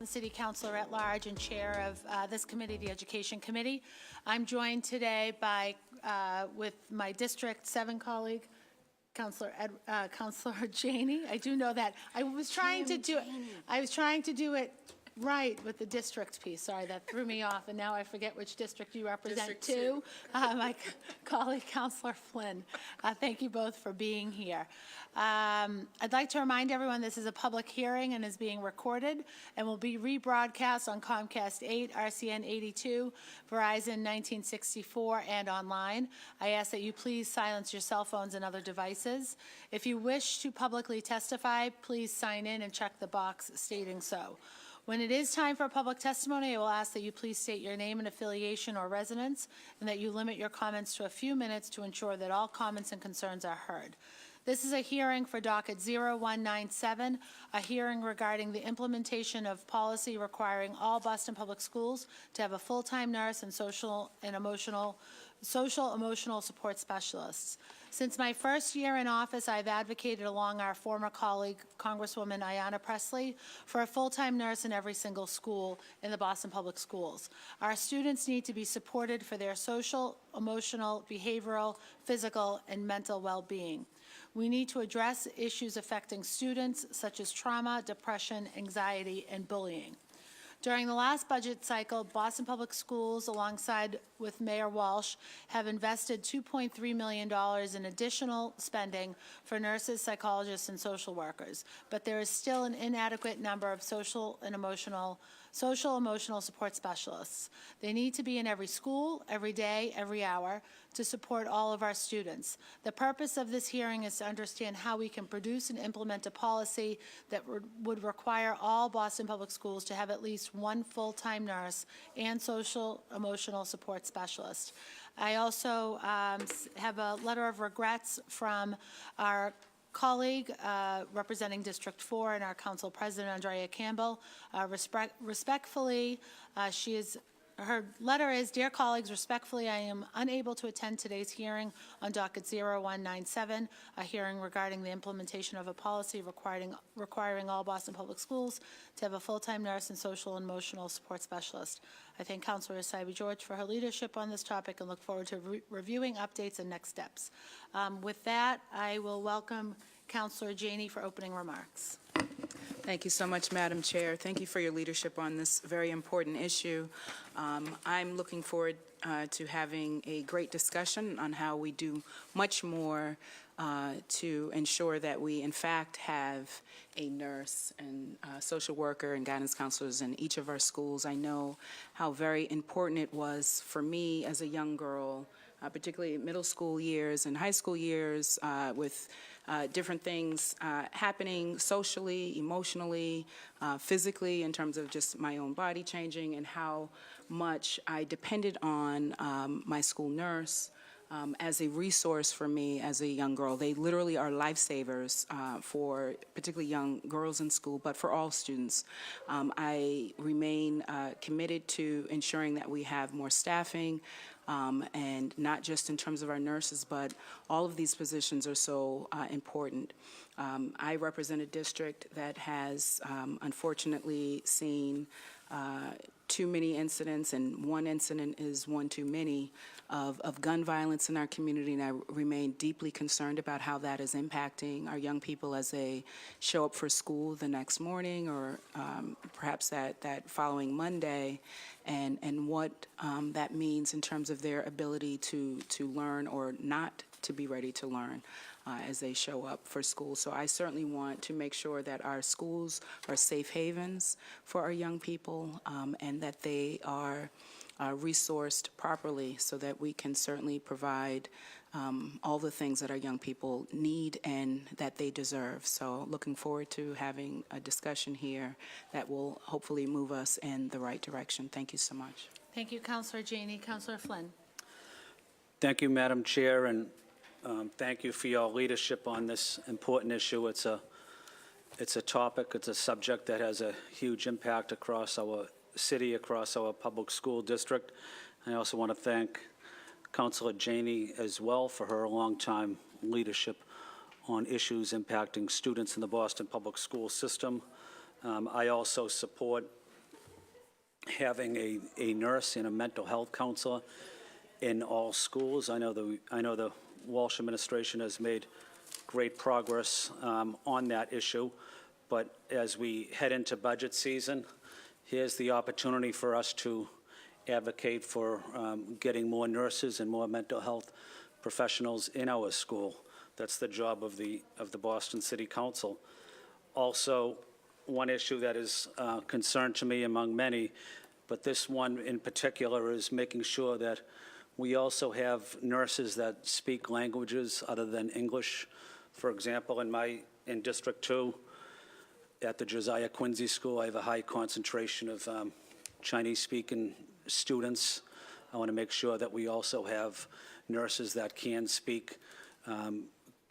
City Councilor at Large and Chair of this committee, the Education Committee. I'm joined today by, with my District 7 colleague, Councilor Janey. I do know that. I was trying to do it right with the district piece. Sorry, that threw me off, and now I forget which district you represent too. My colleague, Councilor Flynn. Thank you both for being here. I'd like to remind everyone this is a public hearing and is being recorded and will be rebroadcast on Comcast 8, RCN 82, Verizon 1964, and online. I ask that you please silence your cell phones and other devices. If you wish to publicly testify, please sign in and check the box stating so. When it is time for public testimony, I will ask that you please state your name and affiliation or residence, and that you limit your comments to a few minutes to ensure that all comments and concerns are heard. This is a hearing for Docket 0197, a hearing regarding the implementation of policy requiring all Boston Public Schools to have a full-time nurse and social emotional support specialists. Since my first year in office, I've advocated along our former colleague, Congresswoman Ayanna Pressley, for a full-time nurse in every single school in the Boston Public Schools. Our students need to be supported for their social, emotional, behavioral, physical, and mental well-being. We need to address issues affecting students such as trauma, depression, anxiety, and bullying. During the last budget cycle, Boston Public Schools, alongside with Mayor Walsh, have invested $2.3 million in additional spending for nurses, psychologists, and social workers. But there is still an inadequate number of social emotional support specialists. They need to be in every school, every day, every hour, to support all of our students. The purpose of this hearing is to understand how we can produce and implement a policy that would require all Boston Public Schools to have at least one full-time nurse and social emotional support specialist. I also have a letter of regrets from our colleague representing District 4 and our Council President, Andrea Campbell. Respectfully, her letter is, "Dear colleagues, respectfully, I am unable to attend today's hearing on Docket 0197, a hearing regarding the implementation of a policy requiring all Boston Public Schools to have a full-time nurse and social and emotional support specialist. I thank Councilor Essaibi-George for her leadership on this topic and look forward to reviewing updates and next steps." With that, I will welcome Councilor Janey for opening remarks. Thank you so much, Madam Chair. Thank you for your leadership on this very important issue. I'm looking forward to having a great discussion on how we do much more to ensure that we, in fact, have a nurse and social worker and guidance counselors in each of our schools. I know how very important it was for me as a young girl, particularly middle school years and high school years, with different things happening socially, emotionally, physically, in terms of just my own body changing, and how much I depended on my school nurse as a resource for me as a young girl. They literally are lifesavers for particularly young girls in school, but for all students. I remain committed to ensuring that we have more staffing, and not just in terms of our nurses, but all of these positions are so important. I represent a district that has unfortunately seen too many incidents, and one incident is one too many, of gun violence in our community, and I remain deeply concerned about how that is impacting our young people as they show up for school the next morning, or perhaps that following Monday, and what that means in terms of their ability to learn or not to be ready to learn as they show up for school. So I certainly want to make sure that our schools are safe havens for our young people, and that they are resourced properly so that we can certainly provide all the things that our young people need and that they deserve. So looking forward to having a discussion here that will hopefully move us in the right direction. Thank you so much. Thank you, Councilor Janey. Councilor Flynn. Thank you, Madam Chair, and thank you for your leadership on this important issue. It's a topic, it's a subject that has a huge impact across our city, across our public school district. I also want to thank Councilor Janey as well for her long-time leadership on issues impacting students in the Boston public school system. I also support having a nurse and a mental health counselor in all schools. I know the Walsh administration has made great progress on that issue, but as we head into budget season, here's the opportunity for us to advocate for getting more nurses and more mental health professionals in our school. That's the job of the Boston City Council. Also, one issue that is concern to me among many, but this one in particular, is making sure that we also have nurses that speak languages other than English. For example, in District 2, at the Josiah Quincy School, I have a high concentration of Chinese-speaking students. I want to make sure that we also have nurses that can speak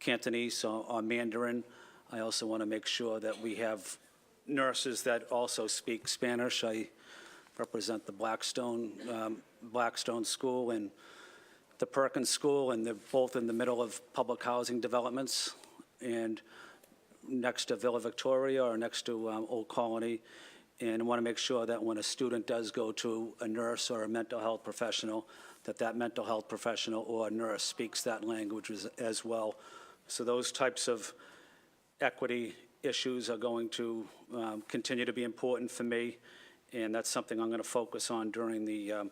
Cantonese or Mandarin. I also want to make sure that we have nurses that also speak Spanish. I represent the Blackstone School and the Perkins School, and they're both in the middle of public housing developments and next to Villa Victoria or next to Old Colony. And I want to make sure that when a student does go to a nurse or a mental health professional, that mental health professional or nurse speaks that language as well. So those types of equity issues are going to continue to be important for me, and that's something I'm going to focus on during the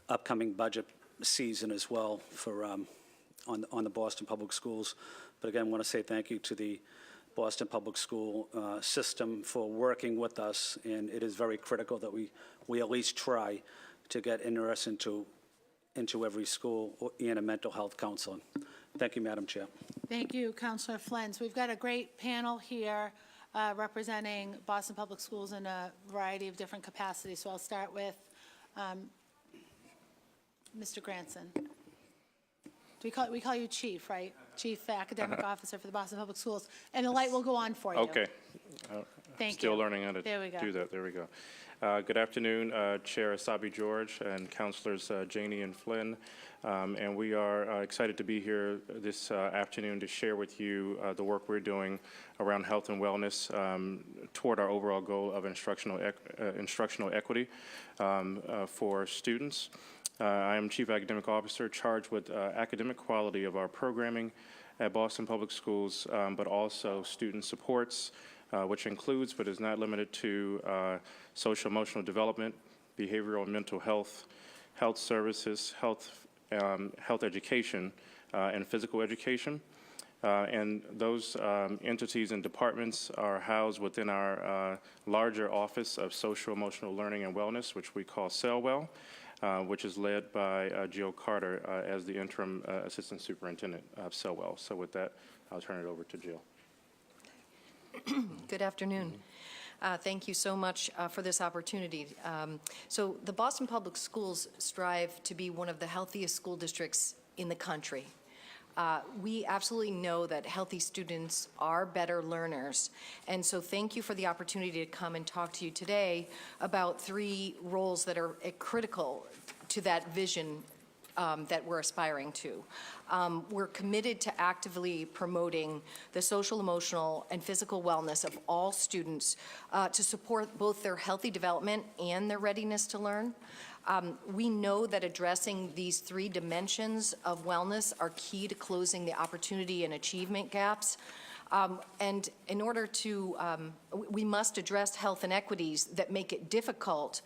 upcoming budget season as well for on the Boston Public Schools. But again, I want to say thank you to the Boston Public School system for working with us, and it is very critical that we at least try to get interest into every school and a mental health counselor. Thank you, Madam Chair. Thank you, Councilor Flynn. So we've got a great panel here representing Boston Public Schools in a variety of different capacities. So I'll start with Mr. Granson. We call you Chief, right? Chief Academic Officer for the Boston Public Schools. And the light will go on for you. Okay. Thank you. Still learning how to There we go. do that. There we go. Good afternoon, Chair Essaibi-George and Councilors Janey and Flynn. And we are excited to be here this afternoon to share with you the work we're doing around health and wellness toward our overall goal of instructional equity for students. I am Chief Academic Officer charged with academic quality of our programming at Boston Public Schools, but also student supports, which includes but is not limited to social emotional development, behavioral and mental health, health services, health education, and physical education. And those entities and departments are housed within our larger Office of Social Emotional Learning and Wellness, which we call CELWELL, which is led by Jill Carter as the interim assistant superintendent of CELWELL. So with that, I'll turn it over to Jill. Good afternoon. Thank you so much for this opportunity. So the Boston Public Schools strive to be one of the healthiest school districts in the country. We absolutely know that healthy students are better learners, and so thank you for the opportunity to come and talk to you today about 3 roles that are critical to that vision that we're aspiring to. We're committed to actively promoting the social, emotional, and physical wellness of all students to support both their healthy development and their readiness to learn. We know that addressing these 3 dimensions of wellness are key to closing the opportunity and achievement gaps. And in order to, we must address health inequities that make it difficult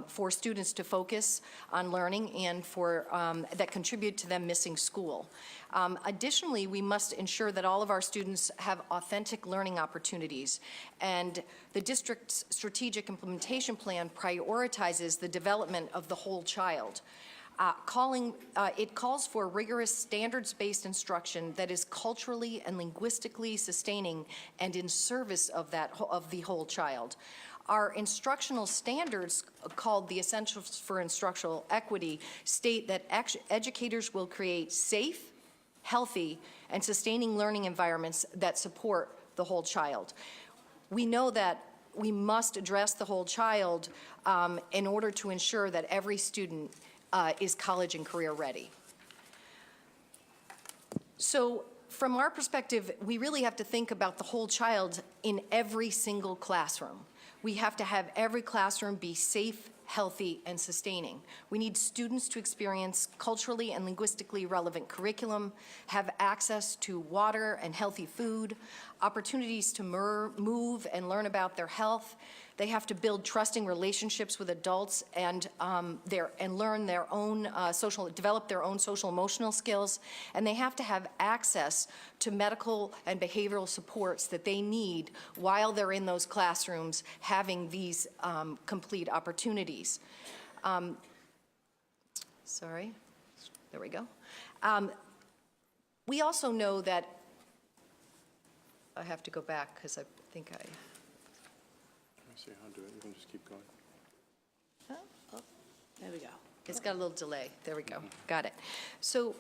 for students to focus on learning and for, that contribute to them missing school. Additionally, we must ensure that all of our students have authentic learning opportunities. And the district's strategic implementation plan prioritizes the development of the whole child. It calls for rigorous standards-based instruction that is culturally and linguistically sustaining and in service of the whole child. Our instructional standards, called the Essentials for Instructional Equity, state that educators will create safe, healthy, and sustaining learning environments that support the whole child. We know that we must address the whole child in order to ensure that every student is college and career ready. So from our perspective, we really have to think about the whole child in every single classroom. We have to have every classroom be safe, healthy, and sustaining. We need students to experience culturally and linguistically relevant curriculum, have access to water and healthy food, opportunities to move and learn about their health. They have to build trusting relationships with adults and learn their own develop their own social emotional skills, and they have to have access to medical and behavioral supports that they need while they're in those classrooms having these complete opportunities. Sorry, there we go. We also know that, I have to go back because I think I, See how to do it. You can just keep going. There we go. it's got a little delay. There we go. Got it. So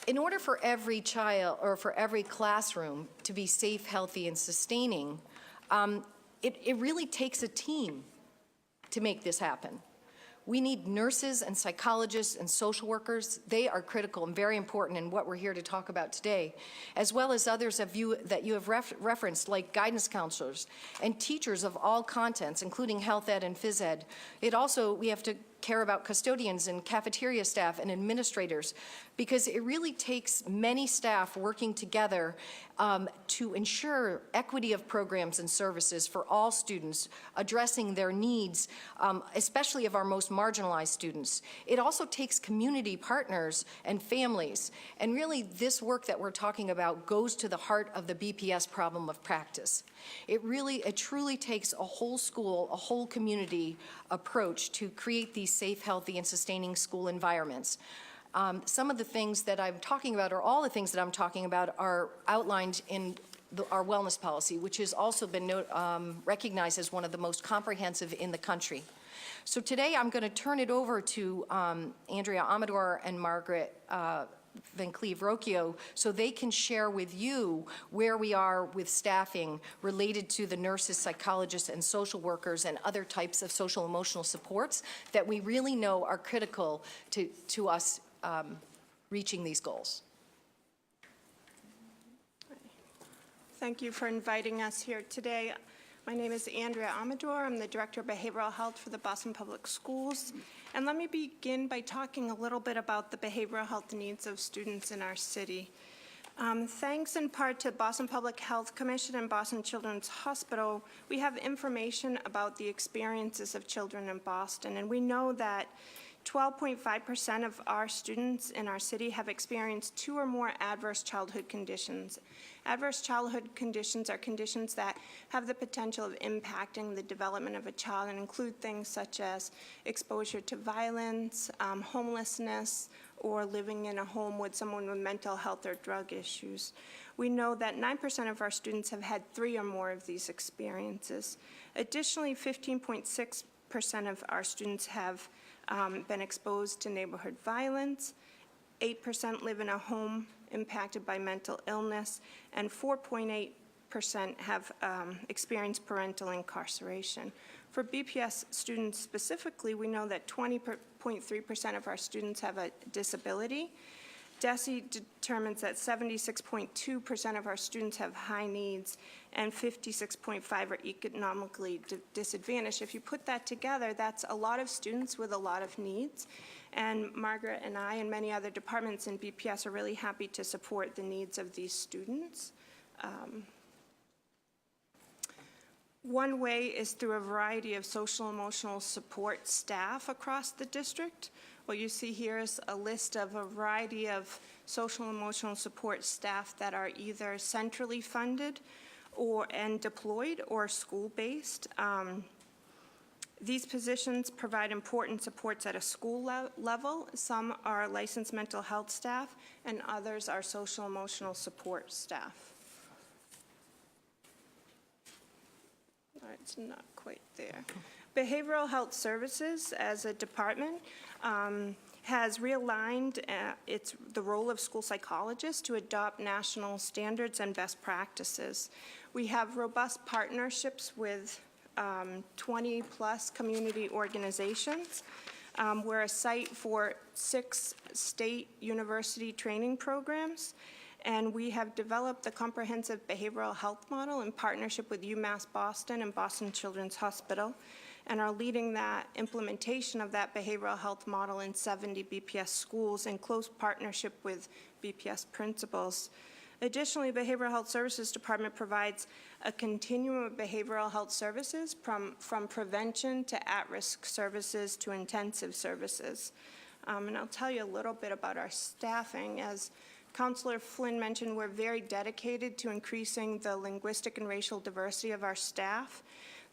in order for every child or for every classroom to be safe, healthy, and sustaining, it really takes a team to make this happen. We need nurses and psychologists and social workers. They are critical and very important in what we're here to talk about today, as well as others of you that you have referenced, like guidance counselors and teachers of all contents, including health ed and phys ed. We have to care about custodians and cafeteria staff and administrators, because it really takes many staff working together to ensure equity of programs and services for all students, addressing their needs, especially of our most marginalized students. It also takes community partners and families, and really this work that we're talking about goes to the heart of the BPS problem of practice. It truly takes a whole school, a whole community approach to create these safe, healthy, and sustaining school environments. Some of the things that I'm talking about, or all the things that I'm talking about, are outlined in our wellness policy, which has also been recognized as one of the most comprehensive in the country. So today I'm going to turn it over to Andrea Amador and Margaret Van Cleve-Rocchio, so they can share with you where we are with staffing related to the nurses, psychologists, and social workers and other types of social emotional supports that we really know are critical to us reaching these goals. Thank you for inviting us here today. My name is Andrea Amador. I'm the Director of Behavioral Health for the Boston Public Schools. And let me begin by talking a little bit about the behavioral health needs of students in our city. Thanks in part to Boston Public Health Commission and Boston Children's Hospital, we have information about the experiences of children in Boston, and we know that 12.5% of our students in our city have experienced 2 or more adverse childhood conditions. Adverse childhood conditions are conditions that have the potential of impacting the development of a child and include things such as exposure to violence, homelessness, or living in a home with someone with mental health or drug issues. We know that 9% of our students have had 3 or more of these experiences. Additionally, 15.6% of our students have been exposed to neighborhood violence, 8% live in a home impacted by mental illness, and 4.8% have experienced parental incarceration. For BPS students specifically, we know that 20.3% of our students have a disability. DESE determines that 76.2% of our students have high needs and 56.5% are economically disadvantaged. If you put that together, that's a lot of students with a lot of needs. And Margaret and I and many other departments in BPS are really happy to support the needs of these students. One way is through a variety of social emotional support staff across the district. What you see here is a list of a variety of social emotional support staff that are either centrally funded and deployed or school-based. These positions provide important supports at a school level. Some are licensed mental health staff, and others are social emotional support staff. It's not quite there. Behavioral Health Services as a department has realigned the role of school psychologists to adopt national standards and best practices. We have robust partnerships with 20-plus community organizations. We're a site for 6 state university training programs, and we have developed a comprehensive behavioral health model in partnership with UMass Boston and Boston Children's Hospital. and are leading that implementation of that behavioral health model in 70 BPS schools in close partnership with BPS principals. Additionally, Behavioral Health Services Department provides a continuum of behavioral health services from prevention to at-risk services to intensive services. And I'll tell you a little bit about our staffing. As Councillor Flynn mentioned, we're very dedicated to increasing the linguistic and racial diversity of our staff.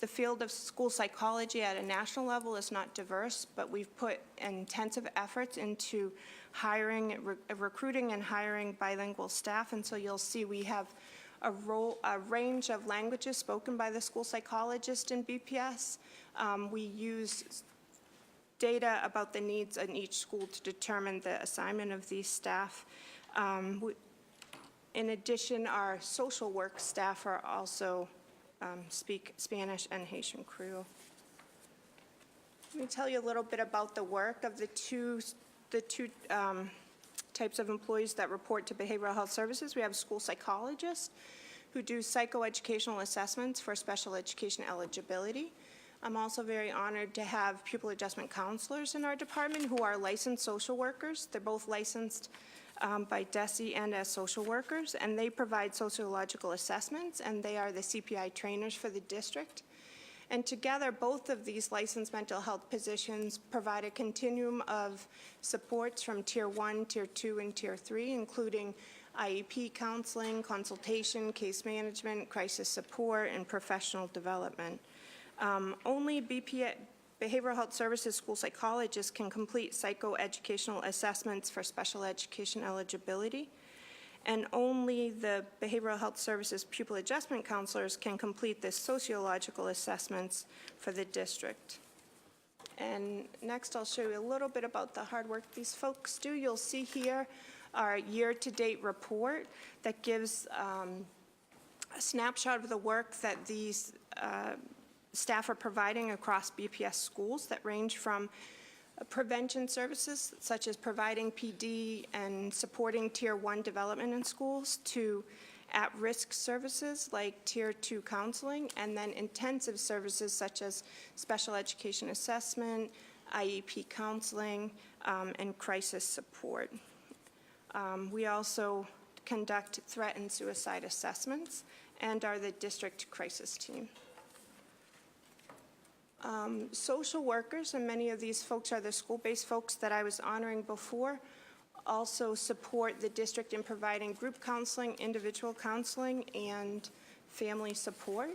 The field of school psychology at a national level is not diverse, but we've put intensive efforts into hiring, recruiting and hiring bilingual staff, and so you'll see we have a range of languages spoken by the school psychologist in BPS. We use data about the needs in each school to determine the assignment of these staff. In addition, our social work staff are also speak Spanish and Haitian Creole. Let me tell you a little bit about the work of the two types of employees that report to Behavioral Health Services. We have school psychologists who do psychoeducational assessments for special education eligibility. I'm also very honored to have pupil adjustment counselors in our department who are licensed social workers. They're both licensed by DESE and as social workers, and they provide sociological assessments, and they are the CPI trainers for the district. And together, both of these licensed mental health positions provide a continuum of supports from Tier 1, Tier 2, and Tier 3, including IEP counseling, consultation, case management, crisis support, and professional development. Only Behavioral Health Services school psychologists can complete psychoeducational assessments for special education eligibility, and only the Behavioral Health Services pupil adjustment counselors can complete the sociological assessments for the district. And next, I'll show you a little bit about the hard work these folks do. You'll see here our year-to-date report that gives a snapshot of the work that these staff are providing across BPS schools that range from prevention services, such as providing PD and supporting Tier 1 development in schools, to at-risk services like Tier 2 counseling, and then intensive services such as special education assessment, IEP counseling, and crisis support. We also conduct threat and suicide assessments and are the district crisis team. Social workers, and many of these folks are the school-based folks that I was honoring before, also support the district in providing group counseling, individual counseling, and family support.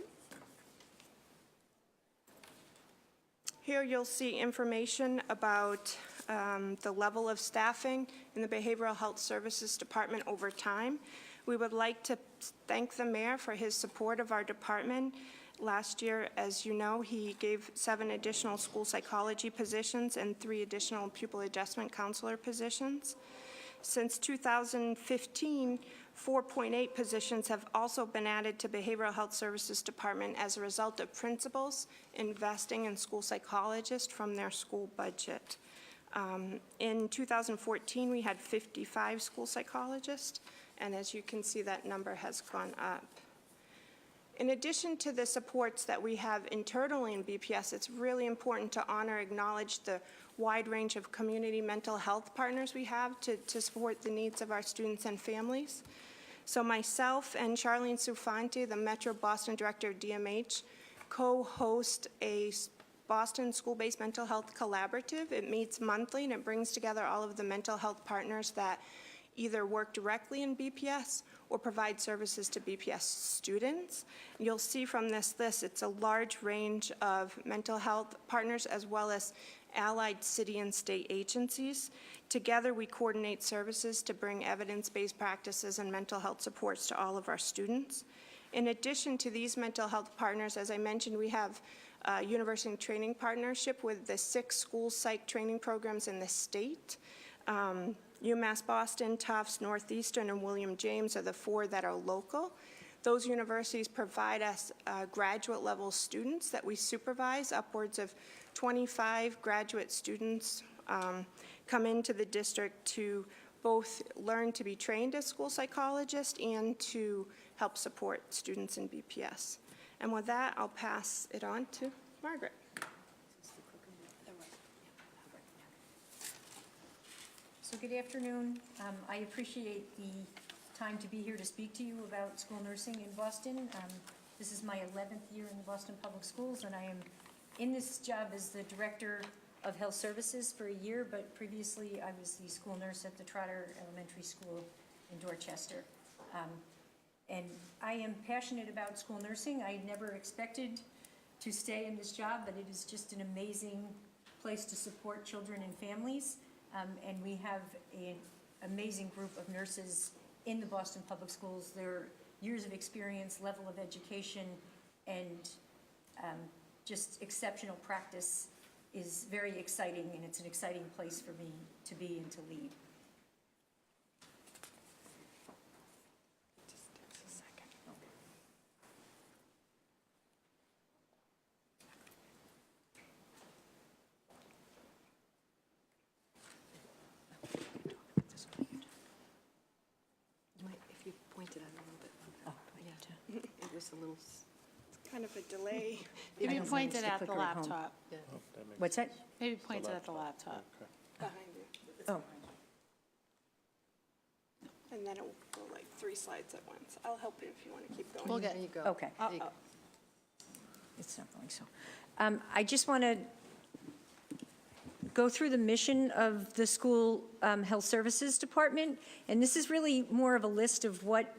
Here you'll see information about the level of staffing in the Behavioral Health Services Department over time. We would like to thank the mayor for his support of our department. Last year, as you know, he gave 7 additional school psychology positions and 3 additional pupil adjustment counselor positions. Since 2015, 4.8 positions have also been added to Behavioral Health Services Department as a result of principals investing in school psychologists from their school budget. In 2014, we had 55 school psychologists, and as you can see, that number has gone up. In addition to the supports that we have internally in BPS, it's really important to honor, acknowledge the wide range of community mental health partners we have to support the needs of our students and families. So myself and Charlene Sufanti, the Metro Boston Director of DMH, co-host a Boston School-Based Mental Health Collaborative. It meets monthly, and it brings together all of the mental health partners that either work directly in BPS or provide services to BPS students. You'll see from this list, it's a large range of mental health partners as well as allied city and state agencies. Together, we coordinate services to bring evidence-based practices and mental health supports to all of our students. In addition to these mental health partners, as I mentioned, we have a university training partnership with the 6 school psych training programs in the state. UMass Boston, Tufts, Northeastern, and William James are the 4 that are local. Those universities provide us graduate level students that we supervise. Upwards of 25 graduate students come into the district to both learn to be trained as school psychologists and to help support students in BPS. And with that, I'll pass it on to Margaret. So good afternoon. I appreciate the time to be here to speak to you about school nursing in Boston. This is my 11th year in the Boston Public Schools, and I am in this job as the Director of Health Services for a year, but previously I was the school nurse at the Trotter Elementary School in Dorchester. And I am passionate about school nursing. I never expected to stay in this job, but it is just an amazing place to support children and families. And we have an amazing group of nurses in the Boston Public Schools. Their years of experience, level of education, and just exceptional practice is very exciting, and it's an exciting place for me to be and to lead. If you pointed out a little bit. Oh, yeah. It was a little. Kind of a delay. Maybe I don't point notice it the at the clicker at home. laptop. What's that? Maybe point it at the laptop. Behind you. Oh, And then it'll go like 3 slides at once. I'll help you if you want to keep going. We'll get, there you go. Okay. Uh-oh. It's not going so. I just want to go through the mission of the school health services department, and this is really more of a list of what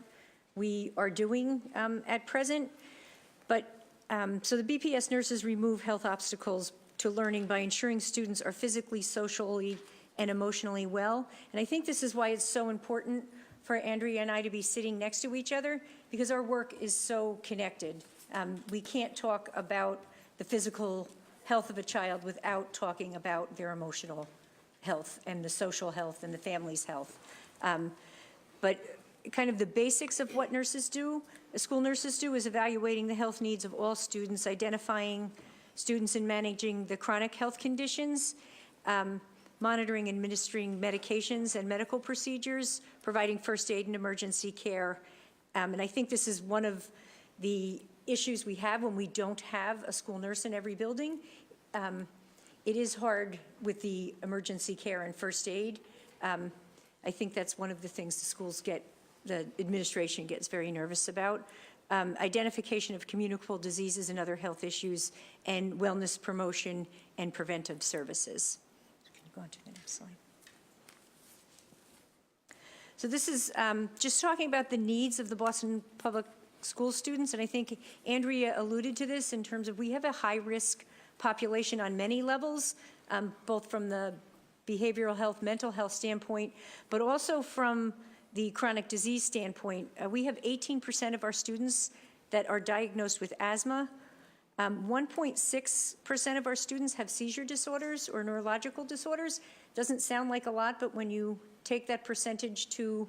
we are doing at present. But, so the BPS nurses remove health obstacles to learning by ensuring students are physically, socially, and emotionally well. And I think this is why it's so important for Andrea and I to be sitting next to each other, because our work is so connected. We can't talk about the physical health of a child without talking about their emotional health and the social health and the family's health. But kind of the basics of what nurses do, school nurses do, is evaluating the health needs of all students, identifying students and managing the chronic health conditions, monitoring and administering medications and medical procedures, providing first aid and emergency care. And I think this is one of the issues we have when we don't have a school nurse in every building. It is hard with the emergency care and first aid. I think that's one of the things the administration gets very nervous about. Identification of communicable diseases and other health issues, and wellness promotion and preventive services. Can you go on to the next slide? So this is just talking about the needs of the Boston Public School students, and I think Andrea alluded to this in terms of we have a high-risk population on many levels, both from the behavioral health, mental health standpoint, but also from the chronic disease standpoint. We have 18% of our students that are diagnosed with asthma. 1.6% of our students have seizure disorders or neurological disorders. Doesn't sound like a lot, but when you take that percentage to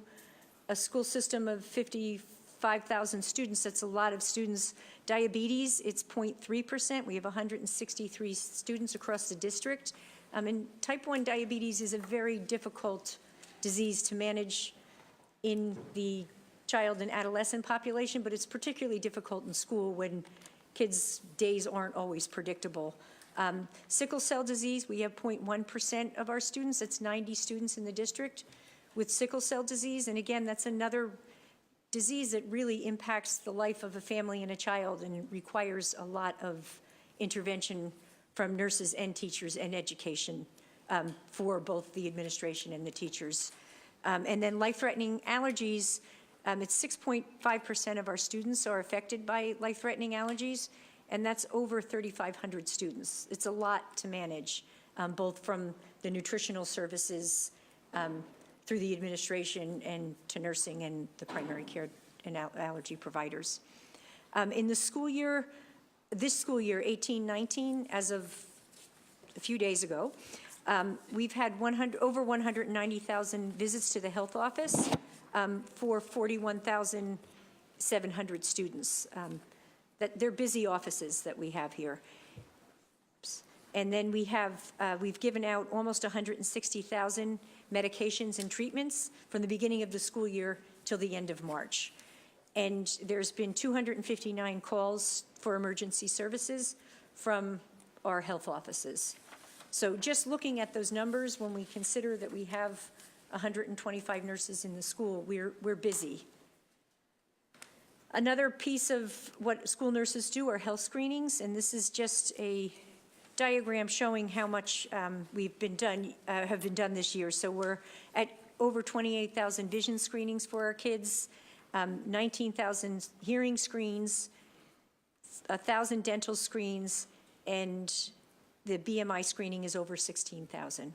a school system of 55,000 students, that's a lot of students. Diabetes, it's 0.3%. We have 163 students across the district. And type 1 diabetes is a very difficult disease to manage in the child and adolescent population, but it's particularly difficult in school when kids' days aren't always predictable. Sickle cell disease, we have 0.1% of our students. That's 90 students in the district with sickle cell disease. And again, that's another disease that really impacts the life of a family and a child, and it requires a lot of intervention from nurses and teachers and education for both the administration and the teachers. And then life-threatening allergies, it's 6.5% of our students are affected by life-threatening allergies, and that's over 3,500 students. It's a lot to manage, both from the nutritional services through the administration and to nursing and the primary care and allergy providers. In the school year, this school year, 18-19, as of a few days ago, we've had over 190,000 visits to the health office for 41,700 students. They're busy offices that we have here. And then we've given out almost 160,000 medications and treatments from the beginning of the school year till the end of March. And there's been 259 calls for emergency services from our health offices. So just looking at those numbers, when we consider that we have 125 nurses in the school. We're busy. Another piece of what school nurses do are health screenings, and this is just a diagram showing how much have been done this year. So we're at over 28,000 vision screenings for our kids, 19,000 hearing screens, 1,000 dental screens, and the BMI screening is over 16,000.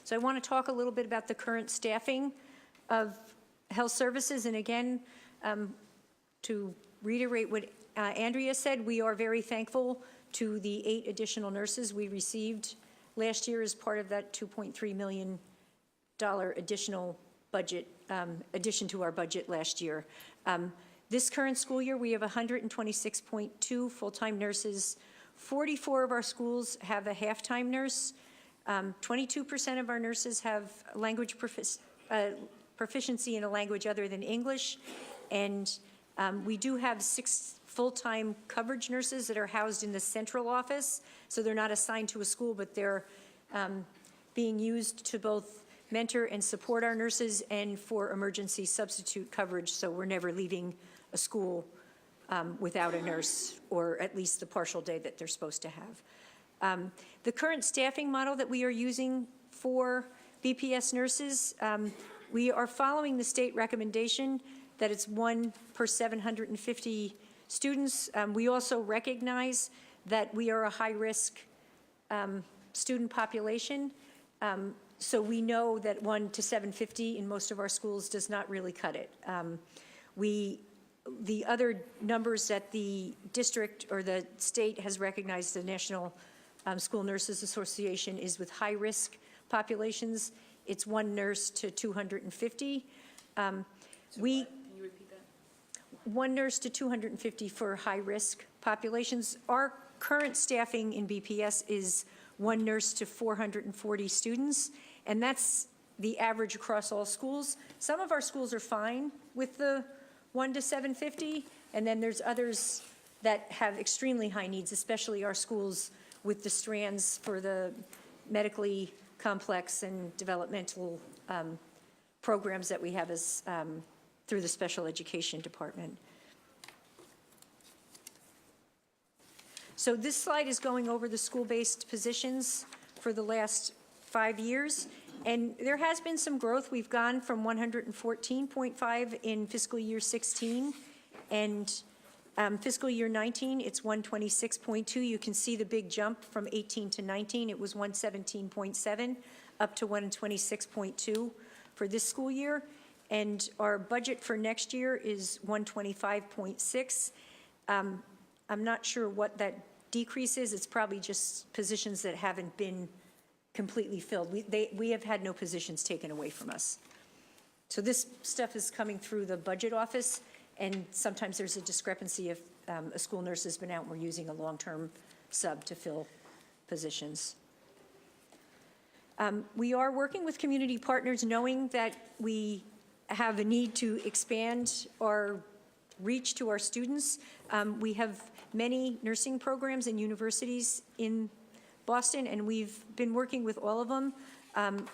So I want to talk a little bit about the current staffing of health services. And again, to reiterate what Andrea said, we are very thankful to the 8 additional nurses we received last year as part of that $2.3 million additional budget, addition to our budget last year. This current school year, we have 126.2 full-time nurses. 44 of our schools have a half-time nurse. 22% of our nurses have language proficiency in a language other than English. And we do have 6 full-time coverage nurses that are housed in the central office. So they're not assigned to a school, but they're being used to both mentor and support our nurses and for emergency substitute coverage. So we're never leaving a school without a nurse, or at least the partial day that they're supposed to have. The current staffing model that we are using for BPS nurses, we are following the state recommendation that it's 1 per 750 students. We also recognize that we are a high-risk student population, so we know that 1 to 750 in most of our schools does not really cut it. The other numbers that the district or the state has recognized, the National School Nurses Association, is with high-risk populations. It's 1 nurse to 250. Can you repeat that? 1 nurse to 250 for high-risk populations. Our current staffing in BPS is 1 nurse to 440 students, and that's the average across all schools. Some of our schools are fine with the 1 to 750, and then there's others that have extremely high needs, especially our schools with the strands for the medically complex and developmental programs that we have as through the special education department. So this slide is going over the school-based positions for the last 5 years. And there has been some growth. We've gone from 114.5 in fiscal year 16, and fiscal year 19, it's 126.2. You can see the big jump from 18 to 19. It was 117.7 up to 126.2 for this school year. And our budget for next year is 125.6. I'm not sure what that decrease is. It's probably just positions that haven't been completely filled. We have had no positions taken away from us. So this stuff is coming through the budget office, and sometimes there's a discrepancy if a school nurse has been out and we're using a long-term sub to fill positions. We are working with community partners, knowing that we have a need to expand our reach to our students. We have many nursing programs and universities in Boston, and we've been working with all of them.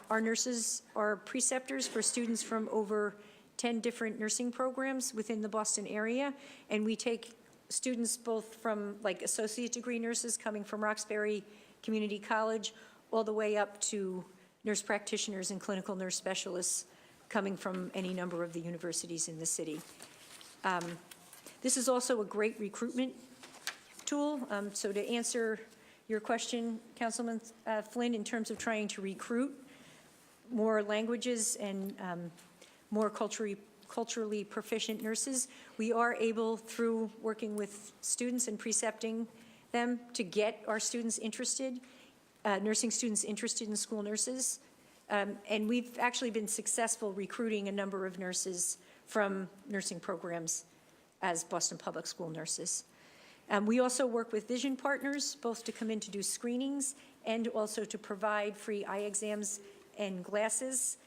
Our nurses are preceptors for students from over 10 different nursing programs within the Boston area, and we take students both from like associate degree nurses coming from Roxbury Community College all the way up to nurse practitioners and clinical nurse specialists coming from any number of the universities in the city. This is also a great recruitment tool. So to answer your question, Councilman Flynn, in terms of trying to recruit more languages and more culturally proficient nurses, we are able, through working with students and precepting them, to get our students interested, nursing students interested in school nurses. And we've actually been successful recruiting a number of nurses from nursing programs as Boston Public School nurses. We also work with vision partners, both to come in to do screenings and also to provide free eye exams and glasses.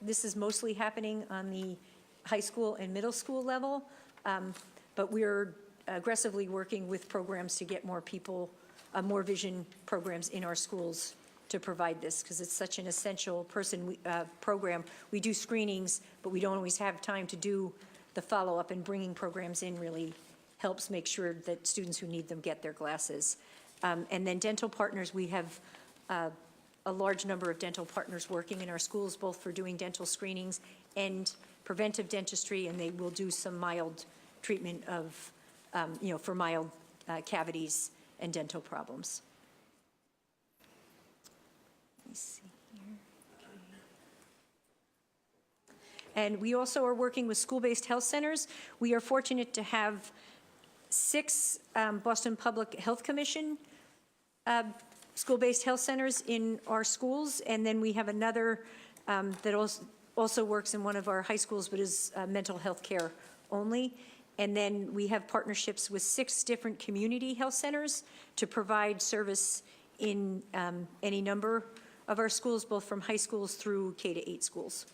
This is mostly happening on the high school and middle school level, but we're aggressively working with programs to get more people more vision programs in our schools to provide this, because it's such an essential program. We do screenings, but we don't always have time to do the follow-up, and bringing programs in really helps make sure that students who need them get their glasses. And then dental partners, we have a large number of dental partners working in our schools, both for doing dental screenings and preventive dentistry, and they will do some mild treatment of, for mild cavities and dental problems. Let me see here. Okay. And we also are working with school-based health centers. We are fortunate to have 6 Boston Public Health Commission school-based health centers in our schools, and then we have another that also works in one of our high schools, but is mental health care only. And then we have partnerships with 6 different community health centers to provide service in any number of our schools, both from high schools through K-8 schools.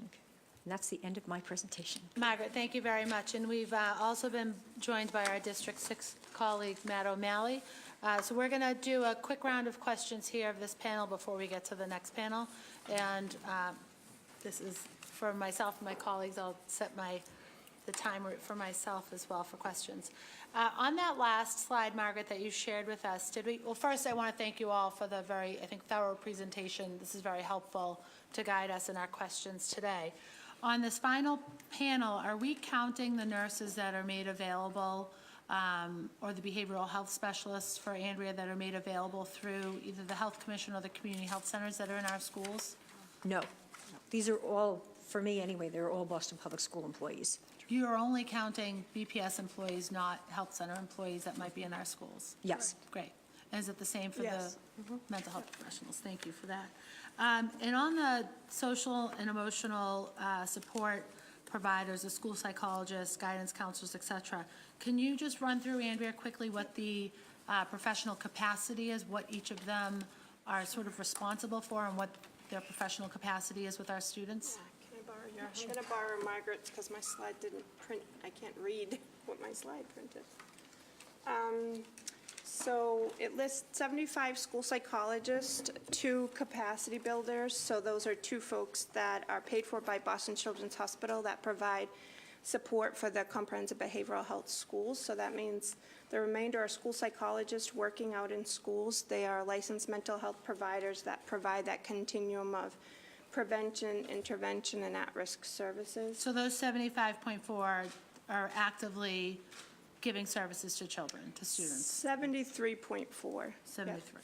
Okay. And that's the end of my presentation. Margaret, thank you very much. And we've also been joined by our District 6 colleague, Matt O'Malley. So we're going to do a quick round of questions here of this panel before we get to the next panel. And this is for myself and my colleagues. I'll set the timer for myself as well for questions. On that last slide, Margaret, that you shared with us, well, first I want to thank you all for the very, I think, thorough presentation. This is very helpful to guide us in our questions today. On this final panel, are we counting the nurses that are made available or the behavioral health specialists for Andrea that are made available through either the Health Commission or the community health centers that are in our schools? No. These are all, for me anyway, they're all Boston Public School employees. You are only counting BPS employees, not health center employees that might be in our schools? Yes. Great. And is it the same for Yes. the mental health professionals? Thank you for that. And on the social and emotional support providers, the school psychologists, guidance counselors, et cetera, can you just run through, Andrea, quickly what the professional capacity is, what each of them are sort of responsible for, and what their professional capacity is with our students? Can I borrow yours? I'm going to borrow Margaret's because my slide didn't print. I can't read what my slide printed. So it lists 75 school psychologists, 2 capacity builders. So those are 2 folks that are paid for by Boston Children's Hospital that provide support for the comprehensive behavioral health schools. So that means the remainder are school psychologists working out in schools. They are licensed mental health providers that provide that continuum of prevention, intervention, and at-risk services. So those 75.4 are actively giving services to children, to students? 73.4. 73.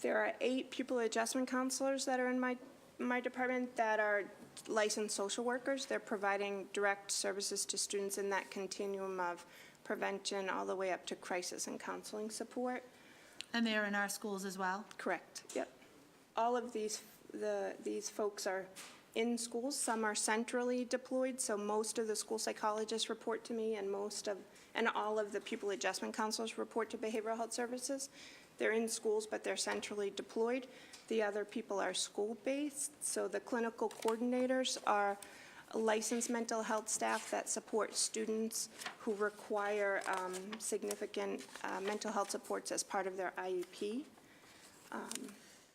There are 8 pupil adjustment counselors that are in my department that are licensed social workers. They're providing direct services to students in that continuum of prevention all the way up to crisis and counseling support. And they're in our schools as well? Correct, yep. All of these folks are in schools. Some are centrally deployed, so most of the school psychologists report to me, and all of the pupil adjustment counselors report to behavioral health services. They're in schools, but they're centrally deployed. The other people are school-based, so the clinical coordinators are licensed mental health staff that support students who require significant mental health supports as part of their IEP.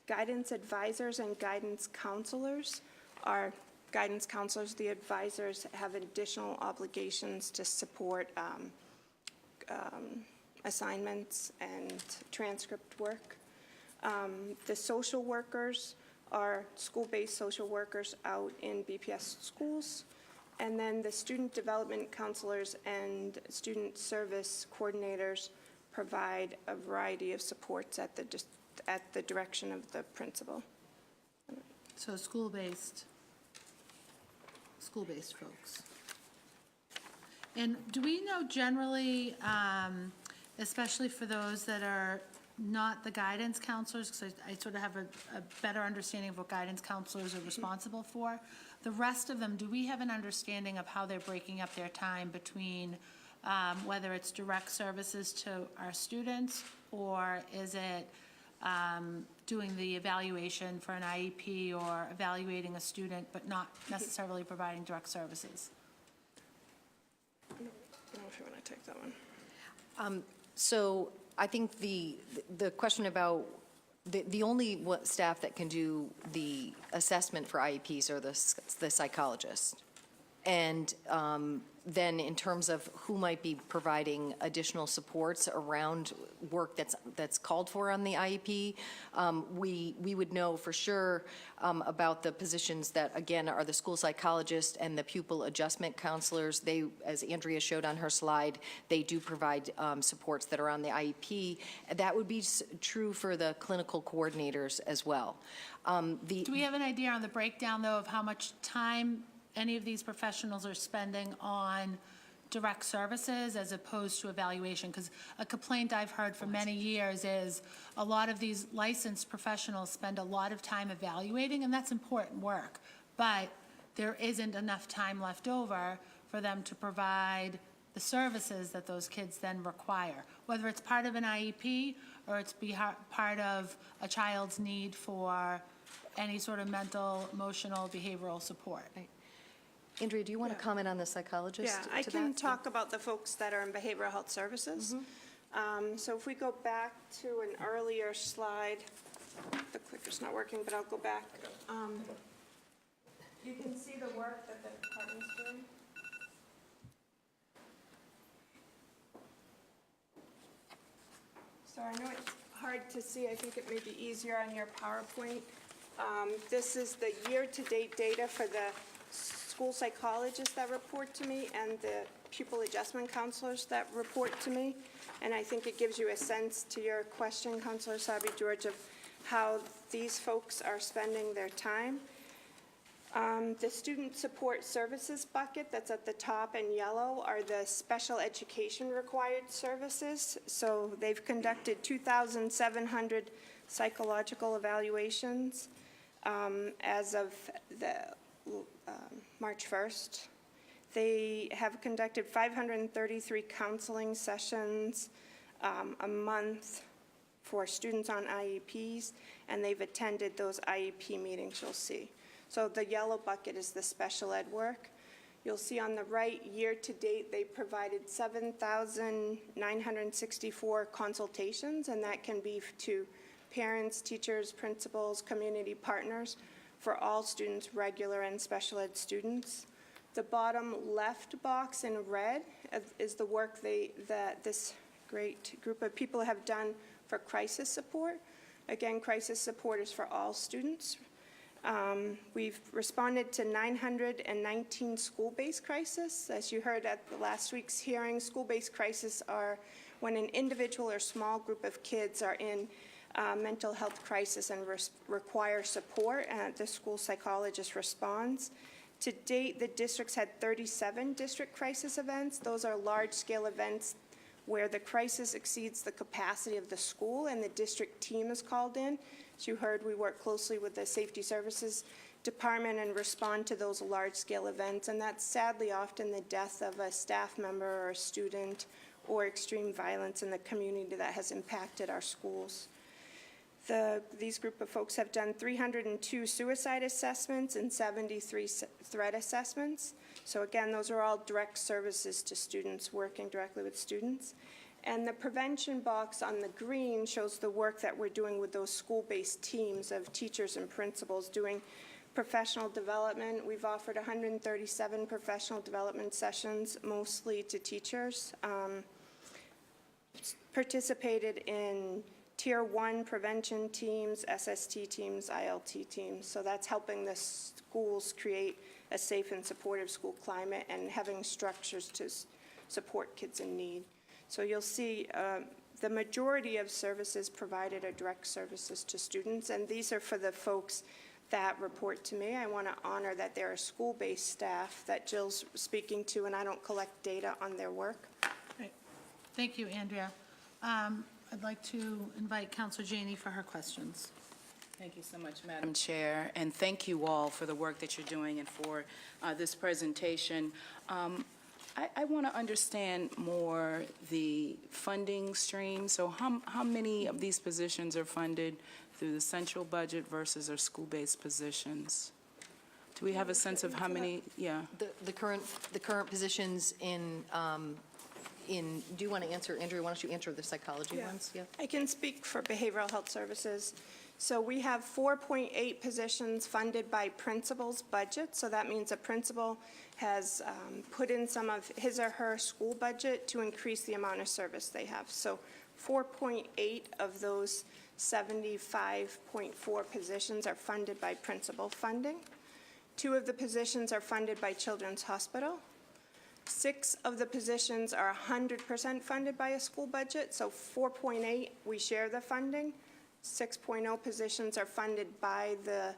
Guidance advisors and guidance counselors are guidance counselors. The advisors have additional obligations to support assignments and transcript work. The social workers are school-based social workers out in BPS schools. And then the student development counselors and student service coordinators provide a variety of supports at the direction of the principal. So school-based folks. And do we know generally, especially for those that are not the guidance counselors, because I sort of have a better understanding of what guidance counselors are responsible for, the rest of them, do we have an understanding of how they're breaking up their time between whether it's direct services to our students, or is it doing the evaluation for an IEP or evaluating a student but not necessarily providing direct services? you want to take that one. So I think the question about, the only staff that can do the assessment for IEPs are the psychologists. And then in terms of who might be providing additional supports around work that's called for on the IEP, we would know for sure about the positions that, again, are the school psychologist and the pupil adjustment counselors. They, as Andrea showed on her slide, they do provide supports that are on the IEP. That would be true for the clinical coordinators as well. Do we have an idea on the breakdown, though, of how much time any of these professionals are spending on direct services as opposed to evaluation? Because a complaint I've heard for many years is a lot of these licensed professionals spend a lot of time evaluating, and that's important work, but there isn't enough time left over for them to provide the services that those kids then require, whether it's part of an IEP or it's part of a child's need for any sort of mental, emotional, behavioral support. Right. Andrea, do you want to comment on the psychologist? Yeah, I can talk about the folks that are in behavioral health services. So if we go back to an earlier slide, the clicker's not working, but I'll go back. You can see the work that the department's doing. So I know it's hard to see. I think it may be easier on your PowerPoint. This is the year-to-date data for the school psychologists that report to me and the pupil adjustment counselors that report to me. And I think it gives you a sense to your question, Counselor Essaibi-George, of how these folks are spending their time. The student support services bucket that's at the top in yellow are the special education required services. So they've conducted 2,700 psychological evaluations as of the March 1st. They have conducted 533 counseling sessions a month for students on IEPs, and they've attended those IEP meetings, you'll see. So the yellow bucket is the special ed work. You'll see on the right, year to date, they provided 7,964 consultations, and that can be to parents, teachers, principals, community partners, for all students, regular and special ed students. The bottom left box in red is the work that this great group of people have done for crisis support. Again, crisis support is for all students. We've responded to 919 school-based crises. As you heard at the last week's hearing, school-based crises are when an individual or small group of kids are in mental health crisis and require support, and the school psychologist responds. To date, the district's had 37 district crisis events. Those are large-scale events where the crisis exceeds the capacity of the school and the district team is called in. As you heard, we work closely with the Safety Services Department and respond to those large-scale events, and that's sadly often the death of a staff member or a student or extreme violence in the community that has impacted our schools. These group of folks have done 302 suicide assessments and 73 threat assessments. So again, those are all direct services to students, working directly with students. And the prevention box on the green shows the work that we're doing with those school-based teams of teachers and principals doing professional development. We've offered 137 professional development sessions, mostly to teachers. Participated in Tier 1 prevention teams, SST teams, ILT teams. So that's helping the schools create a safe and supportive school climate and having structures to support kids in need. So you'll see the majority of services provided are direct services to students, and these are for the folks that report to me. I want to honor that there are school-based staff that Jill's speaking to, and I don't collect data on their work. Right. Thank you, Andrea. I'd like to invite Councilor Janey for her questions. Thank you so much, Madam Chair, and thank you all for the work that you're doing and for this presentation. I want to understand more the funding stream. So how many of these positions are funded through the central budget versus our school-based positions? Do we have a sense of how many? Yeah. The current positions in do you want to answer, Andrea, why don't you answer the psychology Yeah. ones? Yeah. I can speak for behavioral health services. So we have 4.8 positions funded by principal's budget. So that means a principal has put in some of his or her school budget to increase the amount of service they have. So 4.8 of those 75.4 positions are funded by principal funding. 2 of the positions are funded by Children's Hospital. 6 of the positions are 100% funded by a school budget, so 4.8, we share the funding. 6.0 positions are funded by the,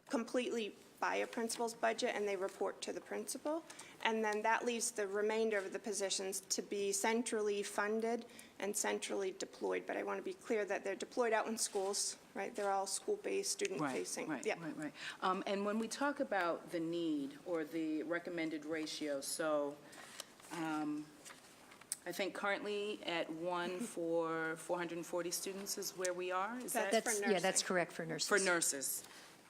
completely by a principal's budget, and they report to the principal. And then that leaves the remainder of the positions to be centrally funded and centrally deployed. But I want to be clear that they're deployed out in schools, right? They're all school-based, student-facing. Right. Yeah. And when we talk about the need or the recommended ratio, so I think currently at 1 for 440 students is where we are? Is that That's for Yeah, that's nursing. correct for nurses. for nurses?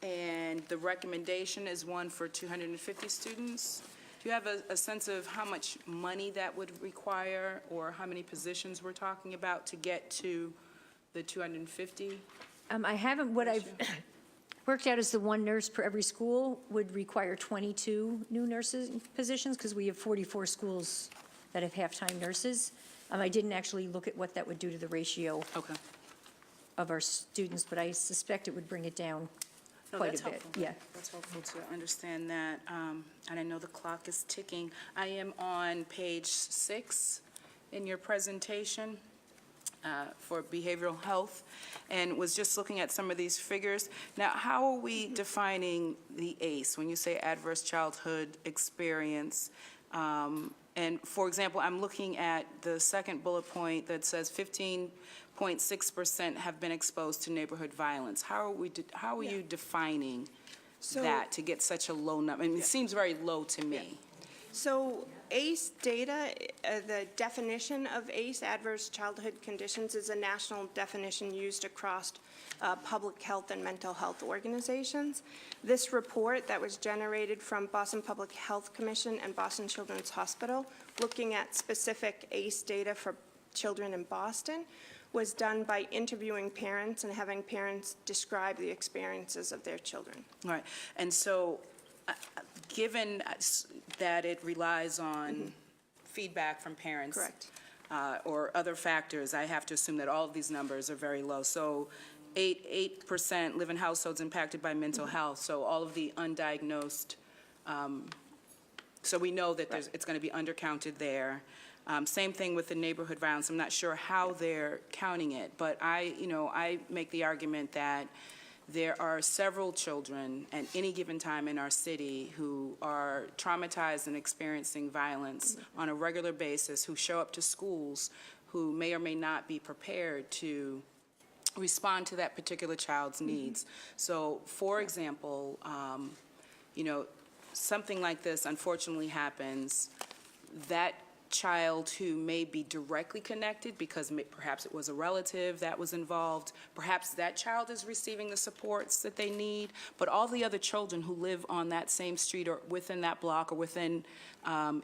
And the recommendation is 1 for 250 students? Do you have a sense of how much money that would require or how many positions we're talking about to get to the 250? I haven't, what I've worked out is the one nurse per every school would require 22 new nurses positions, because we have 44 schools that have half-time nurses. I didn't actually look at what that would do to the ratio Okay. of our students, but I suspect it would bring it down No, quite that's a bit. helpful. Yeah. That's helpful to understand that. And I know the clock is ticking. I am on page 6 in your presentation for behavioral health, and was just looking at some of these figures. Now, how are we defining the ACE when you say adverse childhood experience? And for example, I'm looking at the second bullet point that says 15.6% have been exposed to neighborhood violence. How are you defining that to get such a low number? I mean, it seems very low to me. So ACE data, the definition of ACE, adverse childhood conditions, is a national definition used across public health and mental health organizations. This report that was generated from Boston Public Health Commission and Boston Children's Hospital, looking at specific ACE data for children in Boston, was done by interviewing parents and having parents describe the experiences of their children. Right. And so, given that it relies on feedback from parents. Correct. Or other factors, I have to assume that all of these numbers are very low. So 8% live in households impacted by mental health, so all of the undiagnosed, so we know that it's going to be undercounted there. Same thing with the neighborhood violence. I'm not sure how they're counting it, but I make the argument that there are several children at any given time in our city who are traumatized and experiencing violence on a regular basis, who show up to schools, who may or may not be prepared to respond to that particular child's needs. So, for example, something like this unfortunately happens. That child who may be directly connected because perhaps it was a relative that was involved, perhaps that child is receiving the supports that they need, but all the other children who live on that same street or within that block or within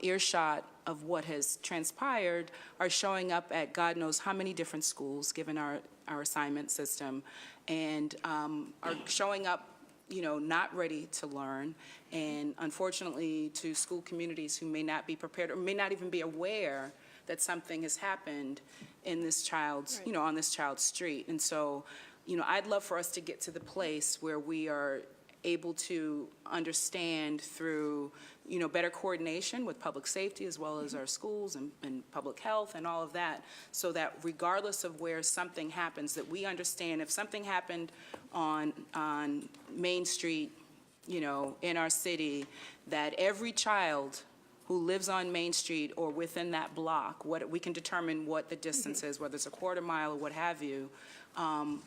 earshot of what has transpired are showing up at God knows how many different schools, given our assignment system, and are showing up not ready to learn, and unfortunately to school communities who may not be prepared or may not even be aware that something has happened in this child's, on this child's street. And so, I'd love for us to get to the place where we are able to understand through, better coordination with public safety as well as our schools and public health and all of that, so that regardless of where something happens, that we understand if something happened on Main Street, in our city, that every child who lives on Main Street or within that block, we can determine what the distance is, whether it's a quarter mile or what have you,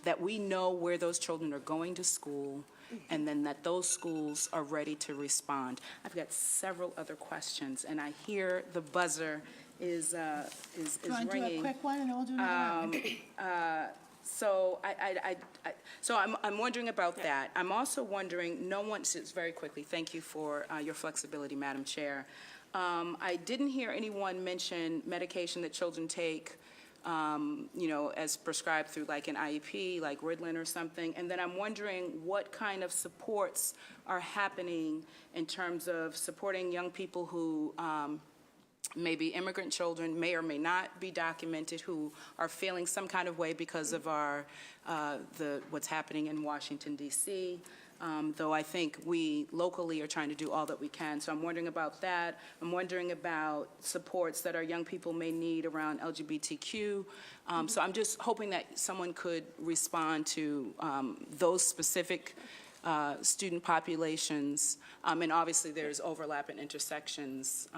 that we know where those children are going to school, and then that those schools are ready to respond. I've got several other questions, and I hear the buzzer is ringing. Do you want to do a quick one, and then we'll do another one? So I'm wondering about that. I'm also wondering, just very quickly, thank you for your flexibility, Madam Chair. I didn't hear anyone mention medication that children take, as prescribed through like an IEP, like Ritalin or something. And then I'm wondering what kind of supports are happening in terms of supporting young people who maybe immigrant children may or may not be documented, who are feeling some kind of way because of what's happening in Washington, D.C., though I think we locally are trying to do all that we can. So I'm wondering about that. I'm wondering about supports that our young people may need around LGBTQ. So I'm just hoping that someone could respond to those specific student populations. And obviously there's overlap and intersections,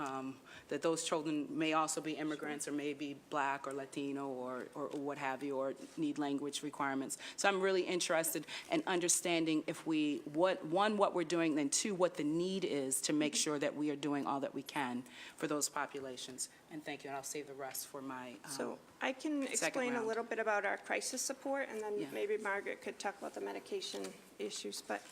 that those children may also be immigrants or may be Black or Latino or what have you, or need language requirements. So I'm really interested in understanding if what we're doing, then two, what the need is to make sure that we are doing all that we can for those populations. And thank you, and I'll save the rest for my So I can explain a round. little bit about our crisis support, and then Yeah. maybe Margaret could talk about the medication issues. But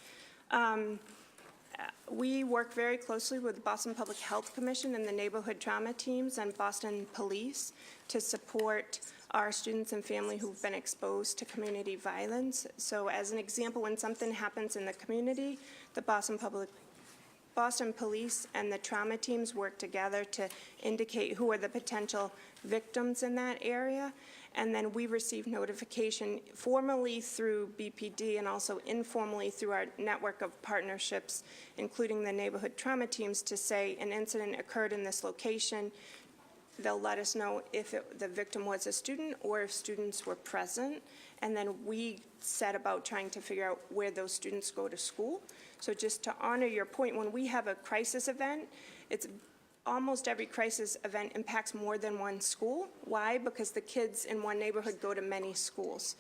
we work very closely with the Boston Public Health Commission and the neighborhood trauma teams and Boston Police to support our students and family who've been exposed to community violence. So as an example, when something happens in the community, the Boston Police and the trauma teams work together to indicate who are the potential victims in that area. And then we receive notification formally through BPD and also informally through our network of partnerships, including the neighborhood trauma teams, to say an incident occurred in this location. They'll let us know if the victim was a student or if students were present. And then we set about trying to figure out where those students go to school. So just to honor your point, when we have a crisis event, it's almost every crisis event impacts more than one school. Why? Because the kids in one neighborhood go to many schools.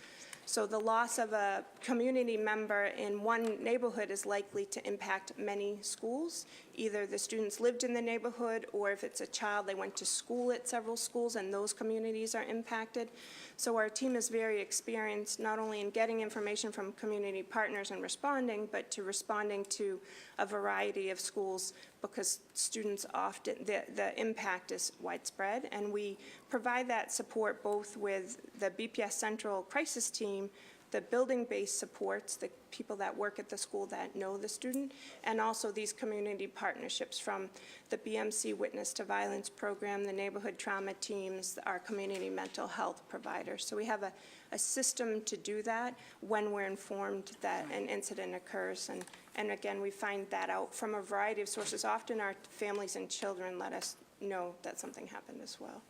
So the loss of a community member in one neighborhood is likely to impact many schools. Either the students lived in the neighborhood, or if it's a child, they went to school at several schools and those communities are impacted. So our team is very experienced not only in getting information from community partners and responding, but to responding to a variety of schools, because students often, the impact is widespread. And we provide that support both with the BPS Central Crisis Team, the building-based supports, the people that work at the school that know the student, and also these community partnerships from the BMC Witness to Violence program, the neighborhood trauma teams, our community mental health providers. So we have a system to do that when we're informed that an incident occurs. And again, we find that out from a variety of sources. Often our families and children let us know that something happened as well.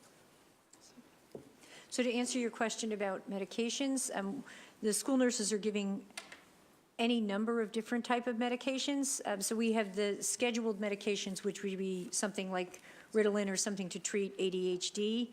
So to answer your question about medications, the school nurses are giving any number of different type of medications. So we have the scheduled medications, which would be something like Ritalin or something to treat ADHD.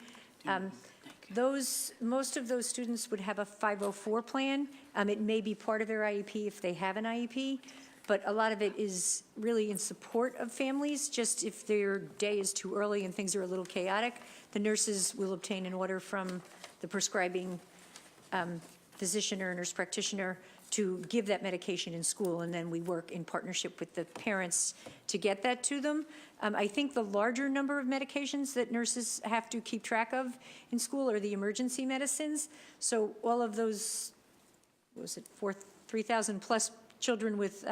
Most of those students would have a 504 plan. It may be part of their IEP if they have an IEP, but a lot of it is really in support of families. Just if their day is too early and things are a little chaotic, the nurses will obtain an order from the prescribing physician or nurse practitioner to give that medication in school, and then we work in partnership with the parents to get that to them. I think the larger number of medications that nurses have to keep track of in school are the emergency medicines. So all of those, what was it, 3,000 plus children with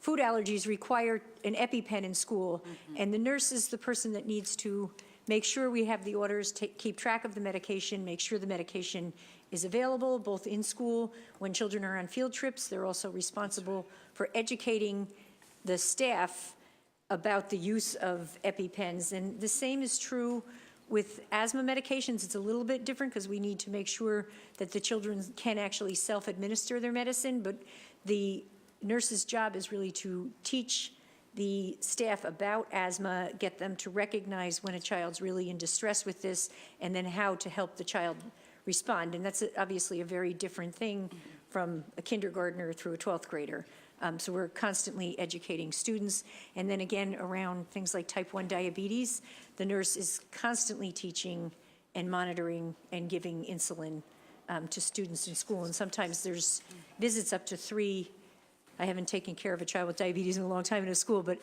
food allergies require an EpiPen in school. And the nurse is the person that needs to make sure we have the orders, keep track of the medication, make sure the medication is available both in school. When children are on field trips, they're also responsible for educating the staff about the use of EpiPens. And the same is true with asthma medications. It's a little bit different because we need to make sure that the children can actually self-administer their medicine, but the nurse's job is really to teach the staff about asthma, get them to recognize when a child's really in distress with this, and then how to help the child respond. And that's obviously a very different thing from a kindergartner through a 12th grader. So we're constantly educating students. And then again, around things like type 1 diabetes, the nurse is constantly teaching and monitoring and giving insulin to students in school. And sometimes there's visits up to 3 I haven't taken care of a child with diabetes in a long time in a school, but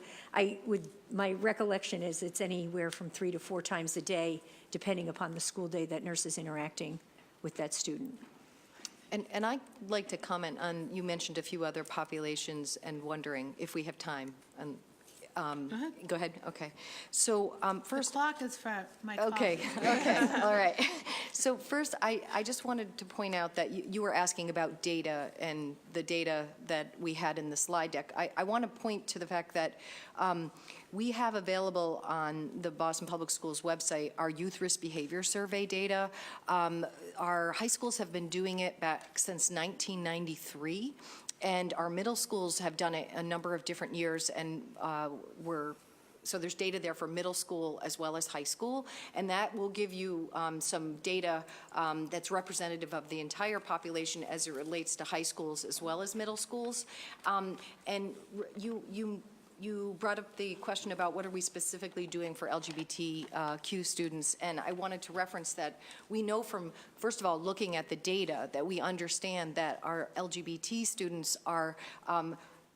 my recollection is it's anywhere from 3 to 4 times a day, depending upon the school day that nurse is interacting with that student. And I'd like to comment on, you mentioned a few other populations and wondering if we have time. And go ahead. Okay. So The first, clock is for my colleague. okay, okay, all right. So first, I just wanted to point out that you were asking about data and the data that we had in the slide deck. I want to point to the fact that we have available on the Boston Public Schools website our youth risk behavior survey data. Our high schools have been doing it back since 1993. And our middle schools have done it a number of different years, and so there's data there for middle school as well as high school, and that will give you some data that's representative of the entire population as it relates to high schools as well as middle schools. And you brought up the question about what are we specifically doing for LGBTQ students, and I wanted to reference that we know from, first of all, looking at the data, that we understand that our LGBT students are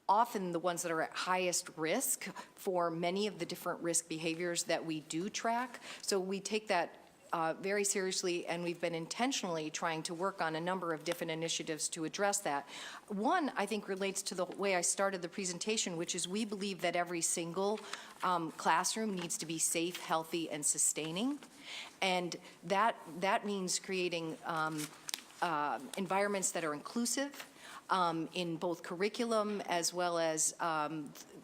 often the ones that are at highest risk for many of the different risk behaviors that we do track. So we take that very seriously, and we've been intentionally trying to work on a number of different initiatives to address that. One, I think, relates to the way I started the presentation, which is we believe that every single classroom needs to be safe, healthy, and sustaining. And that means creating environments that are inclusive, in both curriculum as well as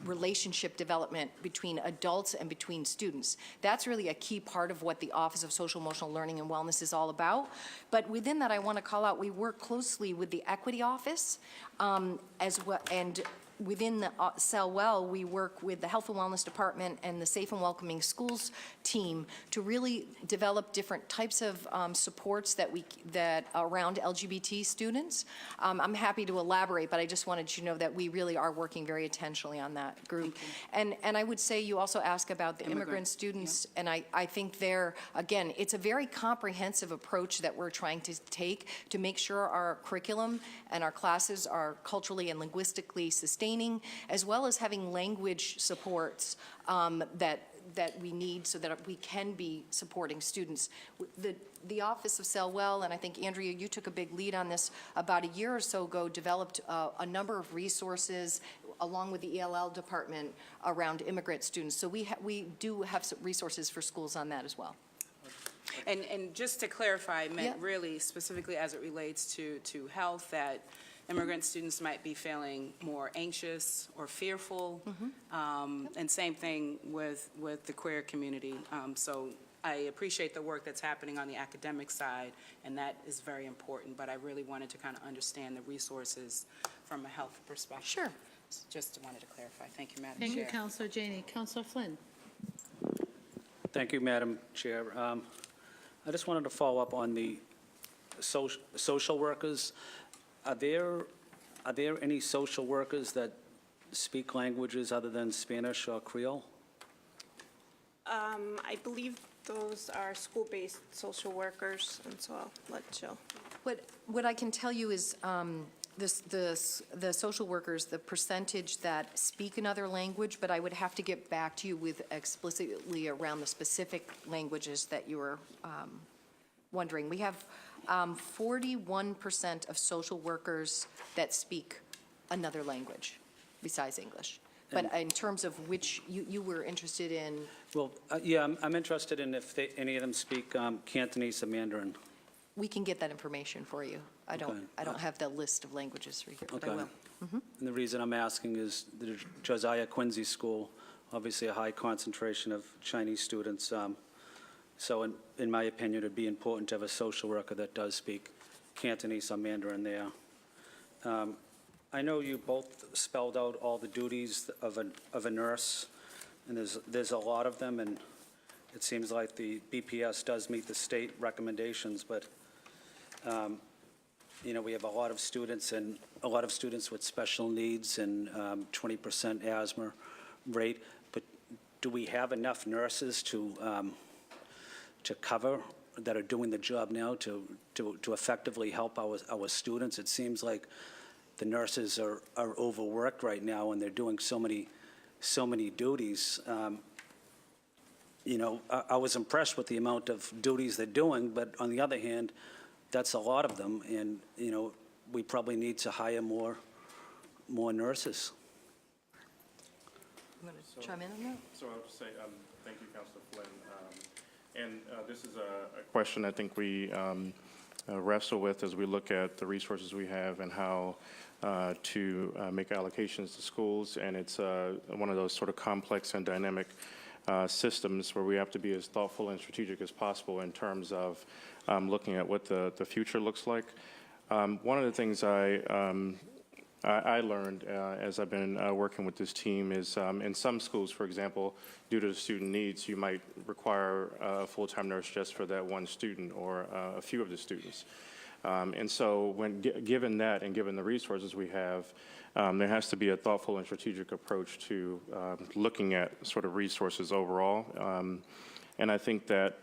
relationship development between adults and between students. That's really a key part of what the Office of Social Emotional Learning and Wellness is all about. But within that, I want to call out, we work closely with the Equity Office as well, and within the CellWell, we work with the Health and Wellness Department and the Safe and Welcoming Schools team to really develop different types of supports that around LGBT students. I'm happy to elaborate, but I just wanted you to know that we really are working very intentionally on that group. And I would say you also ask about the immigrant students, and I think there, again, it's a very comprehensive approach that we're trying to take to make sure our curriculum and our classes are culturally and linguistically sustained, as well as having language supports that we need so that we can be supporting students. The Office of CellWell, and I think, Andrea, you took a big lead on this about a year or so ago, developed a number of resources along with the ELL department around immigrant students. So we do have some resources for schools on that as well. And just to clarify, I meant Yeah. really specifically as it relates to health, that immigrant students might be feeling more anxious or fearful, and same thing with the queer community. So I appreciate the work that's happening on the academic side, and that is very important, but I really wanted to kind of understand the resources from a health perspective. Sure. Just wanted to clarify. Thank you, Madam Thank you, Chair. Councilor Janey. Councilor Flynn. Thank you, Madam Chair. I just wanted to follow up on the social workers. Are there any social workers that speak languages other than Spanish or Creole? I believe those are school-based social workers, and so I'll let Jill. What I can tell you is the social workers, the percentage that speak another language, but I would have to get back to you with explicitly around the specific languages that you were wondering. We have 41% of social workers that speak another language besides English. But in terms of which you were interested in. Well, yeah, I'm interested in if any of them speak Cantonese or Mandarin. We can get that information for you. I don't Okay. have the list of languages for you, but I Okay. will. And the reason I'm asking is the Josiah Quincy School, obviously a high concentration of Chinese students. So in my opinion, it'd be important to have a social worker that does speak Cantonese or Mandarin there. I know you both spelled out all the duties of a nurse, and there's a lot of them, and it seems like the BPS does meet the state recommendations, but we have a lot of students with special needs and 20% asthma rate. But do we have enough nurses to cover that are doing the job now to effectively help our students? It seems like the nurses are overworked right now, and they're doing so many duties. You know, I was impressed with the amount of duties they're doing, but on the other hand, that's a lot of them, and, you know, we probably need to hire more nurses. You want to chime in on that? So I would just say, thank you, Councilor Flynn. This is a question I think we wrestle with as we look at the resources we have and how to make allocations to schools. And it's one of those sort of complex and dynamic systems where we have to be as thoughtful and strategic as possible in terms of looking at what the future looks like. One of the things I learned as I've been working with this team is in some schools, for example, due to the student needs, you might require a full-time nurse just for that one student or a few of the students. And so when given that and given the resources we have, there has to be a thoughtful and strategic approach to looking at sort of resources overall. And I think that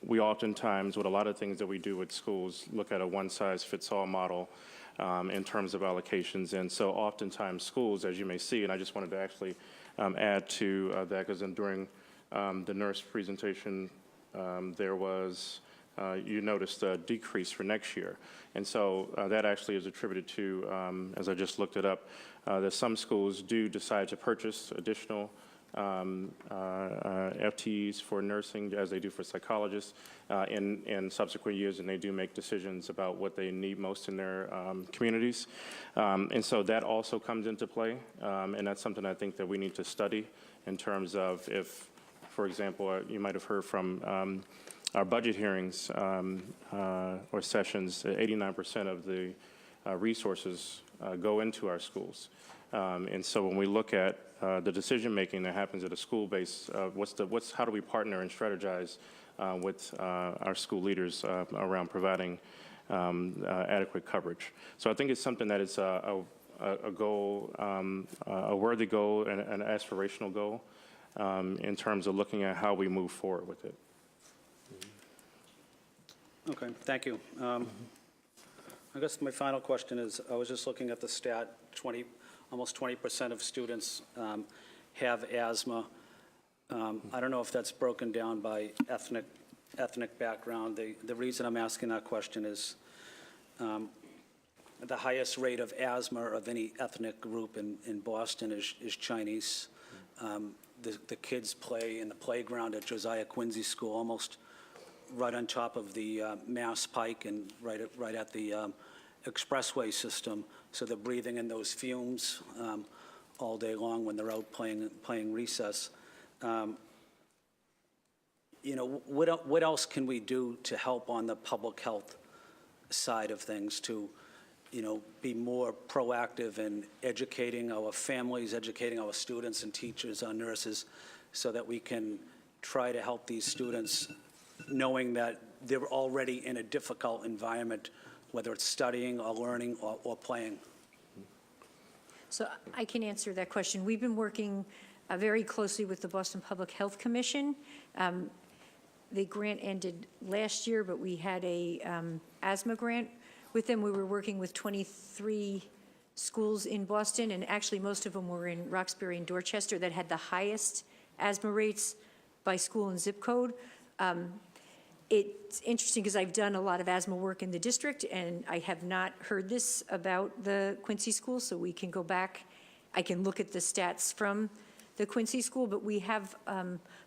we oftentimes, with a lot of things that we do with schools, look at a one-size-fits-all model in terms of allocations. And so oftentimes schools, as you may see, and I just wanted to actually add to that, because during the nurse presentation, there was, you noticed a decrease for next year. And so that actually is attributed to, as I just looked it up, that some schools do decide to purchase additional FTEs for nursing, as they do for psychologists in subsequent years, and they do make decisions about what they need most in their communities. And so that also comes into play, and that's something I think that we need to study in terms of if, for example, you might have heard from our budget hearings or sessions, 89% of the resources go into our schools. And so when we look at the decision-making that happens at a school base, how do we partner and strategize with our school leaders around providing adequate coverage? So I think it's something that is a goal, a worthy goal and an aspirational goal in terms of looking at how we move forward with it. Okay, thank you. I guess my final question is, I was just looking at the stat, almost 20% of students have asthma. I don't know if that's broken down by ethnic background. The reason I'm asking that question is the highest rate of asthma of any ethnic group in Boston is Chinese. The kids play in the playground at Josiah Quincy School, almost right on top of the Mass Pike and right at the expressway system. So they're breathing in those fumes all day long when they're out playing recess. You know, what else can we do to help on the public health side of things to, you know, be more proactive in educating our families, educating our students and teachers, our nurses, so that we can try to help these students knowing that they're already in a difficult environment, whether it's studying or learning or playing? So I can answer that question. We've been working very closely with the Boston Public Health Commission. The grant ended last year, but we had a asthma grant with them. We were working with 23 schools in Boston, and actually most of them were in Roxbury and Dorchester that had the highest asthma rates by school and zip code. It's interesting because I've done a lot of asthma work in the district, and I have not heard this about the Quincy School, so we can go back. I can look at the stats from the Quincy School, but we have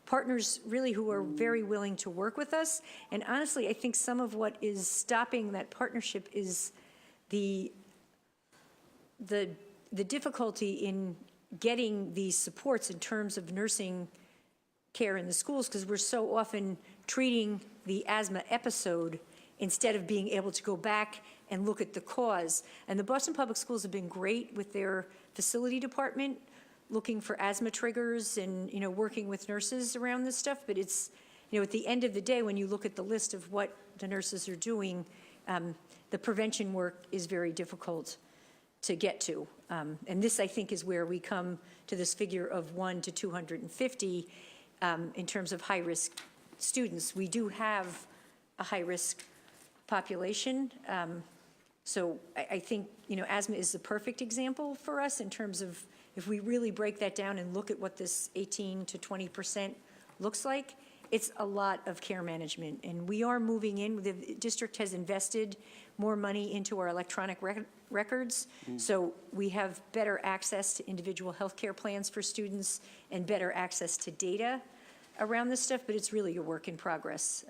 partners really who are very willing to work with us. And honestly, I think some of what is stopping that partnership is the difficulty in getting these supports in terms of nursing care in the schools, because we're so often treating the asthma episode instead of being able to go back and look at the cause. And the Boston Public Schools have been great with their facility department, looking for asthma triggers and, you know, working with nurses around this stuff. But it's, you know, at the end of the day, when you look at the list of what the nurses are doing, the prevention work is very difficult to get to. And this, I think, is where we come to this figure of 1 to 250 in terms of high-risk students. We do have a high-risk population. So I think, asthma is the perfect example for us in terms of if we really break that down and look at what this 18 to 20% looks like, it's a lot of care management. And we are moving in, the district has invested more money into our electronic records. So we have better access to individual healthcare plans for students and better access to data around this stuff, but it's really a work in progress,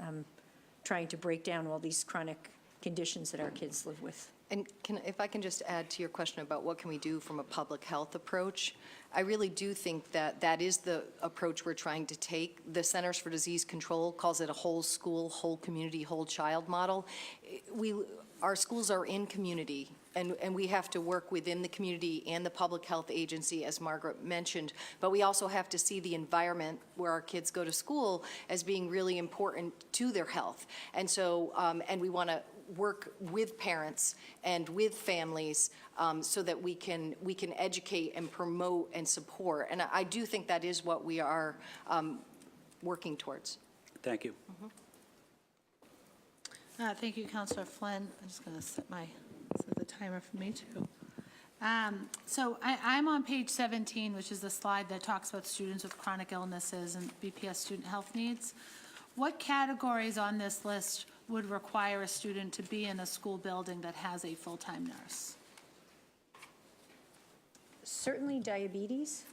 trying to break down all these chronic conditions that our kids live with. And if I can just add to your question about what can we do from a public health approach, I really do think that that is the approach we're trying to take. The Centers for Disease Control calls it a whole school, whole community, whole child model. Our schools are in community, and we have to work within the community and the public health agency, as Margaret mentioned, but we also have to see the environment where our kids go to school as being really important to their health. And so, and we want to work with parents and with families so that we can educate and promote and support. And I do think that is what we are working towards. Thank you. Thank you, Councilor Flynn. I'm just going to set the timer for me too. So I'm on page 17, which is the slide that talks about students with chronic illnesses and BPS student health needs. What categories on this list would require a student to be in a school building that has a full-time nurse? Certainly diabetes.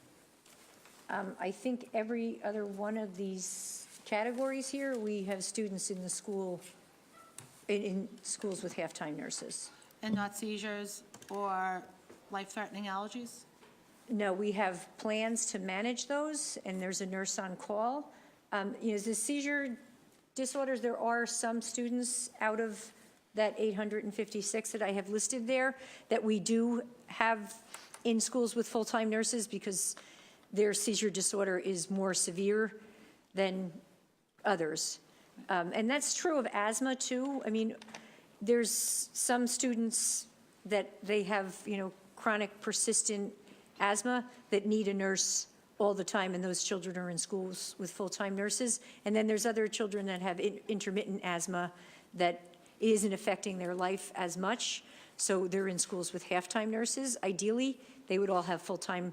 I think every other one of these categories here, we have students in the school, in schools with half-time nurses. And not seizures or life-threatening allergies? No, we have plans to manage those, and there's a nurse on call. The seizure disorders, there are some students out of that 856 that I have listed there that we do have in schools with full-time nurses because their seizure disorder is more severe than others. And that's true of asthma too. I mean, there's some students that they have, chronic persistent asthma that need a nurse all the time, and those children are in schools with full-time nurses. And then there's other children that have intermittent asthma that isn't affecting their life as much, so they're in schools with half-time nurses. Ideally, they would all have full-time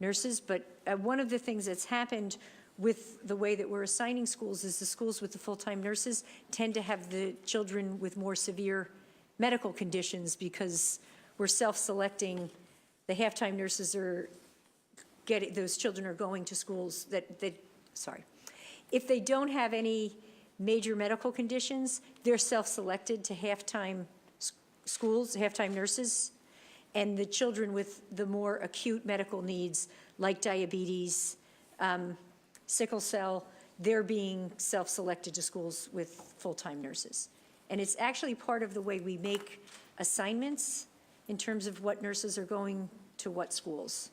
nurses, but one of the things that's happened with the way that we're assigning schools is the schools with the full-time nurses tend to have the children with more severe medical conditions because we're self-selecting. The half-time nurses are those children are going to schools if they don't have any major medical conditions, they're self-selected to half-time schools, half-time nurses, and the children with the more acute medical needs like diabetes, sickle cell, they're being self-selected to schools with full-time nurses. And it's actually part of the way we make assignments in terms of what nurses are going to what schools.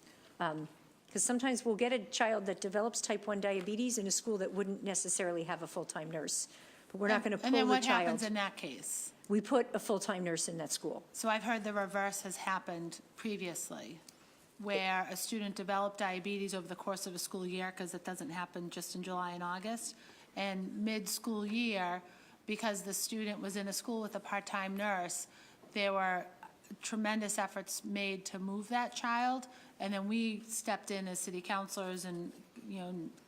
Because sometimes we'll get a child that develops type 1 diabetes in a school that wouldn't necessarily have a full-time nurse. But we're not going to pull the child. And then what happens in that case? We put a full-time nurse in that school. So I've heard the reverse has happened previously, where a student developed diabetes over the course of a school year, because it doesn't happen just in July and August, and mid-school year, because the student was in a school with a part-time nurse, there were tremendous efforts made to move that child, and then we stepped in as city councilors and,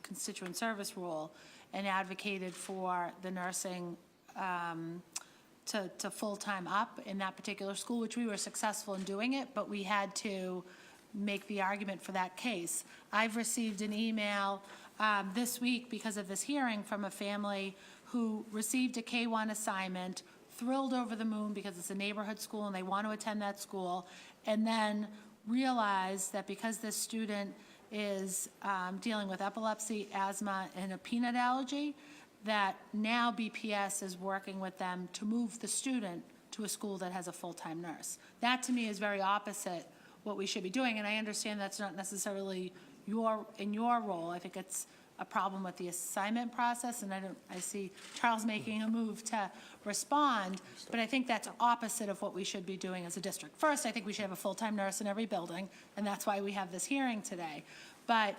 constituent service role and advocated for the nursing to full-time up in that particular school, which we were successful in doing it, but we had to make the argument for that case. I've received an email this week because of this hearing from a family who received a K-1 assignment, thrilled over the moon because it's a neighborhood school and they want to attend that school, and then realized that because this student is dealing with epilepsy, asthma, and a peanut allergy, that now BPS is working with them to move the student to a school that has a full-time nurse. That, to me, is very opposite what we should be doing, and I understand that's not necessarily in your role. I think it's a problem with the assignment process, and I see Charles making a move to respond, but I think that's opposite of what we should be doing as a district. First, I think we should have a full-time nurse in every building, and that's why we have this hearing today. But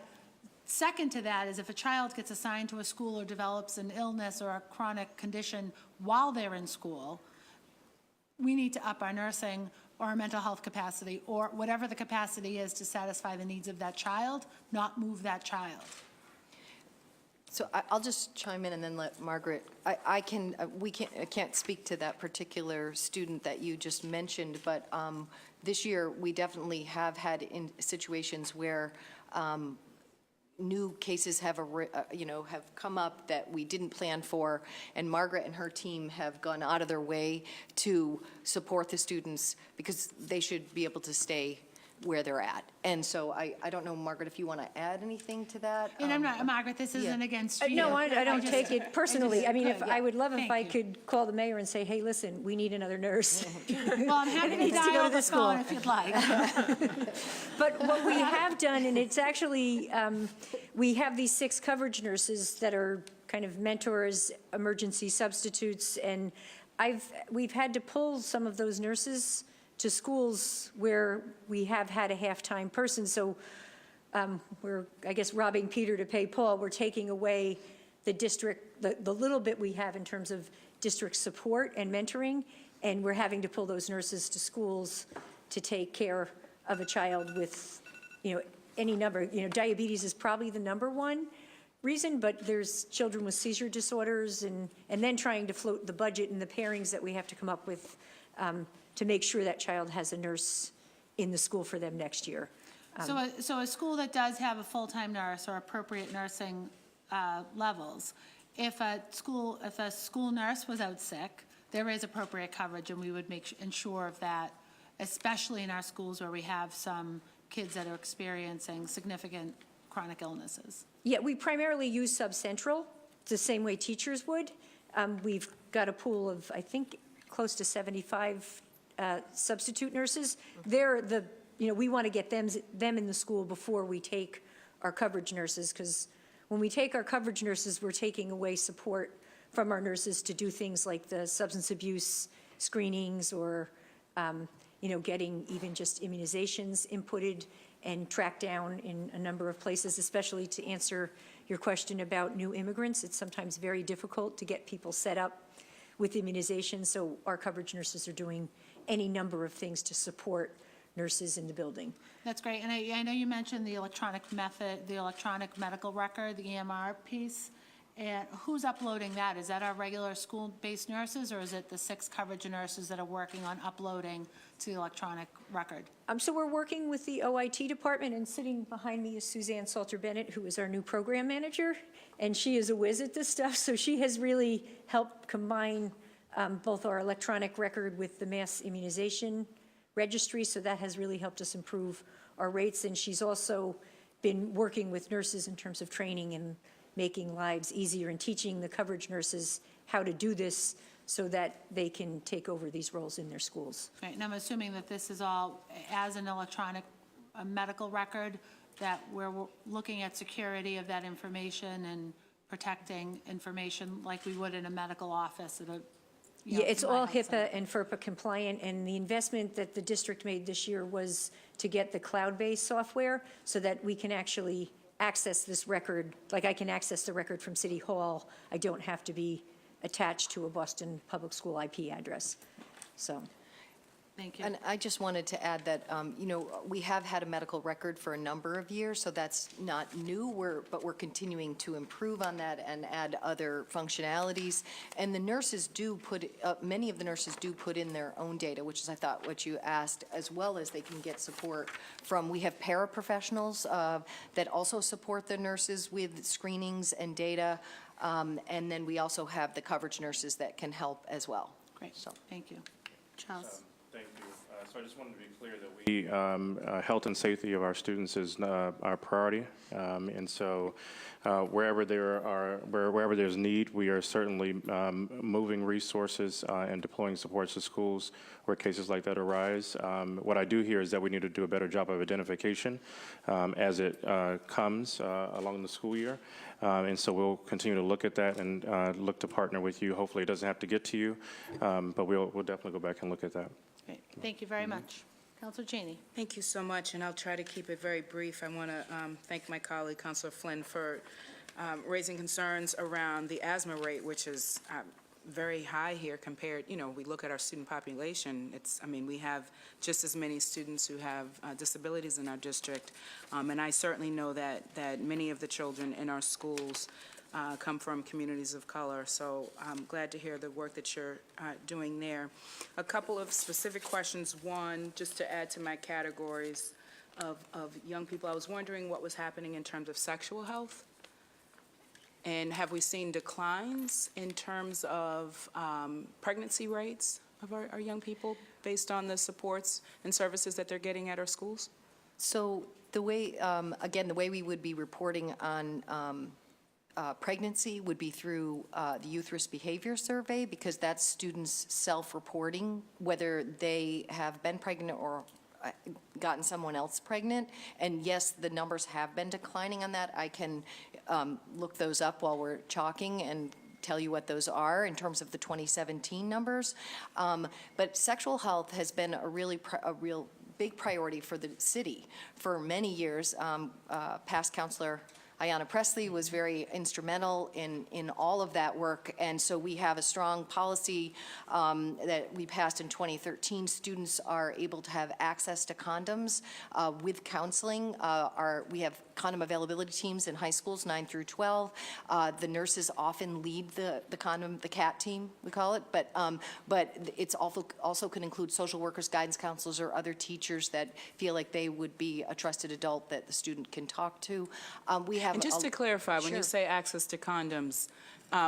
second to that is if a child gets assigned to a school or develops an illness or a chronic condition while they're in school, we need to up our nursing or our mental health capacity, or whatever the capacity is to satisfy the needs of that child, not move that child. So I'll just chime in and then let Margaret, I can't speak to that particular student that you just mentioned, but this year, we definitely have had in situations where new cases have, have come up that we didn't plan for, and Margaret and her team have gone out of their way to support the students because they should be able to stay where they're at. And so I don't know, Margaret, if you want to add anything to that? And I'm not, Margaret, this isn't against you. No, I don't just- take it personally. I mean, if, could, I would love if Thank I you. could call the mayor and say, hey, listen, we need another nurse. Well, I'm happy to needs to go dial to the the school. phone if you'd like. But what we have done, and it's actually, we have these 6 coverage nurses that are kind of mentors, emergency substitutes, and we've had to pull some of those nurses to schools where we have had a half-time person. So we're, I guess, robbing Peter to pay Paul. We're taking away the district, the little bit we have in terms of district support and mentoring, and we're having to pull those nurses to schools to take care of a child with, any number. Diabetes is probably the #1 reason, but there's children with seizure disorders, and then trying to float the budget and the pairings that we have to come up with to make sure that child has a nurse in the school for them next year. So a school that does have a full-time nurse or appropriate nursing levels, if a school nurse was out sick, there is appropriate coverage, and we would ensure of that, especially in our schools where we have some kids that are experiencing significant chronic illnesses. Yeah, we primarily use Subcentral, the same way teachers would. We've got a pool of, I think, close to 75 substitute nurses. They're we want to get them in the school before we take our coverage nurses, because when we take our coverage nurses, we're taking away support from our nurses to do things like the substance abuse screenings or, getting even just immunizations inputted and tracked down in a number of places, especially to answer your question about new immigrants. It's sometimes very difficult to get people set up with immunizations, so our coverage nurses are doing any number of things to support nurses in the building. That's great, and I know you mentioned the electronic method, the electronic medical record, the EMR piece, and who's uploading that? Is that our regular school-based nurses, or is it the 6 coverage nurses that are working on uploading to the electronic record? So we're working with the OIT department, and sitting behind me is Suzanne Salter-Bennett, who is our new program manager, and she is a whiz at this stuff, so she has really helped combine both our electronic record with the mass immunization registry, so that has really helped us improve our rates, and she's also been working with nurses in terms of training and making lives easier and teaching the coverage nurses how to do this so that they can take over these roles in their schools. Right, and I'm assuming that this is all as an electronic medical record, that we're looking at security of that information and protecting information like we would in a medical office at a, Yeah, it's all health center. HIPAA and FERPA compliant, and the investment that the district made this year was to get the cloud-based software so that we can actually access this record. Like, I can access the record from City Hall. I don't have to be attached to a Boston Public School IP address. So, Thank you. And I just wanted to add that, we have had a medical record for a number of years, so that's not new, but we're continuing to improve on that and add other functionalities. And the nurses do many of the nurses do put in their own data, which is, I thought, what you asked, as well as they can get support from, we have paraprofessionals that also support the nurses with screenings and data, and then we also have the coverage nurses that can help as well. Great, So. thank you. Charles? Thank you. So I just wanted to be clear that we, health and safety of our students is our priority. And so wherever there's need, we are certainly moving resources and deploying supports to schools where cases like that arise. What I do hear is that we need to do a better job of identification as it comes along the school year. And so we'll continue to look at that and look to partner with you. Hopefully it doesn't have to get to you, but we'll definitely go back and look at that. Great, thank you very much. Counselor Cheney? Thank you so much, and I'll try to keep it very brief. I want to thank my colleague, Councilor Flynn, for raising concerns around the asthma rate, which is very high here compared, we look at our student population, we have just as many students who have disabilities in our district. And I certainly know that many of the children in our schools come from communities of color. So I'm glad to hear the work that you're doing there. A couple of specific questions. One, just to add to my categories of young people, I was wondering what was happening in terms of sexual health. And have we seen declines in terms of pregnancy rates of our young people based on the supports and services that they're getting at our schools? So the way, again, the way we would be reporting on pregnancy would be through the Youth Risk Behavior Survey, because that's students self-reporting whether they have been pregnant or gotten someone else pregnant. And yes, the numbers have been declining on that. I can look those up while we're talking and tell you what those are in terms of the 2017 numbers. But sexual health has been a real big priority for the city for many years. Past Councilor Ayanna Presley was very instrumental in all of that work, and so we have a strong policy that we passed in 2013. Students are able to have access to condoms with counseling. We have condom availability teams in high schools, 9 through 12. The nurses often lead the CAT team, we call it, but it's also can include social workers, guidance counselors, or other teachers that feel like they would be a trusted adult that the student can talk to. We have And just to clarify, when you Sure. say access to condoms,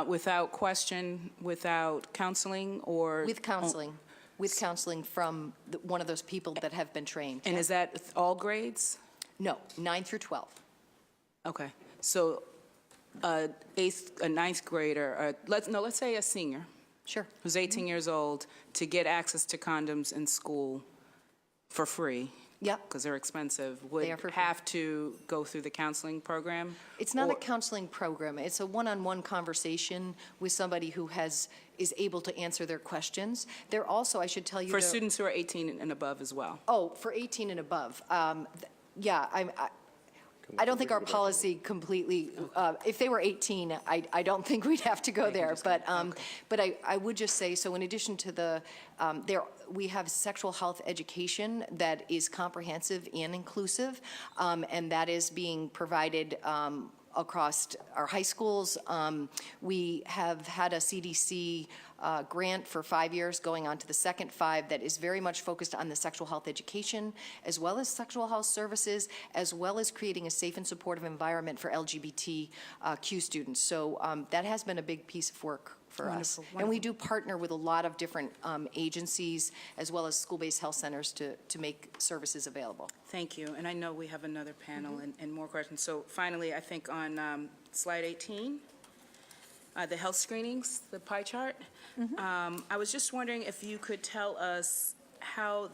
without question, without counseling, or? With counseling from one of those people that have been trained. And is that all grades? No, 9 through 12. Okay, so a ninth grader, let's say a senior Sure. who's 18 years old, to get access to condoms in school for free. Yep. Because they're expensive, would They are for free. have to go through the counseling program? It's not a Or- counseling program. It's a one-on-one conversation with somebody who is able to answer their questions. They're also, I should tell you. For students who are 18 and above as well? Oh, for 18 and above. Yeah, I don't think our policy completely, if they were 18, I don't think we'd have to go there. But I would just say, so in addition to we have sexual health education that is comprehensive and inclusive, and that is being provided across our high schools. We have had a CDC grant for 5 years, going on to the second 5, that is very much focused on the sexual health education, as well as sexual health services, as well as creating a safe and supportive environment for LGBTQ students. So that has been a big piece of work for us. Wonderful, And we do partner with a lot of different agencies, as well as school-based health centers to make services available. Thank you, and I know we have another panel and more questions. So finally, I think on slide 18, the health screenings, the pie chart. I was just wondering if you could tell us how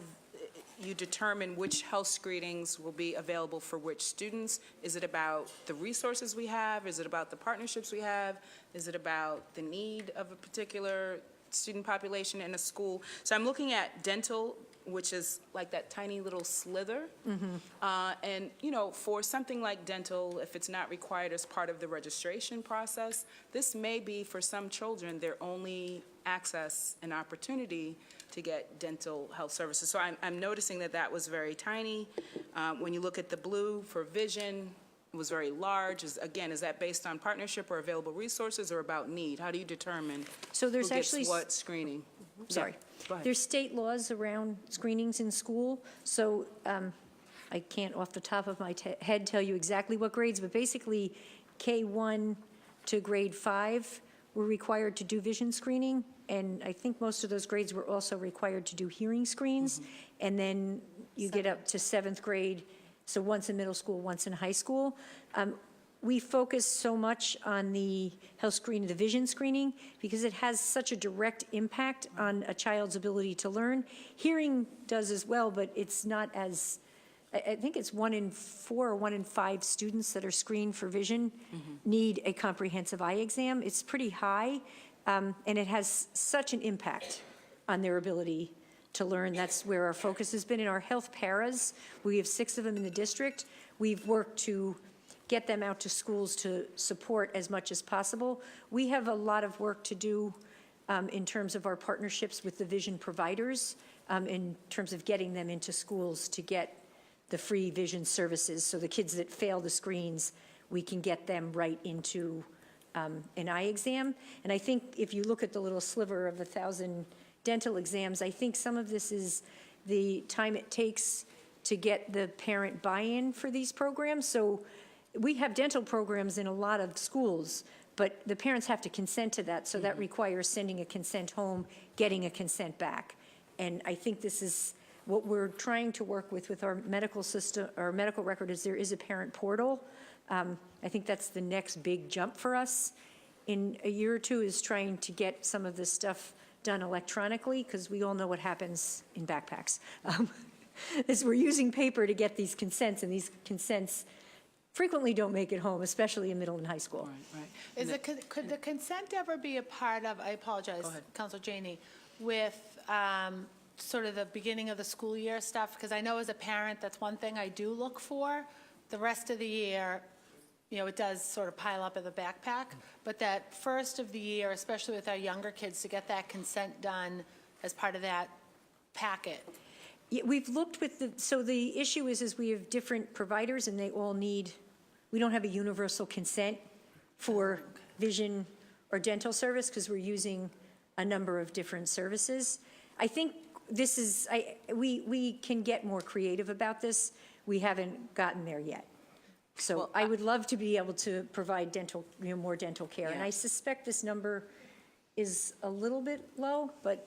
you determine which health screenings will be available for which students. Is it about the resources we have? Is it about the partnerships we have? Is it about the need of a particular student population in a school? So I'm looking at dental, which is like that tiny little slither. And, for something like dental, if it's not required as part of the registration process, this may be, for some children, their only access and opportunity to get dental health services. So I'm noticing that was very tiny. When you look at the blue for vision, it was very large. Is that based on partnership or available resources, or about need? How do you determine So there's who gets actually what screening? Sorry. Yeah, go ahead. There's state laws around screenings in school, so I can't off the top of my head tell you exactly what grades, but basically K1 to grade 5 were required to do vision screening, and I think most of those grades were also required to do hearing screens, and then you get up to 7th grade, so once in middle school, once in high school. We focus so much on the health screen and the vision screening because it has such a direct impact on a child's ability to learn. Hearing does as well, but it's not as, I think it's 1 in 4 or 1 in 5 students that are screened for vision need a comprehensive eye exam. It's pretty high, and it has such an impact on their ability to learn. That's where our focus has been. In our health paras, we have 6 of them in the district. We've worked to get them out to schools to support as much as possible. We have a lot of work to do in terms of our partnerships with the vision providers, in terms of getting them into schools to get the free vision services. So the kids that fail the screens, we can get them right into an eye exam. And I think if you look at the little sliver of 1,000 dental exams, I think some of this is the time it takes to get the parent buy-in for these programs. So we have dental programs in a lot of schools, but the parents have to consent to that. So that requires sending a consent home, getting a consent back. And I think this is what we're trying to work with our medical system, our medical record, is there is a parent portal. I think that's the next big jump for us in a year or two, is trying to get some of this stuff done electronically, because we all know what happens in backpacks. Is we're using paper to get these consents, and these consents frequently don't make it home, especially in middle and high school. Right. Could the consent ever be a part of, I apologize, Councilor Janey, with sort of the beginning of the school year stuff? Because I know as a parent, that's one thing I do look for. The rest of the year, you know, it does sort of pile up in the backpack. But that first of the year, especially with our younger kids, to get that consent done as part of that packet. Yeah, we've looked with so the issue is we have different providers, and they all need, we don't have a universal consent for vision or dental service, because we're using a number of different services. I think this is, we can get more creative about this. We haven't gotten there yet. So Well, I would love to be able to provide dental, more dental care. And Yeah. I suspect this number is a little bit low, but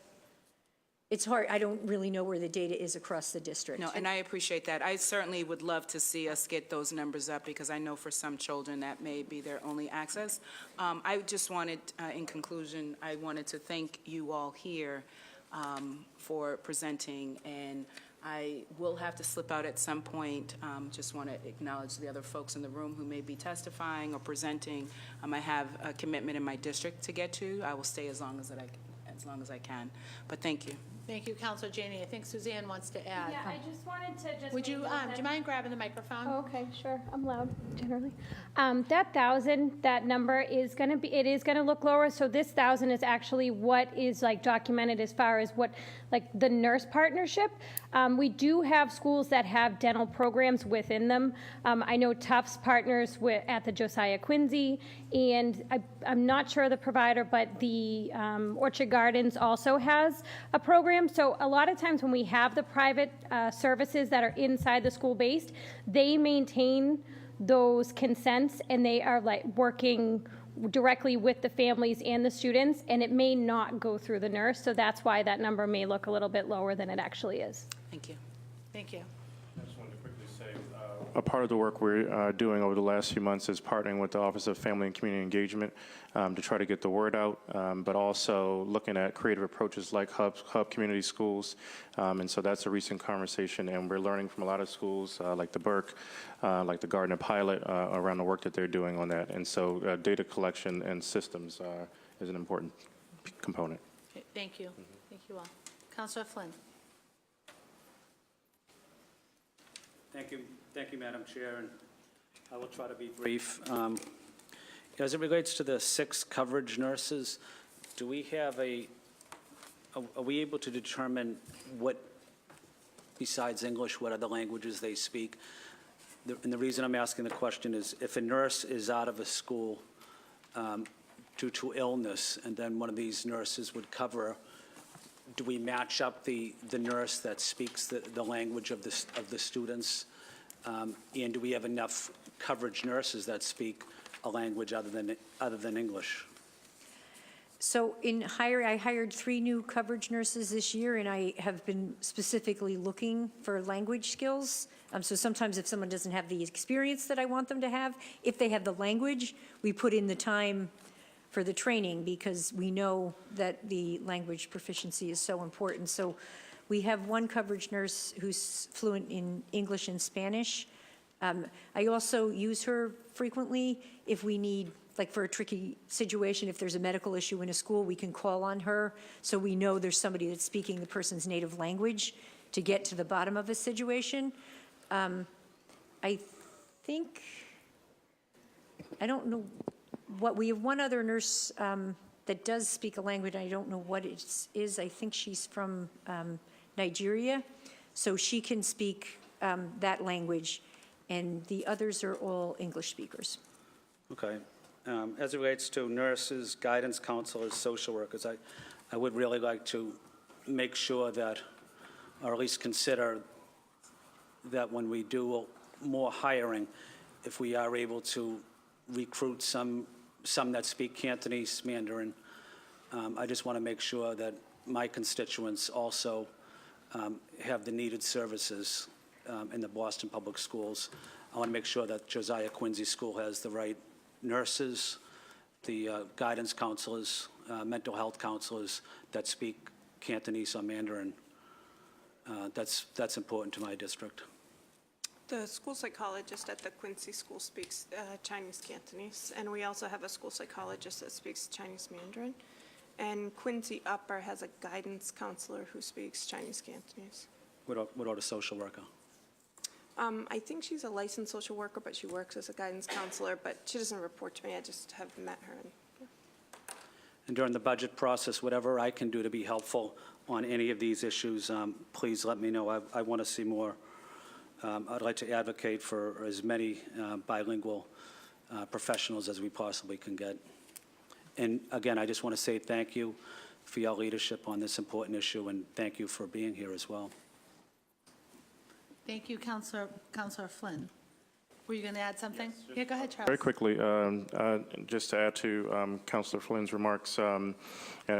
it's hard. I don't really know where the data is across the district. No, and I appreciate that. I certainly would love to see us get those numbers up, because I know for some children that may be their only access. I just wanted, in conclusion, I wanted to thank you all here for presenting, and I will have to slip out at some point. Just want to acknowledge the other folks in the room who may be testifying or presenting. I have a commitment in my district to get to. I will stay as long as I can. But thank you. Thank you, Councilor Janey. I think Suzanne wants to add. Yeah, I just wanted to just. Would you, make note do you mind grabbing the microphone? Oh, okay, sure. I'm loud generally. That 1,000, that number is going to be, it is going to look lower. So this 1,000 is actually what is like documented as far as what, like the nurse partnership. We do have schools that have dental programs within them. I know Tufts partners at the Josiah Quincy, and I'm not sure of the provider, but the Orchard Gardens also has a program. So a lot of times when we have the private services that are inside the school based, they maintain those consents, and they are like working directly with the families and the students, and it may not go through the nurse. So that's why that number may look a little bit lower than it actually is. Thank you. Thank you. I just wanted to quickly say, a part of the work we're doing over the last few months is partnering with the Office of Family and Community Engagement to try to get the word out, but also looking at creative approaches like hub community schools. And so that's a recent conversation, and we're learning from a lot of schools like the Burke, like the Gardner Pilot, around the work that they're doing on that. And so data collection and systems is an important component. Okay, thank you. Thank you all. Councilor Flynn. Thank you, Madam Chair, and I will try to be brief. As it relates to the 6 coverage nurses, do we have are we able to determine what, besides English, what other languages they speak? And the reason I'm asking the question is, if a nurse is out of a school due to illness, and then one of these nurses would cover, do we match up the nurse that speaks the language of the students? And do we have enough coverage nurses that speak a language other than English? So I hired 3 new coverage nurses this year, and I have been specifically looking for language skills. So sometimes if someone doesn't have the experience that I want them to have, if they have the language, we put in the time for the training, because we know that the language proficiency is so important. So we have 1 coverage nurse who's fluent in English and Spanish. I also use her frequently if we need, like for a tricky situation, if there's a medical issue in a school, we can call on her, so we know there's somebody that's speaking the person's native language to get to the bottom of a situation. I think, I don't know what, we have 1 other nurse that does speak a language, I don't know what it is. I think she's from Nigeria, so she can speak that language, and the others are all English speakers. Okay. As it relates to nurses, guidance counselors, social workers, I would really like to make sure that, or at least consider that when we do more hiring, if we are able to recruit some that speak Cantonese, Mandarin, I just want to make sure that my constituents also have the needed services in the Boston Public Schools. I want to make sure that Josiah Quincy School has the right nurses, the guidance counselors, mental health counselors that speak Cantonese or Mandarin. That's important to my district. The school psychologist at the Quincy School speaks Chinese Cantonese, and we also have a school psychologist that speaks Chinese Mandarin. And Quincy Upper has a guidance counselor who speaks Chinese Cantonese. What about a social worker? I think she's a licensed social worker, but she works as a guidance counselor, but she doesn't report to me. I just have met her. And during the budget process, whatever I can do to be helpful on any of these issues, please let me know. I want to see more. I'd like to advocate for as many bilingual professionals as we possibly can get. And again, I just want to say thank you for your leadership on this important issue, and thank you for being here as well. Thank you, Councilor Flynn. Were you going to add something? Yeah, go ahead, Charles. Very quickly, just to add to Councilor Flynn's remarks,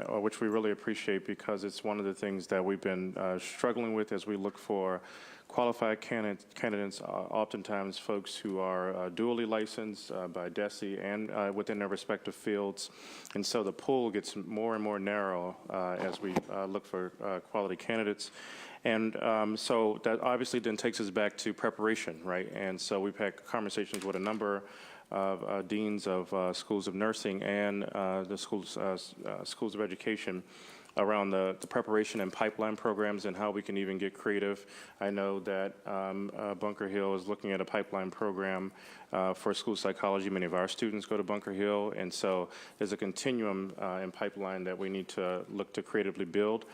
which we really appreciate because it's one of the things that we've been struggling with as we look for qualified candidates, oftentimes folks who are dually licensed by DESE and within their respective fields. And so the pool gets more and more narrow as we look for quality candidates. And so that obviously then takes us back to preparation, right? And so we've had conversations with a number of deans of schools of nursing and the schools of education around the preparation and pipeline programs and how we can even get creative. I know that Bunker Hill is looking at a pipeline program for school psychology. Many of our students go to Bunker Hill, and so there's a continuum in pipeline that we need to look to creatively build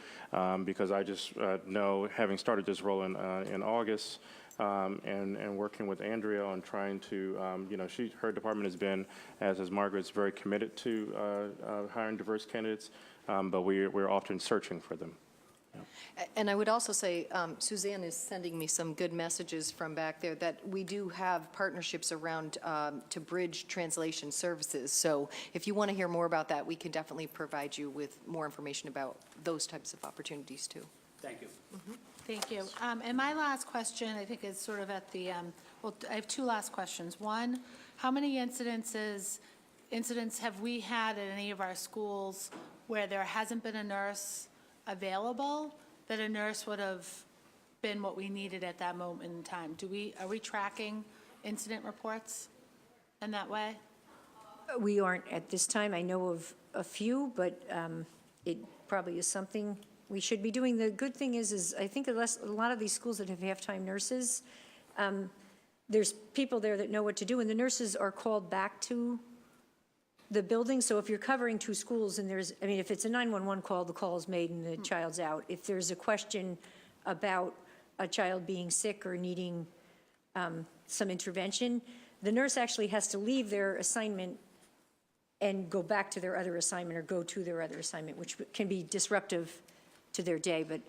because I just know, having started this role in August, and working with Andrea on trying to, her department has been, as has Margaret's, very committed to hiring diverse candidates, but we're often searching for them. Yeah. And I would also say, Suzanne is sending me some good messages from back there that we do have partnerships around to bridge translation services. So if you want to hear more about that, we can definitely provide you with more information about those types of opportunities too. Thank you. Mm-hmm. Thank you. And my last question, I think, is sort of at the, well, I have two last questions. One, how many incidents have we had at any of our schools where there hasn't been a nurse available, that a nurse would have been what we needed at that moment in time? Are we tracking incident reports in that way? We aren't at this time. I know of a few, but it probably is something we should be doing. The good thing is I think a lot of these schools that have half-time nurses, there's people there that know what to do, and the nurses are called back to the building. So if you're covering two schools and if it's a 911 call, the call is made and the child's out. If there's a question about a child being sick or needing some intervention, the nurse actually has to leave their assignment and go back to their other assignment or go to their other assignment, which can be disruptive to their day, but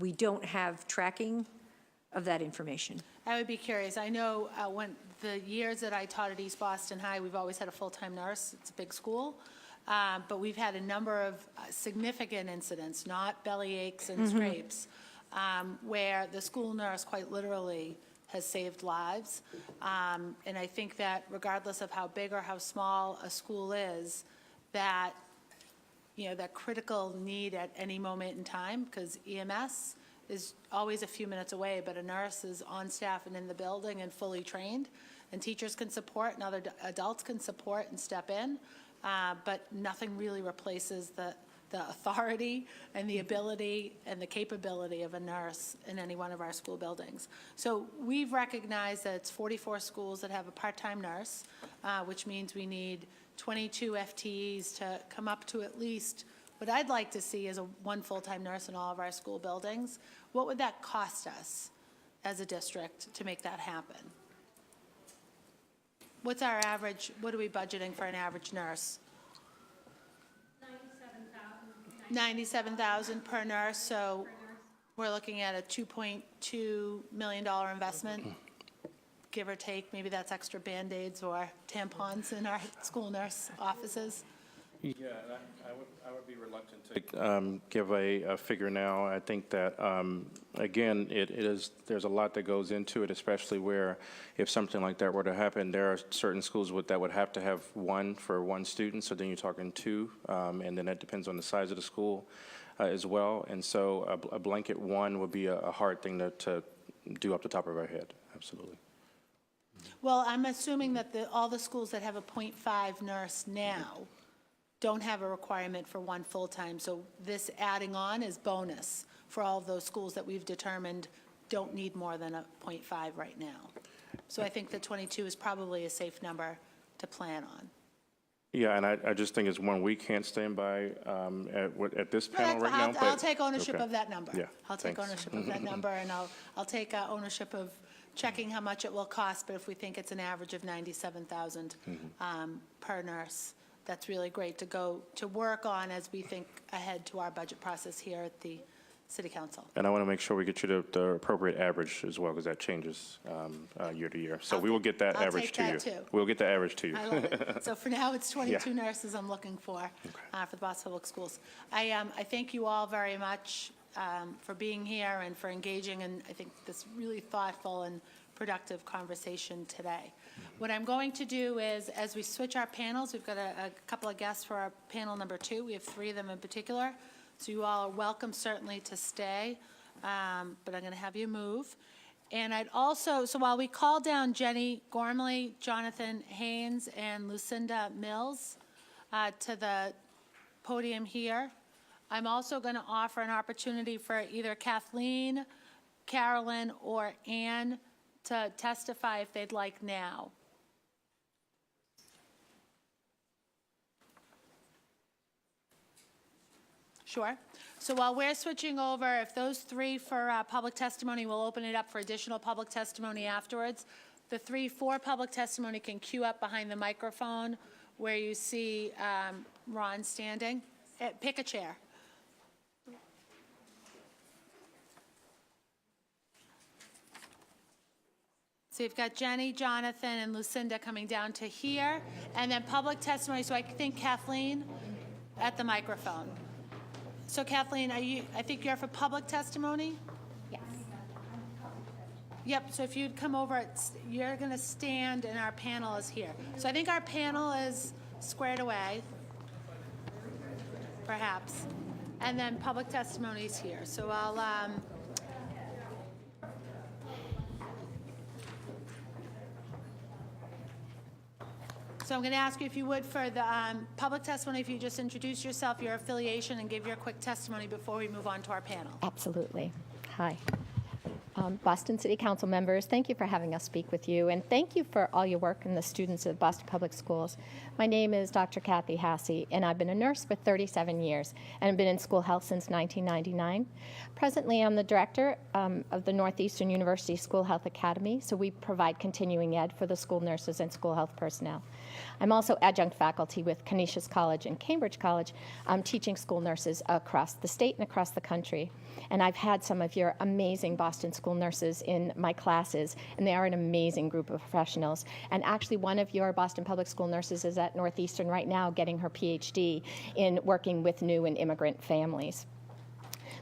we don't have tracking of that information. I would be curious. I know when the years that I taught at East Boston High, we've always had a full-time nurse. It's a big school. But we've had a number of significant incidents, not belly aches and scrapes, where the school nurse quite literally has saved lives. And I think that regardless of how big or how small a school is, that that critical need at any moment in time, because EMS is always a few minutes away, but a nurse is on staff and in the building and fully trained, and teachers can support and other adults can support and step in, but nothing really replaces the the authority and the ability and the capability of a nurse in any one of our school buildings. So we've recognized that it's 44 schools that have a part-time nurse, which means we need 22 FTEs to come up to at least what I'd like to see is one full-time nurse in all of our school buildings. What would that cost us as a district to make that happen? What's our average, what are we budgeting for an average nurse? $97,000 per nurse, so we're looking at a $2.2 million investment, give or take. Maybe that's extra Band-Aids or tampons in our school nurse offices. Yeah, I would be reluctant to give a figure now. I think that, again, there's a lot that goes into it, especially where if something like that were to happen, there are certain schools that would have to have one for one student, so then you're talking two, and then that depends on the size of the school as well. And so a blanket one would be a hard thing to do off the top of our head, absolutely. Well, I'm assuming that all the schools that have a .5 nurse now don't have a requirement for one full-time, so this adding on is bonus for all of those schools that we've determined don't need more than a .5 right now. So I think the 22 is probably a safe number to plan on. Yeah, and I just think it's one we can't stand by at this panel right now. I'll take ownership of that number. Yeah, I'll take thanks. ownership of that number, and I'll take ownership of checking how much it will cost, but if we think it's an average of $97,000 per nurse, that's really great to go to work on as we think ahead to our budget process here at the City Council. And I want to make sure we get you the appropriate average as well, because that changes year to year. So we will get that average to you. I'll take that too. We'll get the average to you. I love it. So for now, it's 22 nurses I'm looking for the Boston Public Schools. I thank you all very much for being here and for engaging in, I think, this really thoughtful and productive conversation today. What I'm going to do is, as we switch our panels, we've got a couple of guests for our panel number 2. We have 3 of them in particular. So you all are welcome, certainly, to stay, but I'm going to have you move. And I'd also, so while we call down Jenny Gormley, Jonathan Haynes, and Lucinda Mills to the podium here, I'm also going to offer an opportunity for either Kathleen, Carolyn, or Ann to testify if they'd like now. Sure. So while we're switching over, if those 3 for public testimony, we'll open it up for additional public testimony afterwards. The 3 for public testimony can queue up behind the microphone where you see Ron standing. Pick a chair. So you've got Jenny, Jonathan, and Lucinda coming down to here, and then public testimony. So I think Kathleen at the microphone. So Kathleen, I think you're for public testimony? Yes. Yep, so if you'd come over, you're going to stand and our panel is here. So I think our panel is squared away, perhaps, and then public testimony is here. So I'll, so I'm going to ask you if you would for the public testimony, if you just introduce yourself, your affiliation, and give your quick testimony before we move on to our panel. Absolutely. Hi. Boston City Council members, thank you for having us speak with you, and thank you for all your work and the students of Boston Public Schools. My name is Dr. Kathy Hasse, and I've been a nurse for 37 years, and I've been in school health since 1999. Presently, I'm the director of the Northeastern University School Health Academy, so we provide continuing ed for the school nurses and school health personnel. I'm also adjunct faculty with Canisius College and Cambridge College, teaching school nurses across the state and across the country. And I've had some of your amazing Boston school nurses in my classes, and they are an amazing group of professionals. And actually, one of your Boston Public School nurses is at Northeastern right now getting her PhD in working with new and immigrant families.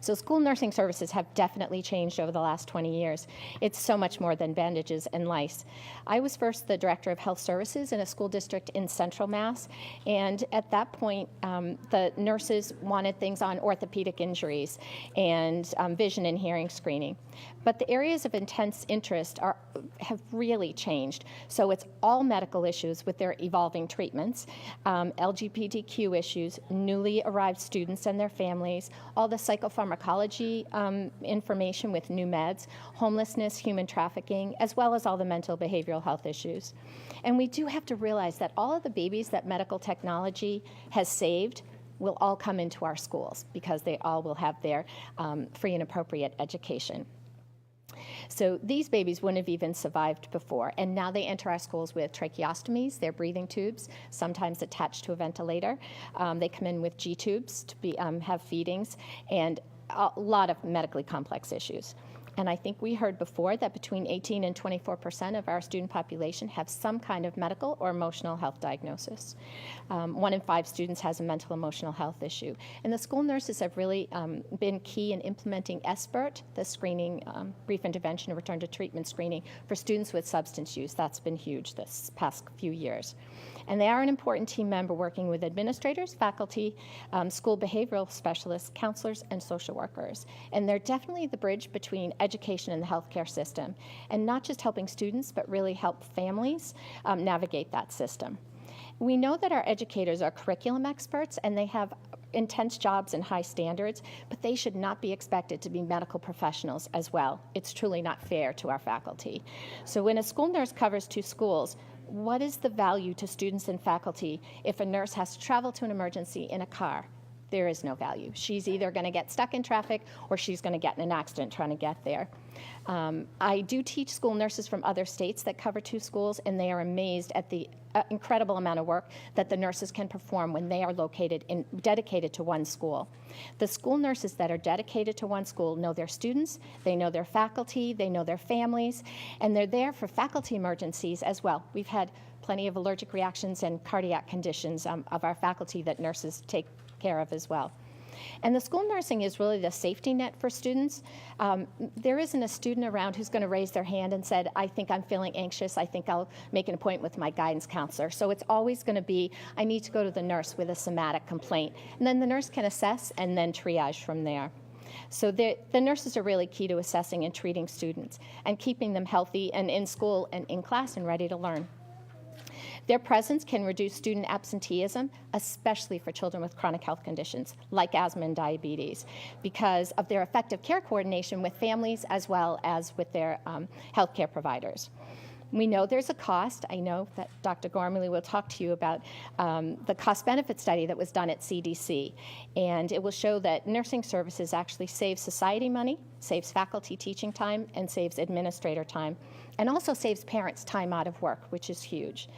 So school nursing services have definitely changed over the last 20 years. It's so much more than bandages and lice. I was first the director of health services in a school district in Central Mass, and at that point, the nurses wanted things on orthopedic injuries and vision and hearing screening. But the areas of intense interest have really changed. So it's all medical issues with their evolving treatments, LGBTQ issues, newly arrived students and their families, all the psychopharmacology information with new meds, homelessness, human trafficking, as well as all the mental behavioral health issues. And we do have to realize that all of the babies that medical technology has saved will all come into our schools because they all will have their free and appropriate education. So these babies wouldn't have even survived before, and now they enter our schools with tracheostomies, they're breathing tubes, sometimes attached to a ventilator. They come in with G-tubes to have feedings, and a lot of medically complex issues. And I think we heard before that between 18 and 24% of our student population have some kind of medical or emotional health diagnosis. 1 in 5 students has a mental emotional health issue. And the school nurses have really been key in implementing SBIRT, the screening, brief intervention and return to treatment screening for students with substance use. That's been huge this past few years. And they are an important team member working with administrators, faculty, school behavioral specialists, counselors, and social workers. And they're definitely the bridge between education and the healthcare system, and not just helping students, but really help families navigate that system. We know that our educators are curriculum experts, and they have intense jobs and high standards, but they should not be expected to be medical professionals as well. It's truly not fair to our faculty. So when a school nurse covers 2 schools, what is the value to students and faculty if a nurse has to travel to an emergency in a car? There is no value. She's either going to get stuck in traffic or she's going to get in an accident trying to get there. I do teach school nurses from other states that cover 2 schools, and they are amazed at the incredible amount of work that the nurses can perform when they are dedicated to one school. The school nurses that are dedicated to one school know their students, they know their faculty, they know their families, and they're there for faculty emergencies as well. We've had plenty of allergic reactions and cardiac conditions of our faculty that nurses take care of as well. And the school nursing is really the safety net for students. There isn't a student around who's going to raise their hand and said, I think I'm feeling anxious, I think I'll make an appointment with my guidance counselor. So it's always going to be, I need to go to the nurse with a somatic complaint. And then the nurse can assess and then triage from there. So the nurses are really key to assessing and treating students and keeping them healthy and in school and in class and ready to learn. Their presence can reduce student absenteeism, especially for children with chronic health conditions like asthma and diabetes, because of their effective care coordination with families as well as with their healthcare providers. We know there's a cost. I know that Dr. Gormley will talk to you about the cost-benefit study that was done at CDC, and it will show that nursing services actually saves society money, saves faculty teaching time, and saves administrator time, and also saves parents time out of work, which is huge.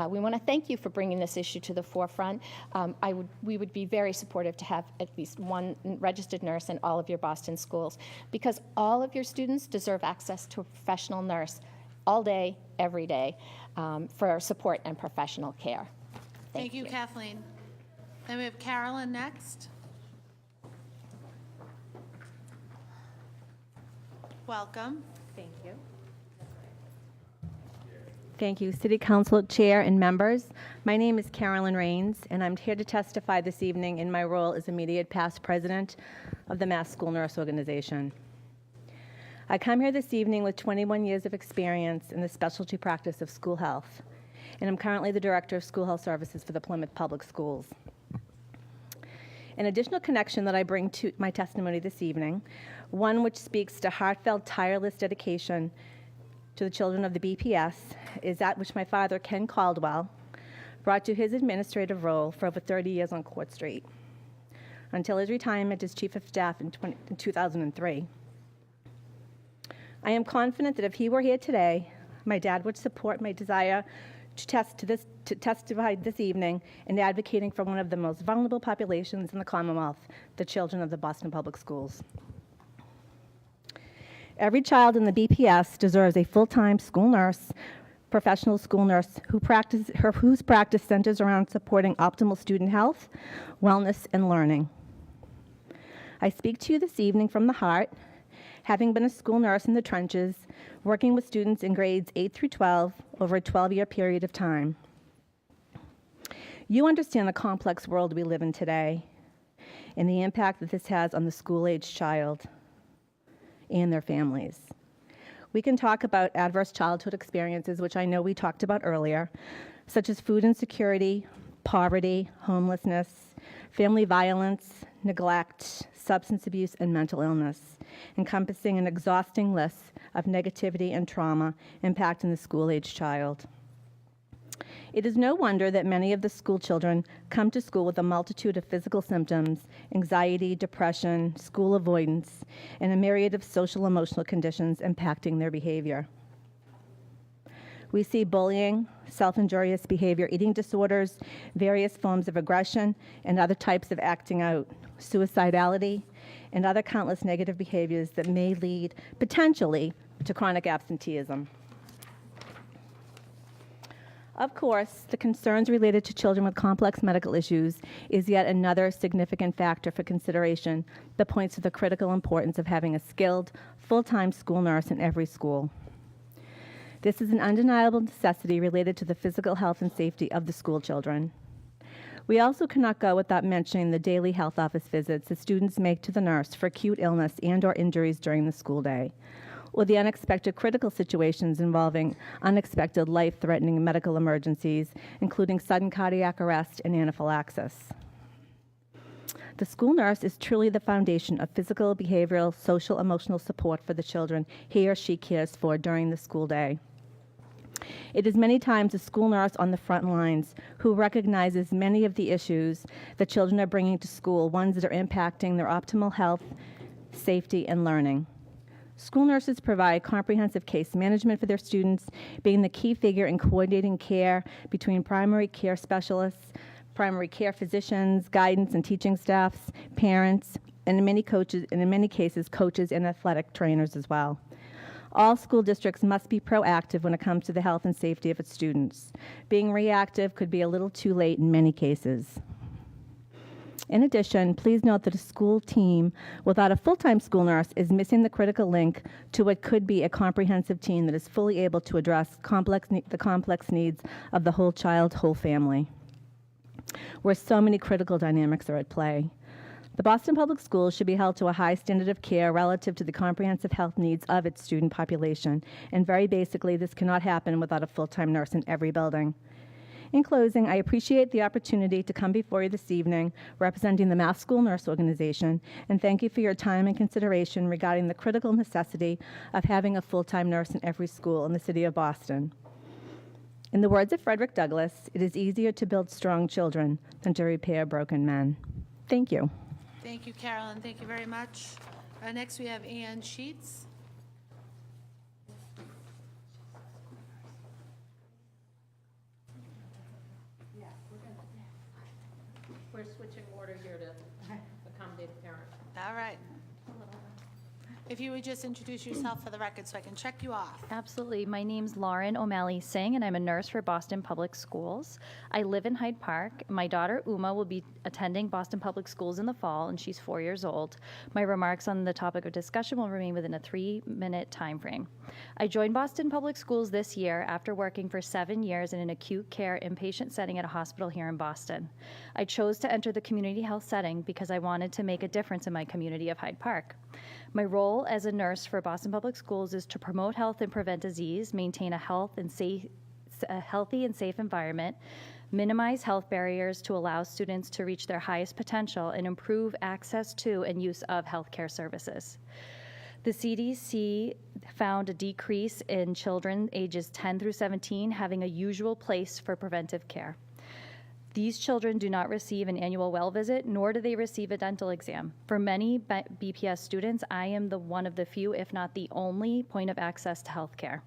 We want to thank you for bringing this issue to the forefront. We would be very supportive to have at least one registered nurse in all of your Boston schools, because all of your students deserve access to a professional nurse all day, every day, for support and professional care. Thank you, Kathleen. Then we have Carolyn next. Welcome. Thank you. Thank you, City Council Chair and members. My name is Carolyn Rains, and I'm here to testify this evening in my role as immediate past president of the Mass School Nurse Organization. I come here this evening with 21 years of experience in the specialty practice of school health, and I'm currently the Director of School Health Services for the Plymouth Public Schools. An additional connection that I bring to my testimony this evening, one which speaks to heartfelt, tireless dedication to the children of the BPS, is that which my father, Ken Caldwell, brought to his administrative role for over 30 years on Court Street, until his retirement as Chief of Staff in 2003. I am confident that if he were here today, my dad would support my desire to testify this evening in advocating for one of the most vulnerable populations in the Commonwealth, the children of the Boston Public Schools. Every child in the BPS deserves a full-time school nurse, professional school nurse whose practice centers around supporting optimal student health, wellness, and learning. I speak to you this evening from the heart, having been a school nurse in the trenches, working with students in grades 8 through 12 over a 12-year period of time. You understand the complex world we live in today and the impact that this has on the school-aged child and their families. We can talk about adverse childhood experiences, which I know we talked about earlier, such as food insecurity, poverty, homelessness, family violence, neglect, substance abuse, and mental illness, encompassing an exhausting list of negativity and trauma impacting the school-aged child. It is no wonder that many of the school children come to school with a multitude of physical symptoms, anxiety, depression, school avoidance, and a myriad of social emotional conditions impacting their behavior. We see bullying, self-injurious behavior, eating disorders, various forms of aggression, and other types of acting out, suicidality, and other countless negative behaviors that may lead, potentially, to chronic absenteeism. Of course, the concerns related to children with complex medical issues is yet another significant factor for consideration that points to the critical importance of having a skilled, full-time school nurse in every school. This is an undeniable necessity related to the physical health and safety of the school children. We also cannot go without mentioning the daily health office visits that students make to the nurse for acute illness and/or injuries during the school day, or the unexpected critical situations involving unexpected life-threatening medical emergencies, including sudden cardiac arrest and anaphylaxis. The school nurse is truly the foundation of physical, behavioral, social, emotional support for the children he or she cares for during the school day. It is many times a school nurse on the front lines who recognizes many of the issues that children are bringing to school, ones that are impacting their optimal health, safety, and learning. School nurses provide comprehensive case management for their students, being the key figure in coordinating care between primary care specialists, primary care physicians, guidance and teaching staffs, parents, and in many cases, coaches and athletic trainers as well. All school districts must be proactive when it comes to the health and safety of its students. Being reactive could be a little too late in many cases. In addition, please note that a school team without a full-time school nurse is missing the critical link to what could be a comprehensive team that is fully able to address the complex needs of the whole child, whole family, where so many critical dynamics are at play. The Boston Public Schools should be held to a high standard of care relative to the comprehensive health needs of its student population, and very basically, this cannot happen without a full-time nurse in every building. In closing, I appreciate the opportunity to come before you this evening representing the Mass School Nurse Organization, and thank you for your time and consideration regarding the critical necessity of having a full-time nurse in every school in the city of Boston. In the words of Frederick Douglass, it is easier to build strong children than to repair broken men. Thank you. Thank you, Carolyn. Thank you very much. Next, we have Ann Sheets. We're switching order here to accommodate the parent. All right. If you would just introduce yourself for the record so I can check you off. Absolutely. My name's Lauren O'Malley Singh, and I'm a nurse for Boston Public Schools. I live in Hyde Park. My daughter, Uma, will be attending Boston Public Schools in the fall, and she's 4 years old. My remarks on the topic of discussion will remain within a 3-minute time frame. I joined Boston Public Schools this year after working for 7 years in an acute care inpatient setting at a hospital here in Boston. I chose to enter the community health setting because I wanted to make a difference in my community of Hyde Park. My role as a nurse for Boston Public Schools is to promote health and prevent disease, maintain a healthy and safe environment, minimize health barriers to allow students to reach their highest potential, and improve access to and use of healthcare services. The CDC found a decrease in children ages 10 through 17 having a usual place for preventive care. These children do not receive an annual well visit, nor do they receive a dental exam. For many BPS students, I am one of the few, if not the only, point of access to health care.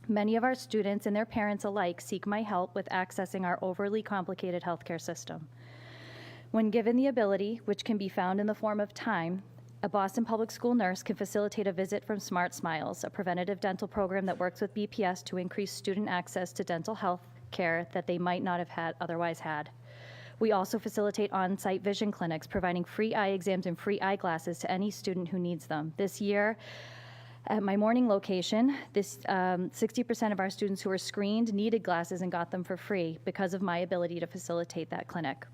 Many of our students and their parents alike seek my help with accessing our overly complicated healthcare system. When given the ability, which can be found in the form of time, a Boston Public School nurse can facilitate a visit from Smart Smiles, a preventative dental program that works with BPS to increase student access to dental health care that they might not have otherwise had. We also facilitate on-site vision clinics, providing free eye exams and free eyeglasses to any student who needs them. This year, at my morning location, 60% of our students who were screened needed glasses and got them for free because of my ability to facilitate that clinic.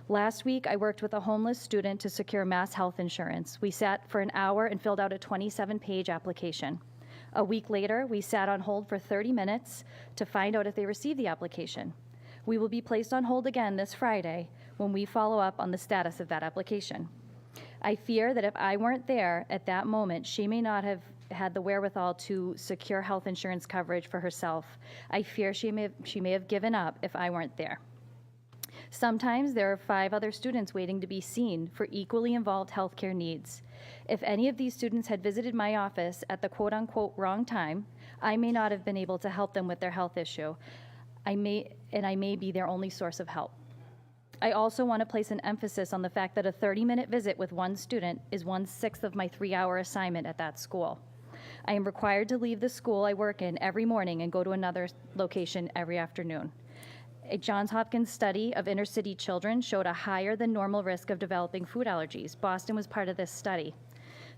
Last week, I worked with a homeless student to secure mass health insurance. We sat for an hour and filled out a 27-page application. A week later, we sat on hold for 30 minutes to find out if they received the application. We will be placed on hold again this Friday when we follow up on the status of that application. I fear that if I weren't there at that moment, she may not have had the wherewithal to secure health insurance coverage for herself. I fear she may have given up if I weren't there. Sometimes there are 5 other students waiting to be seen for equally involved healthcare needs. If any of these students had visited my office at the quote-unquote wrong time, I may not have been able to help them with their health issue. I may be their only source of help. I also want to place an emphasis on the fact that a 30-minute visit with one student is 1/6 of my 3-hour assignment at that school. I am required to leave the school I work in every morning and go to another location every afternoon. A Johns Hopkins study of inner-city children showed a higher than normal risk of developing food allergies. Boston was part of this study.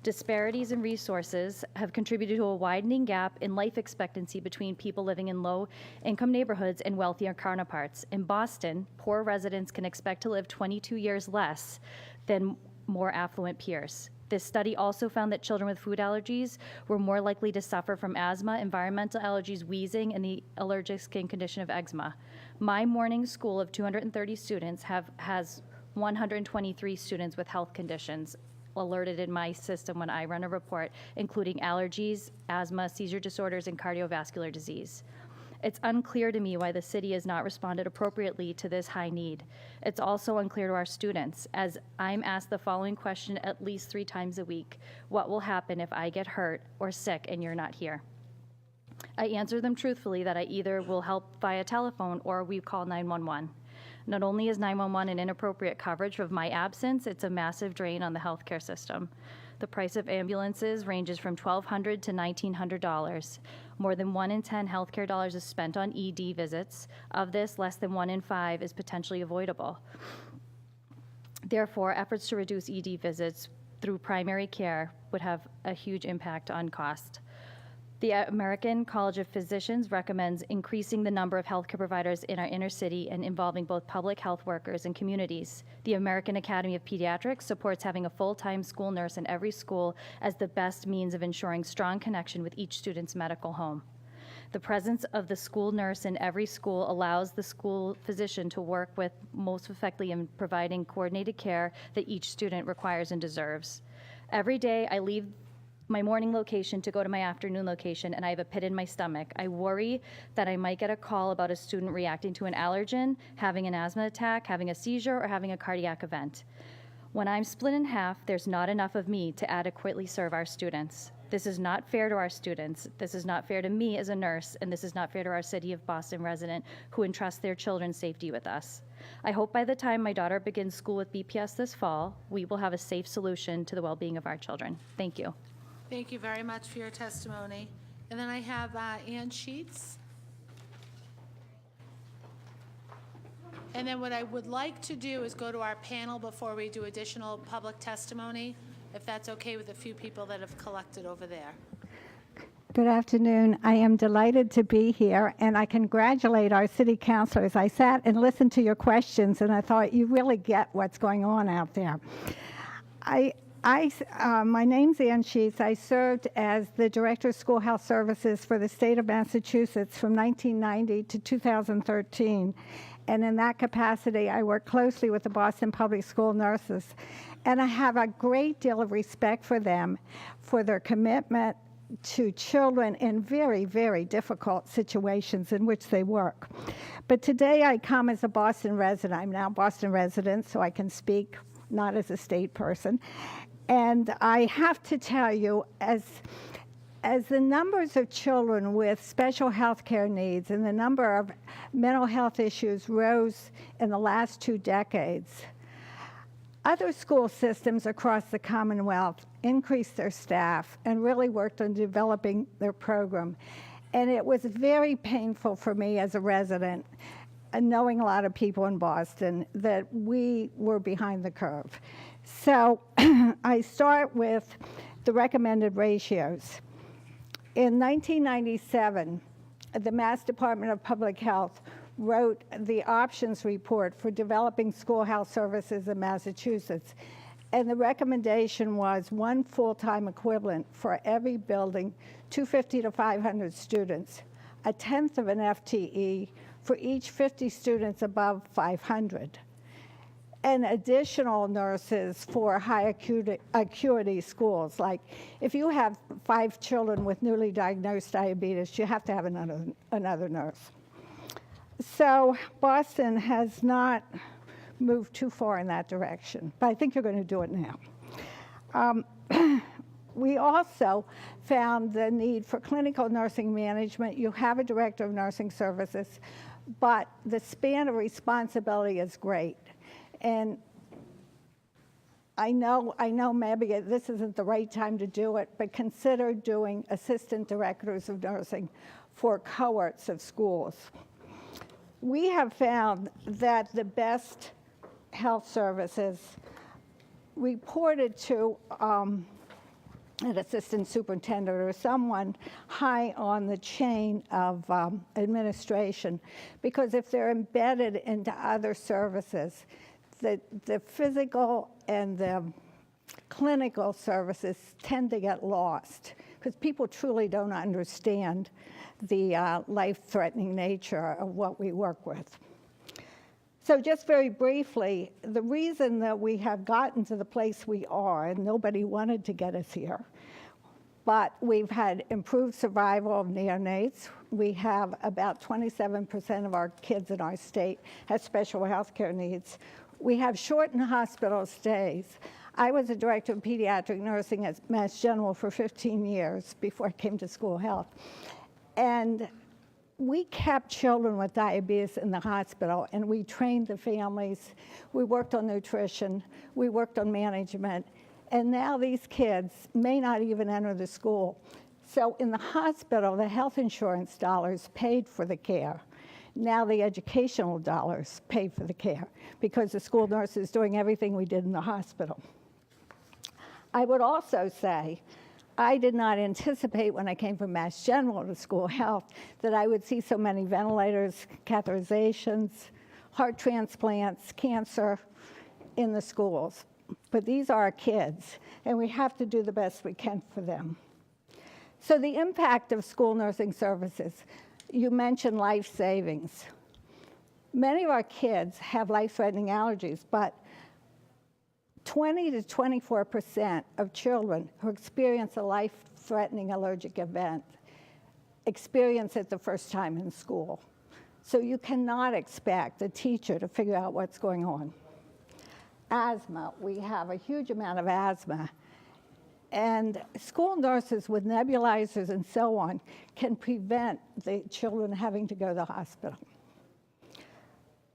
Disparities in resources have contributed to a widening gap in life expectancy between people living in low-income neighborhoods and wealthier counterparts. In Boston, poor residents can expect to live 22 years less than more affluent peers. This study also found that children with food allergies were more likely to suffer from asthma, environmental allergies, wheezing, and the allergic skin condition of eczema. My morning school of 230 students has 123 students with health conditions alerted in my system when I run a report, including allergies, asthma, seizure disorders, and cardiovascular disease. It's unclear to me why the city has not responded appropriately to this high need. It's also unclear to our students, as I'm asked the following question at least 3 times a week: what will happen if I get hurt or sick and you're not here? I answer them truthfully that I either will help via telephone or we call 911. Not only is 911 an inappropriate coverage of my absence, it's a massive drain on the healthcare system. The price of ambulances ranges from $1,200 to $1,900. More than 1 in 10 healthcare dollars is spent on ED visits. Of this, less than 1 in 5 is potentially avoidable. Therefore, efforts to reduce ED visits through primary care would have a huge impact on cost. The American College of Physicians recommends increasing the number of healthcare providers in our inner city and involving both public health workers and communities. The American Academy of Pediatrics supports having a full-time school nurse in every school as the best means of ensuring strong connection with each student's medical home. The presence of the school nurse in every school allows the school physician to work with most effectively in providing coordinated care that each student requires and deserves. Every day I leave my morning location to go to my afternoon location, and I have a pit in my stomach. I worry that I might get a call about a student reacting to an allergen, having an asthma attack, having a seizure, or having a cardiac event. When I'm split in half, there's not enough of me to adequately serve our students. This is not fair to our students. This is not fair to me as a nurse, and this is not fair to our City of Boston resident who entrust their children's safety with us. I hope by the time my daughter begins school with BPS this fall, we will have a safe solution to the well-being of our children. Thank you. Thank you very much for your testimony. And then I have Ann Sheets. And then what I would like to do is go to our panel before we do additional public testimony, if that's okay with a few people that have collected over there. Good afternoon. I am delighted to be here, and I congratulate our city councilors. I sat and listened to your questions, and I thought you really get what's going on out there. My name's Ann Sheets. I served as the Director of School Health Services for the state of Massachusetts from 1990 to 2013. And in that capacity, I worked closely with the Boston Public School nurses. And I have a great deal of respect for them, for their commitment to children in very, very difficult situations in which they work. But today I come as a Boston resident. I'm now a Boston resident, so I can speak not as a state person. And I have to tell you, as the numbers of children with special health care needs and the number of mental health issues rose in the last 2 decades, other school systems across the Commonwealth increased their staff and really worked on developing their program. And it was very painful for me as a resident knowing a lot of people in Boston, that we were behind the curve. So I start with the recommended ratios. In 1997, the Mass Department of Public Health wrote the options report for developing schoolhouse services in Massachusetts. And the recommendation was 1 full-time equivalent for every building, 250 to 500 students, 1/10 of an FTE for each 50 students above 500, and additional nurses for high acuity schools. Like if you have 5 children with newly diagnosed diabetes, you have to have another nurse. So Boston has not moved too far in that direction, but I think you're going to do it now. We also found the need for clinical nursing management. You have a director of nursing services, but the span of responsibility is great. And I know maybe this isn't the right time to do it, but consider doing assistant directors of nursing for cohorts of schools. We have found that the best health services reported to an assistant superintendent or someone high on the chain of administration, because if they're embedded into other services, the physical and the clinical services tend to get lost because people truly don't understand the life-threatening nature of what we work with. So just very briefly, the reason that we have gotten to the place we are, and nobody wanted to get us here, but we've had improved survival of neonates. We have about 27% of our kids in our state have special health care needs. We have shortened hospital stays. I was a director of pediatric nursing at Mass General for 15 years before I came to school health. And we kept children with diabetes in the hospital, and we trained the families. We worked on nutrition. We worked on management. And now these kids may not even enter the school. So in the hospital, the health insurance dollars paid for the care. Now the educational dollars pay for the care because the school nurse is doing everything we did in the hospital. I would also say I did not anticipate when I came from Mass General to school health that I would see so many ventilators, catheterizations, heart transplants, cancer in the schools. But these are our kids, and we have to do the best we can for them. So the impact of school nursing services, you mentioned life savings. Many of our kids have life-threatening allergies, but 20 to 24% of children who experience a life-threatening allergic event experience it the first time in school. So you cannot expect a teacher to figure out what's going on. Asthma, we have a huge amount of asthma. And school nurses with nebulizers and so on can prevent the children having to go to the hospital.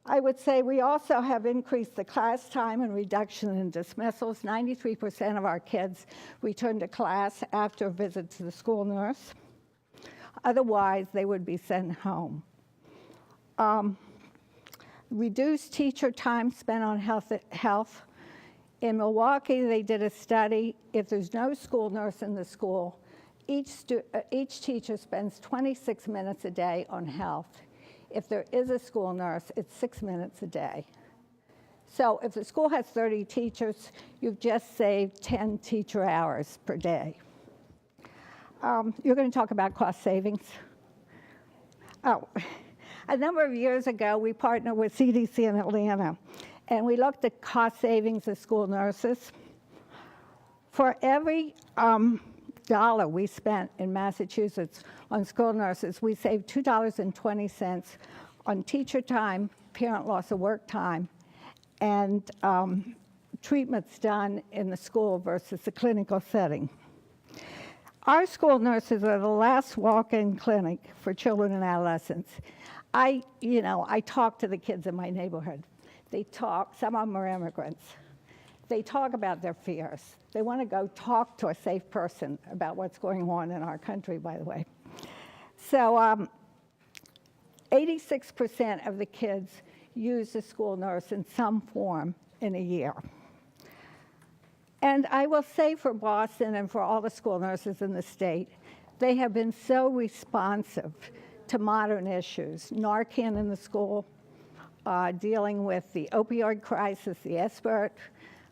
I would say we also have increased the class time and reduction in dismissals. 93% of our kids return to class after a visit to the school nurse. Otherwise, they would be sent home. Reduced teacher time spent on health. In Milwaukee, they did a study. If there's no school nurse in the school, each teacher spends 26 minutes a day on health. If there is a school nurse, it's 6 minutes a day. So if the school has 30 teachers, you've just saved 10 teacher hours per day. You're going to talk about cost savings. Oh, a number of years ago, we partnered with CDC in Atlanta, and we looked at cost savings of school nurses. For every dollar we spent in Massachusetts on school nurses, we saved $2.20 on teacher time, parent loss of work time, and treatments done in the school versus the clinical setting. Our school nurses are the last walk-in clinic for children and adolescents. I talk to the kids in my neighborhood. They talk, some of them are immigrants. They talk about their fears. They want to go talk to a safe person about what's going on in our country, by the way. So 86% of the kids use a school nurse in some form in a year. And I will say for Boston and for all the school nurses in the state, they have been so responsive to modern issues. Narcan in the school, dealing with the opioid crisis, the SBIRT.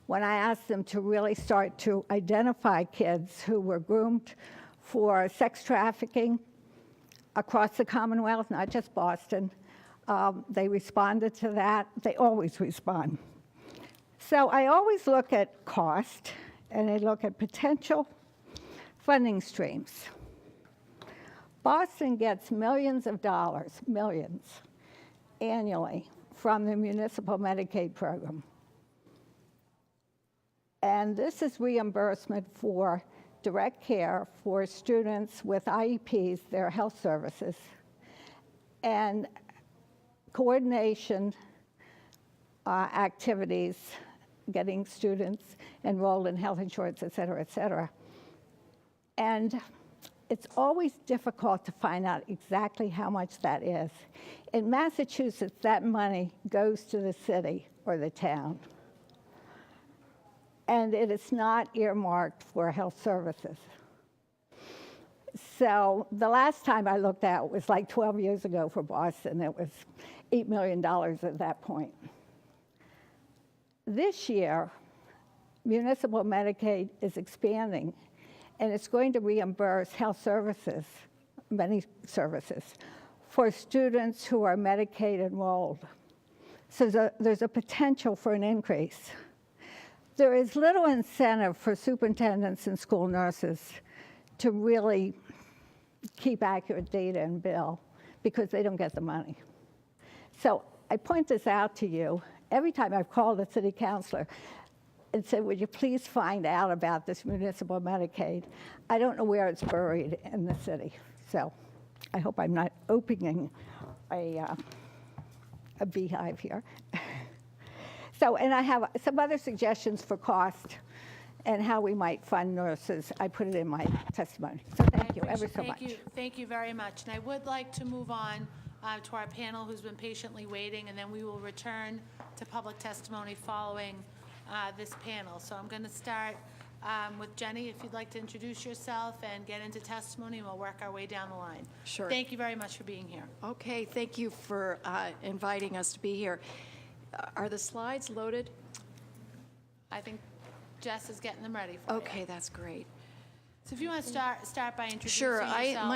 When I asked them to really start to identify kids who were groomed for sex trafficking across the Commonwealth, not just Boston, they responded to that. They always respond. So I always look at cost, and I look at potential funding streams. Boston gets millions of dollars, millions, annually from the municipal Medicaid program. And this is reimbursement for direct care for students with IEPs, their health services, and coordination activities, getting students enrolled in health insurance, et cetera, et cetera. And it's always difficult to find out exactly how much that is. In Massachusetts, that money goes to the city or the town. And it is not earmarked for health services. So the last time I looked at it was like 12 years ago for Boston. It was $8 million at that point. This year, municipal Medicaid is expanding, and it's going to reimburse health services, many services, for students who are Medicaid enrolled. So there's a potential for an increase. There is little incentive for superintendents and school nurses to really keep accurate data and bill because they don't get the money. So I point this out to you. Every time I've called a city councilor and said, would you please find out about this municipal Medicaid? I don't know where it's buried in the city. So I hope I'm not opening a beehive here. So, and I have some other suggestions for cost and how we might fund nurses. I put it in my testimony. So thank you ever so much. Thank you very much. And I would like to move on to our panel who's been patiently waiting, and then we will return to public testimony following this panel. So I'm going to start with Jenny, if you'd like to introduce yourself and get into testimony, and we'll work our way down the line. Sure. Thank you very much for being here. Okay, thank you for inviting us to be here. Are the slides loaded? I think Jess is getting them ready for you. Okay, that's great. So if you want to start by introducing Sure. yourself.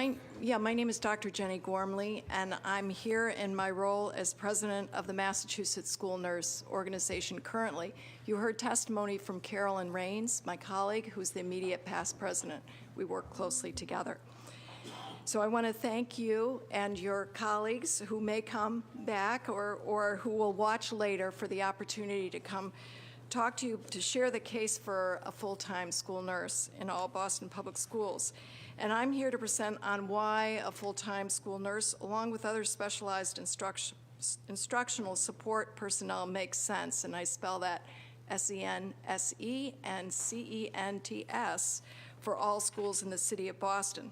My name is Dr. Jenny Gormley, and I'm here in my role as president of the Massachusetts School Nurse Organization currently. You heard testimony from Carolyn Rains, my colleague, who's the immediate past president. We work closely together. So I want to thank you and your colleagues who may come back or who will watch later for the opportunity to come talk to you to share the case for a full-time school nurse in all Boston public schools. And I'm here to present on why a full-time school nurse, along with other specialized instructional support personnel, makes sense. And I spell that S-E-N-S-E and C-E-N-T-S for all schools in the city of Boston.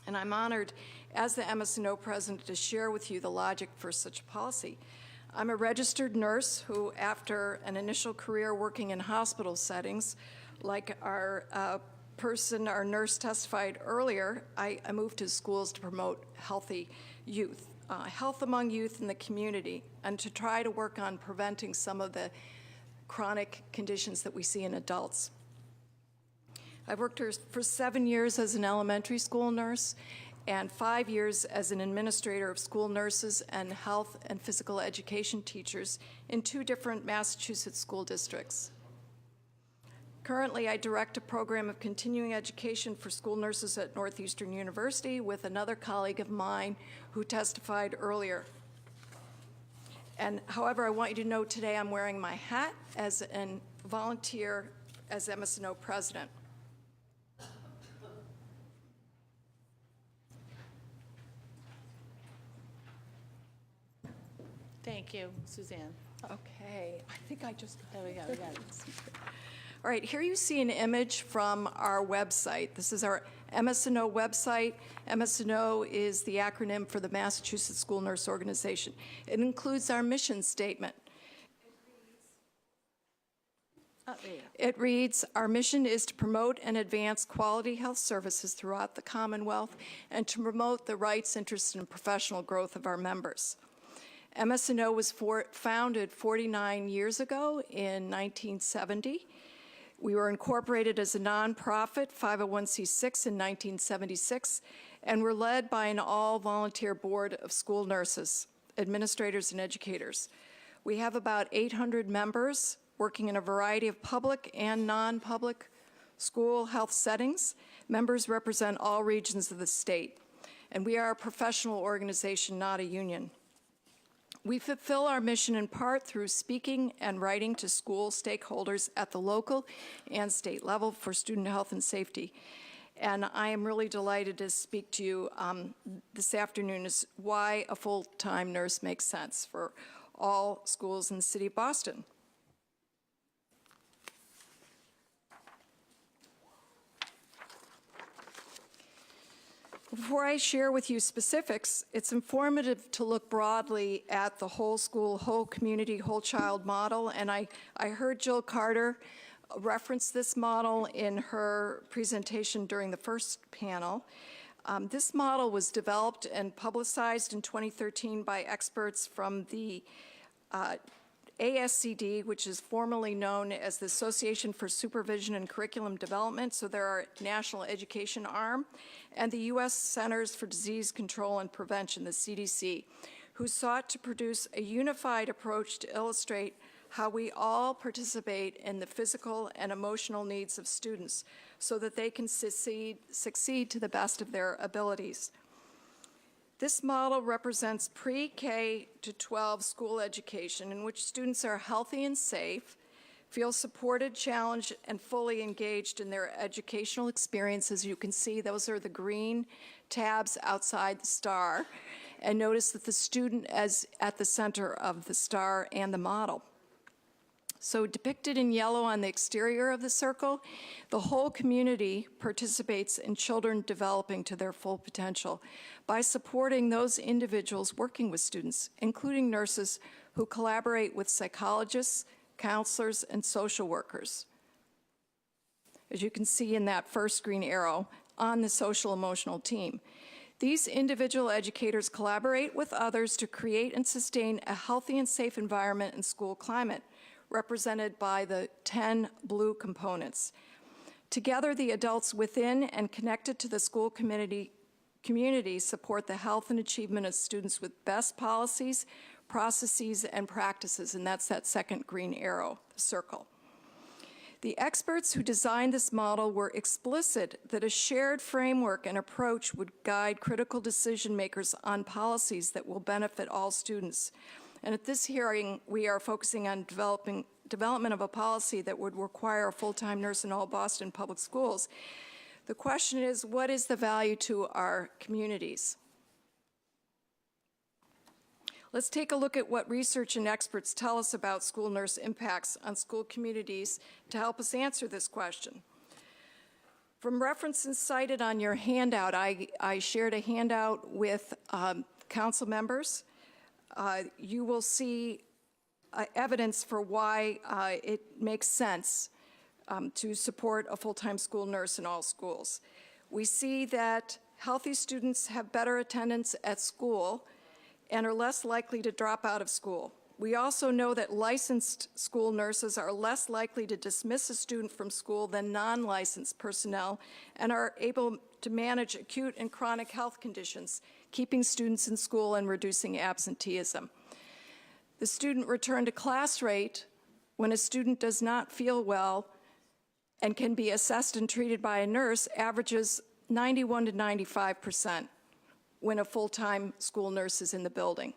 And I'm honored, as the MS&O president, to share with you the logic for such a policy. I'm a registered nurse who, after an initial career working in hospital settings, like our nurse testified earlier, I moved to schools to promote healthy youth, health among youth in the community, and to try to work on preventing some of the chronic conditions that we see in adults. I worked for 7 years as an elementary school nurse and 5 years as an administrator of school nurses and health and physical education teachers in 2 different Massachusetts school districts. Currently, I direct a program of continuing education for school nurses at Northeastern University with another colleague of mine who testified earlier. And however, I want you to know today I'm wearing my hat as a volunteer as MS&O president. Thank you, Suzanne. Okay, I think I just... There we go, we got it. All right, here you see an image from our website. This is our MSNO website. MSNO is the acronym for the Massachusetts School Nurse Organization. It includes our mission statement. It reads, our mission is to promote and advance quality health services throughout the Commonwealth and to promote the rights, interests, and professional growth of our members. MSNO was founded 49 years ago in 1970. We were incorporated as a nonprofit 501c6 in 1976, and we're led by an all-volunteer board of school nurses, administrators, and educators. We have about 800 members working in a variety of public and non-public school health settings. Members represent all regions of the state, and we are a professional organization, not a union. We fulfill our mission in part through speaking and writing to school stakeholders at the local and state level for student health and safety. And I am really delighted to speak to you this afternoon is why a full-time nurse makes sense for all schools in the city of Boston. Before I share with you specifics, it's informative to look broadly at the whole school, whole community, whole child model. And I heard Jill Carter reference this model in her presentation during the first panel. This model was developed and publicized in 2013 by experts from the ASCD, which is formerly known as the Association for Supervision and Curriculum Development, so they're our national education arm, and the U.S. Centers for Disease Control and Prevention, the CDC, who sought to produce a unified approach to illustrate how we all participate in the physical and emotional needs of students so that they can succeed to the best of their abilities. This model represents pre-K to 12 school education in which students are healthy and safe, feel supported, challenged, and fully engaged in their educational experiences. You can see those are the green tabs outside the star. And notice that the student is at the center of the star and the model. So depicted in yellow on the exterior of the circle, the whole community participates in children developing to their full potential by supporting those individuals working with students, including nurses who collaborate with psychologists, counselors, and social workers. As you can see in that first green arrow on the social emotional team. These individual educators collaborate with others to create and sustain a healthy and safe environment and school climate, represented by the 10 blue components. Together, the adults within and connected to the school community support the health and achievement of students with best policies, processes, and practices, and that's that second green arrow, the circle. The experts who designed this model were explicit that a shared framework and approach would guide critical decision makers on policies that will benefit all students. And at this hearing, we are focusing on development of a policy that would require a full-time nurse in all Boston public schools. The question is, what is the value to our communities? Let's take a look at what research and experts tell us about school nurse impacts on school communities to help us answer this question. From references cited on your handout, I shared a handout with council members. You will see evidence for why it makes sense to support a full-time school nurse in all schools. We see that healthy students have better attendance at school and are less likely to drop out of school. We also know that licensed school nurses are less likely to dismiss a student from school than non-licensed personnel and are able to manage acute and chronic health conditions, keeping students in school and reducing absenteeism. The student return to class rate when a student does not feel well and can be assessed and treated by a nurse averages 91 to 95% when a full-time school nurse is in the building,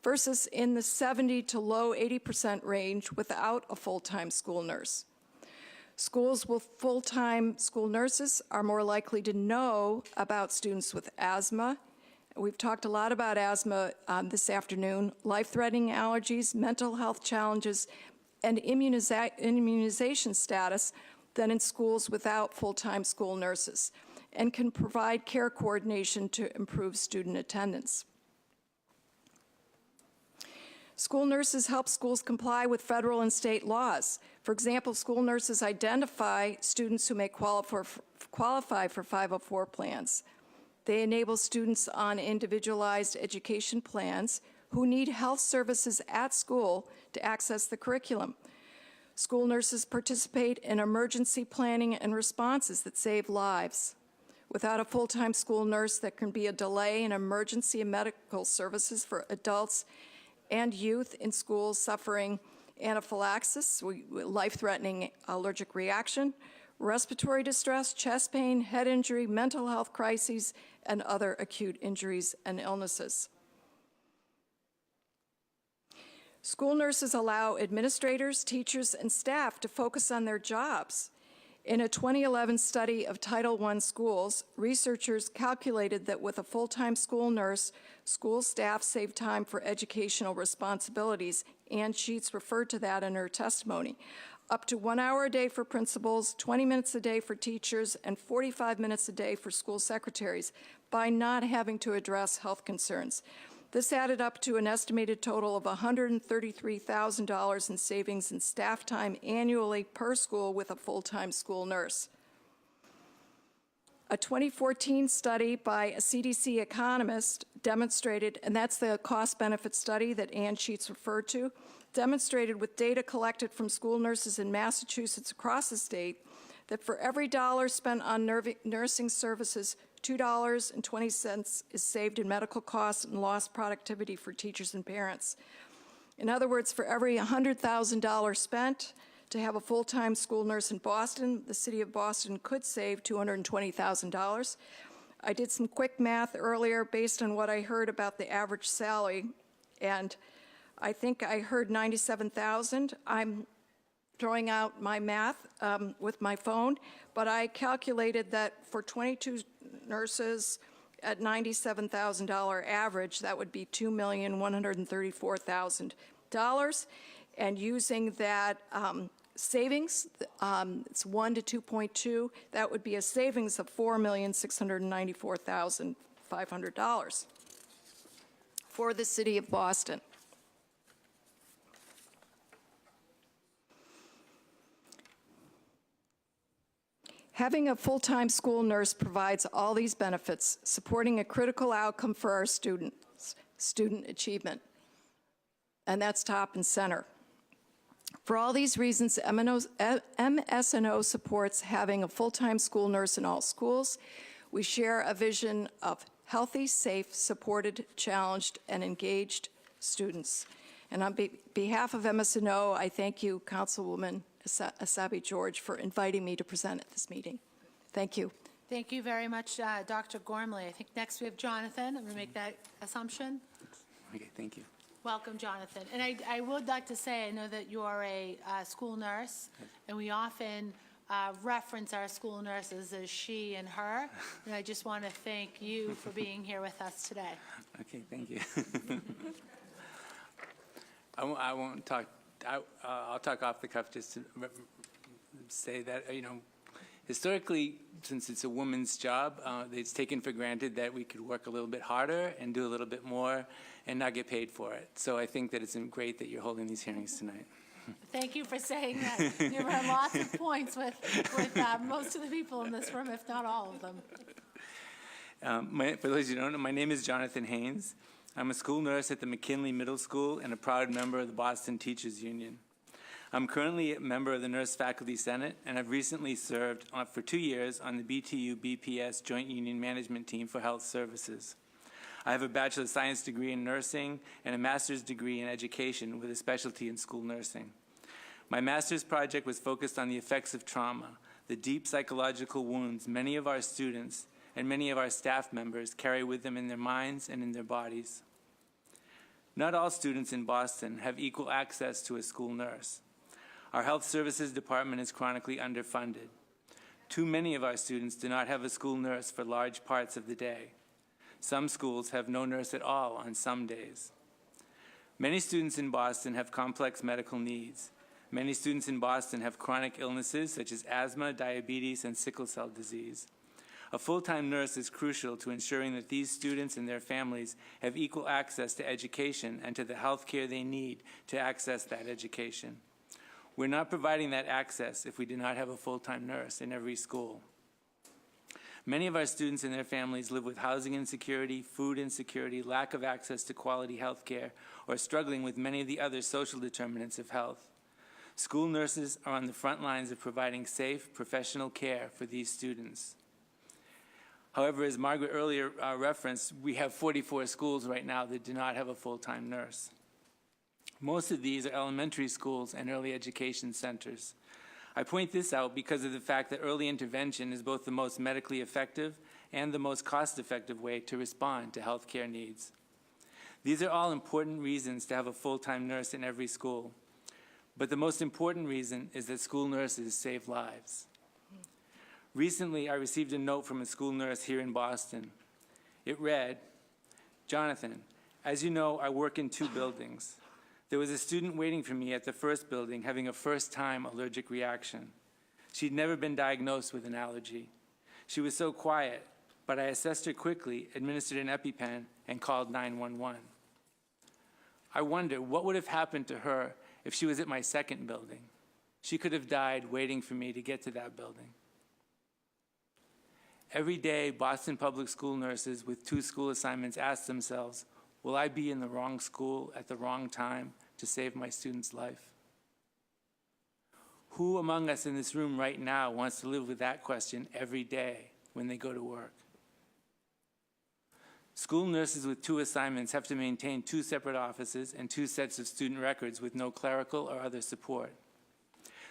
versus in the 70 to low 80% range without a full-time school nurse. Schools with full-time school nurses are more likely to know about students with asthma. We've talked a lot about asthma this afternoon, life-threatening allergies, mental health challenges, and immunization status than in schools without full-time school nurses. and can provide care coordination to improve student attendance. School nurses help schools comply with federal and state laws. For example, school nurses identify students who may qualify for 504 plans. They enable students on individualized education plans who need health services at school to access the curriculum. School nurses participate in emergency planning and responses that save lives. Without a full-time school nurse, there can be a delay in emergency and medical services for adults and youth in schools suffering anaphylaxis, life-threatening allergic reaction, respiratory distress, chest pain, head injury, mental health crises, and other acute injuries and illnesses. School nurses allow administrators, teachers, and staff to focus on their jobs. In a 2011 study of Title I schools, researchers calculated that with a full-time school nurse, school staff save time for educational responsibilities, and Sheets referred to that in her testimony. Up to 1 hour a day for principals, 20 minutes a day for teachers, and 45 minutes a day for school secretaries by not having to address health concerns. This added up to an estimated total of $133,000 in savings in staff time annually per school with a full-time school nurse. A 2014 study by a CDC economist demonstrated, and that's the cost-benefit study that Ann Sheets referred to, demonstrated with data collected from school nurses in Massachusetts across the state that for every dollar spent on nursing services, $2.20 is saved in medical costs and lost productivity for teachers and parents. In other words, for every $100,000 spent to have a full-time school nurse in Boston, the city of Boston could save $220,000. I did some quick math earlier based on what I heard about the average salary, and I think I heard $97,000. I'm throwing out my math with my phone, but I calculated that for 22 nurses at $97,000 average, that would be $2,134,000. And using that savings, it's 1 to 2.2, that would be a savings of $4,694,500 for the city of Boston. Having a full-time school nurse provides all these benefits, supporting a critical outcome for our students, student achievement. And that's top and center. For all these reasons, MS&O supports having a full-time school nurse in all schools. We share a vision of healthy, safe, supported, challenged, and engaged students. And on behalf of MS&O, I thank you, Councilwoman Essaibi-George, for inviting me to present at this meeting. Thank you. Thank you very much, Dr. Gormley. I think next we have Jonathan. I'm going to make that assumption. Okay, thank you. Welcome, Jonathan. And I would like to say, I know that you are a school nurse, and we often reference our school nurses as she and her, and I just want to thank you for being here with us today. Okay, thank you. I won't talk. I'll talk off the cuff just to say that, historically, since it's a woman's job, it's taken for granted that we could work a little bit harder and do a little bit more and not get paid for it. So I think that it's great that you're holding these hearings tonight. Thank you for saying that. You have lots of points with most of the people in this room, if not all of them. For those who don't know, my name is Jonathan Haynes. I'm a school nurse at the McKinley Middle School and a proud member of the Boston Teachers Union. I'm currently a member of the Nurse Faculty Senate, and I've recently served for 2 years on the BTU-BPS Joint Union Management Team for Health Services. I have a Bachelor of Science degree in nursing and a master's degree in education with a specialty in school nursing. My master's project was focused on the effects of trauma, the deep psychological wounds many of our students and many of our staff members carry with them in their minds and in their bodies. Not all students in Boston have equal access to a school nurse. Our health services department is chronically underfunded. Too many of our students do not have a school nurse for large parts of the day. Some schools have no nurse at all on some days. Many students in Boston have complex medical needs. Many students in Boston have chronic illnesses such as asthma, diabetes, and sickle cell disease. A full-time nurse is crucial to ensuring that these students and their families have equal access to education and to the health care they need to access that education. We're not providing that access if we do not have a full-time nurse in every school. Many of our students and their families live with housing insecurity, food insecurity, lack of access to quality health care, or struggling with many of the other social determinants of health. School nurses are on the front lines of providing safe, professional care for these students. However, as Margaret earlier referenced, we have 44 schools right now that do not have a full-time nurse. Most of these are elementary schools and early education centers. I point this out because of the fact that early intervention is both the most medically effective and the most cost-effective way to respond to health care needs. These are all important reasons to have a full-time nurse in every school. But the most important reason is that school nurses save lives. Recently, I received a note from a school nurse here in Boston. It read, "Jonathan, as you know, I work in 2 buildings. There was a student waiting for me at the first building having a first-time allergic reaction. She'd never been diagnosed with an allergy. She was so quiet, but I assessed her quickly, administered an EpiPen, and called 911. I wonder what would have happened to her if she was at my second building. She could have died waiting for me to get to that building." Every day, Boston Public School nurses with 2 school assignments ask themselves, will I be in the wrong school at the wrong time to save my student's life? Who among us in this room right now wants to live with that question every day when they go to work? School nurses with 2 assignments have to maintain 2 separate offices and 2 sets of student records with no clerical or other support.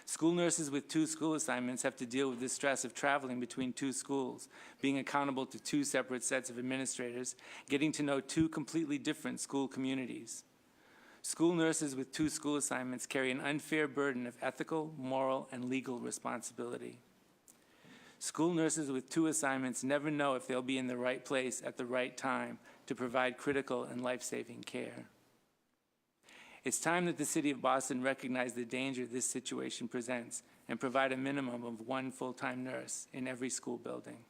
School nurses with 2 school assignments have to deal with the stress of traveling between 2 schools, being accountable to 2 separate sets of administrators, getting to know 2 completely different school communities. School nurses with 2 school assignments carry an unfair burden of ethical, moral, and legal responsibility. School nurses with 2 assignments never know if they'll be in the right place at the right time to provide critical and life-saving care. It's time that the City of Boston recognize the danger this situation presents and provide a minimum of 1 full-time nurse in every school building.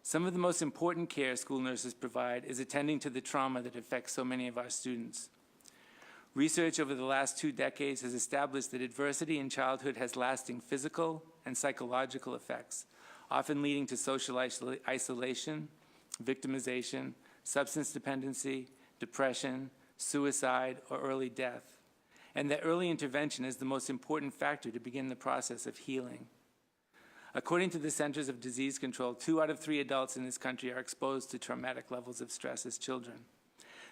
Some of the most important care school nurses provide is attending to the trauma that affects so many of our students. Research over the last 2 decades has established that adversity in childhood has lasting physical and psychological effects, often leading to social isolation, victimization, substance dependency, depression, suicide, or early death, and that early intervention is the most important factor to begin the process of healing. According to the Centers of Disease Control, 2 out of 3 adults in this country are exposed to traumatic levels of stress as children.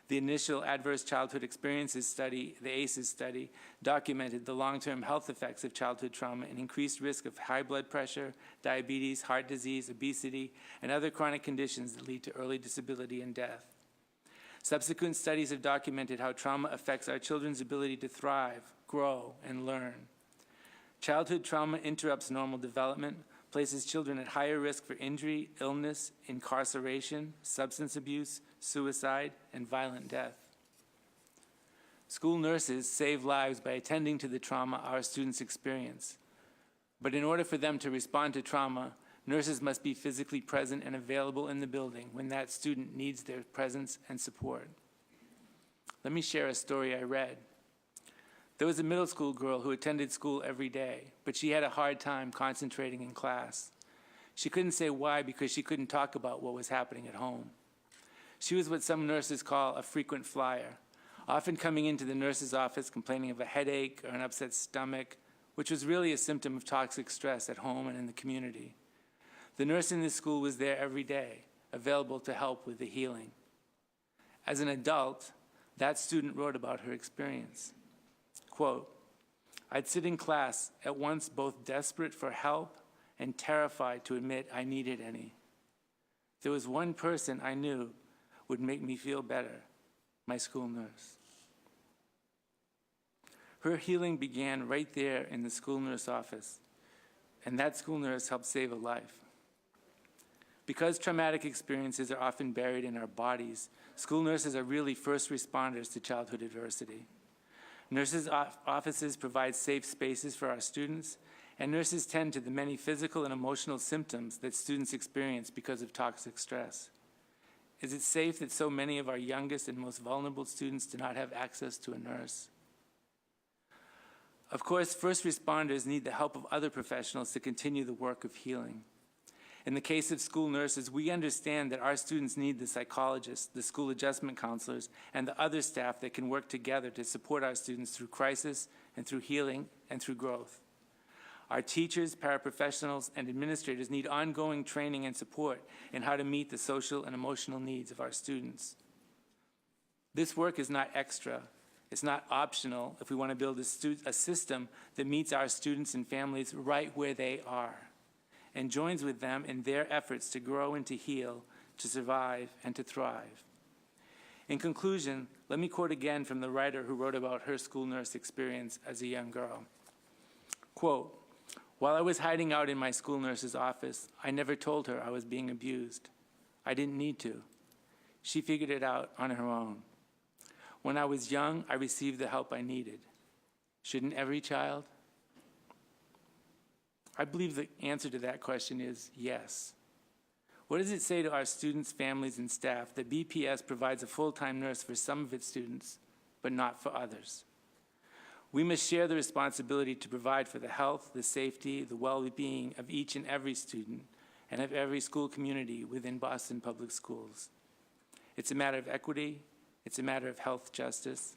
The initial Adverse Childhood Experiences Study, the ACEs study, documented the long-term health effects of childhood trauma and increased risk of high blood pressure, diabetes, heart disease, obesity, and other chronic conditions that lead to early disability and death. Subsequent studies have documented how trauma affects our children's ability to thrive, grow, and learn. Childhood trauma interrupts normal development, places children at higher risk for injury, illness, incarceration, substance abuse, suicide, and violent death. School nurses save lives by attending to the trauma our students experience. But in order for them to respond to trauma, nurses must be physically present and available in the building when that student needs their presence and support. Let me share a story I read. There was a middle school girl who attended school every day, but she had a hard time concentrating in class. She couldn't say why because she couldn't talk about what was happening at home. She was what some nurses call a frequent flyer, often coming into the nurse's office complaining of a headache or an upset stomach, which was really a symptom of toxic stress at home and in the community. The nurse in this school was there every day, available to help with the healing. As an adult, that student wrote about her experience. Quote, "I'd sit in class, at once both desperate for help and terrified to admit I needed any. There was one person I knew would make me feel better, my school nurse." Her healing began right there in the school nurse office, and that school nurse helped save a life. Because traumatic experiences are often buried in our bodies, school nurses are really first responders to childhood adversity. Nurses' offices provide safe spaces for our students, and nurses tend to the many physical and emotional symptoms that students experience because of toxic stress. Is it safe that so many of our youngest and most vulnerable students do not have access to a nurse? Of course, first responders need the help of other professionals to continue the work of healing. In the case of school nurses, we understand that our students need the psychologists, the school adjustment counselors, and the other staff that can work together to support our students through crisis and through healing and through growth. Our teachers, paraprofessionals, and administrators need ongoing training and support in how to meet the social and emotional needs of our students. This work is not extra. It's not optional if we want to build a system that meets our students and families right where they are and joins with them in their efforts to grow and to heal, to survive and to thrive. In conclusion, let me quote again from the writer who wrote about her school nurse experience as a young girl. Quote, "While I was hiding out in my school nurse's office, I never told her I was being abused. I didn't need to. She figured it out on her own. When I was young, I received the help I needed. Shouldn't every child?" I believe the answer to that question is yes. What does it say to our students, families, and staff that BPS provides a full-time nurse for some of its students, but not for others? We must share the responsibility to provide for the health, the safety, the well-being of each and every student and of every school community within Boston Public Schools. It's a matter of equity. It's a matter of health justice.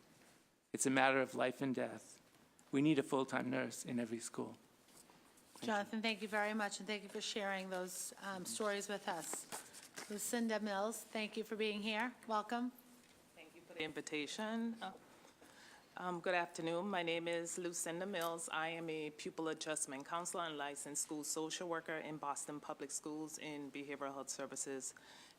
It's a matter of life and death. We need a full-time nurse in every school. Jonathan, thank you very much, and thank you for sharing those stories with us. Lucinda Mills, thank you for being here. Welcome. Thank you for the invitation. Good afternoon. My name is Lucinda Mills. I am a pupil adjustment counselor and licensed school social worker in Boston Public Schools in Behavioral Health Services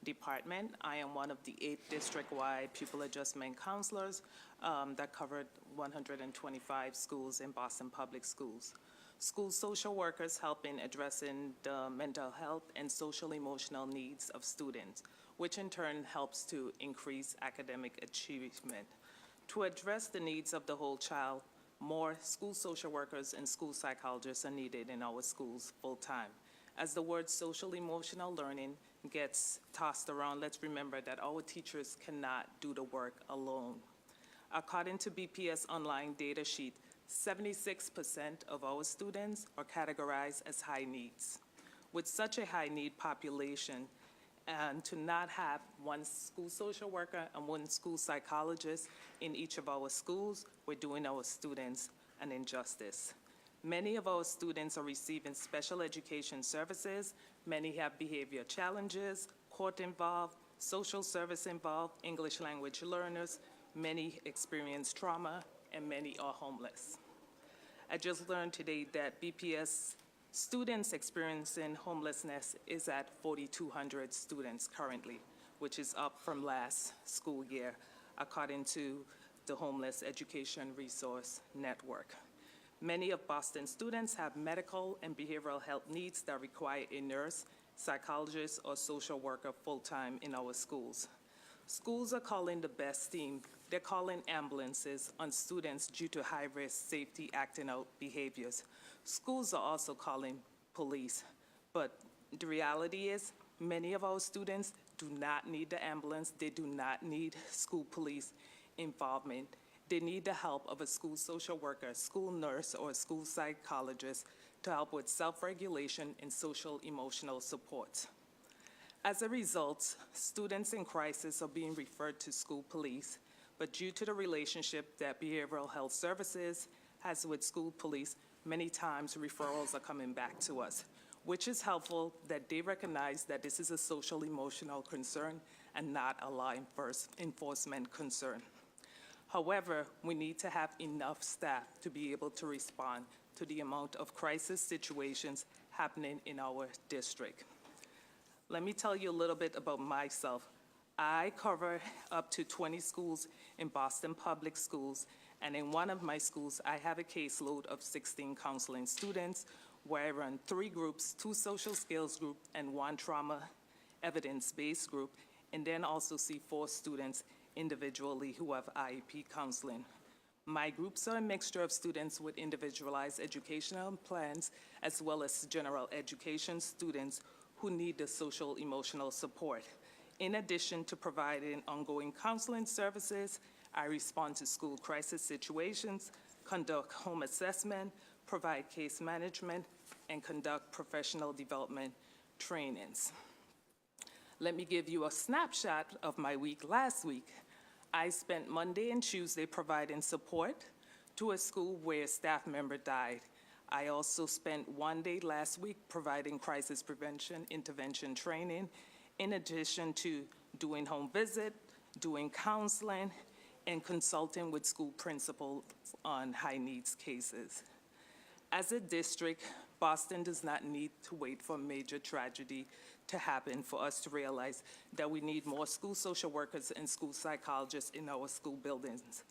Department. I am one of the 8 district-wide pupil adjustment counselors that covered 125 schools in Boston Public Schools. School social workers help in addressing the mental health and social emotional needs of students, which in turn helps to increase academic achievement. To address the needs of the whole child, more school social workers and school psychologists are needed in our schools full-time. As the word social emotional learning gets tossed around, let's remember that our teachers cannot do the work alone. According to BPS online data sheet, 76% of our students are categorized as high needs. With such a high need population, and to not have one school social worker and one school psychologist in each of our schools, we're doing our students an injustice. Many of our students are receiving special education services. Many have behavior challenges, court involved, social service involved, English language learners. Many experience trauma, and many are homeless. I just learned today that BPS students experiencing homelessness is at 4,200 students currently, which is up from last school year, according to the Homeless Education Resource Network. Many of Boston students have medical and behavioral health needs that require a nurse, psychologist, or social worker full-time in our schools. Schools are calling the best team. They're calling ambulances on students due to high-risk safety acting out behaviors. Schools are also calling police, but the reality is many of our students do not need the ambulance. They do not need school police involvement. They need the help of a school social worker, school nurse, or a school psychologist to help with self-regulation and social emotional support. As a result, students in crisis are being referred to school police, but due to the relationship that behavioral health services has with school police, many times referrals are coming back to us, which is helpful that they recognize that this is a social emotional concern and not a law enforcement concern. However, we need to have enough staff to be able to respond to the amount of crisis situations happening in our district. Let me tell you a little bit about myself. I cover up to 20 schools in Boston Public Schools, and in one of my schools, I have a caseload of 16 counseling students where I run 3 groups, 2 social skills group and 1 trauma evidence-based group, and then also see 4 students individually who have IEP counseling. My groups are a mixture of students with individualized educational plans, as well as general education students who need the social emotional support. In addition to providing ongoing counseling services, I respond to school crisis situations, conduct home assessment, provide case management, and conduct professional development trainings. Let me give you a snapshot of my week last week. I spent Monday and Tuesday providing support to a school where a staff member died. I also spent one day last week providing crisis prevention intervention training, in addition to doing home visit, doing counseling, and consulting with school principals on high needs cases. As a district, Boston does not need to wait for a major tragedy to happen for us to realize that we need more school social workers and school psychologists in our school buildings.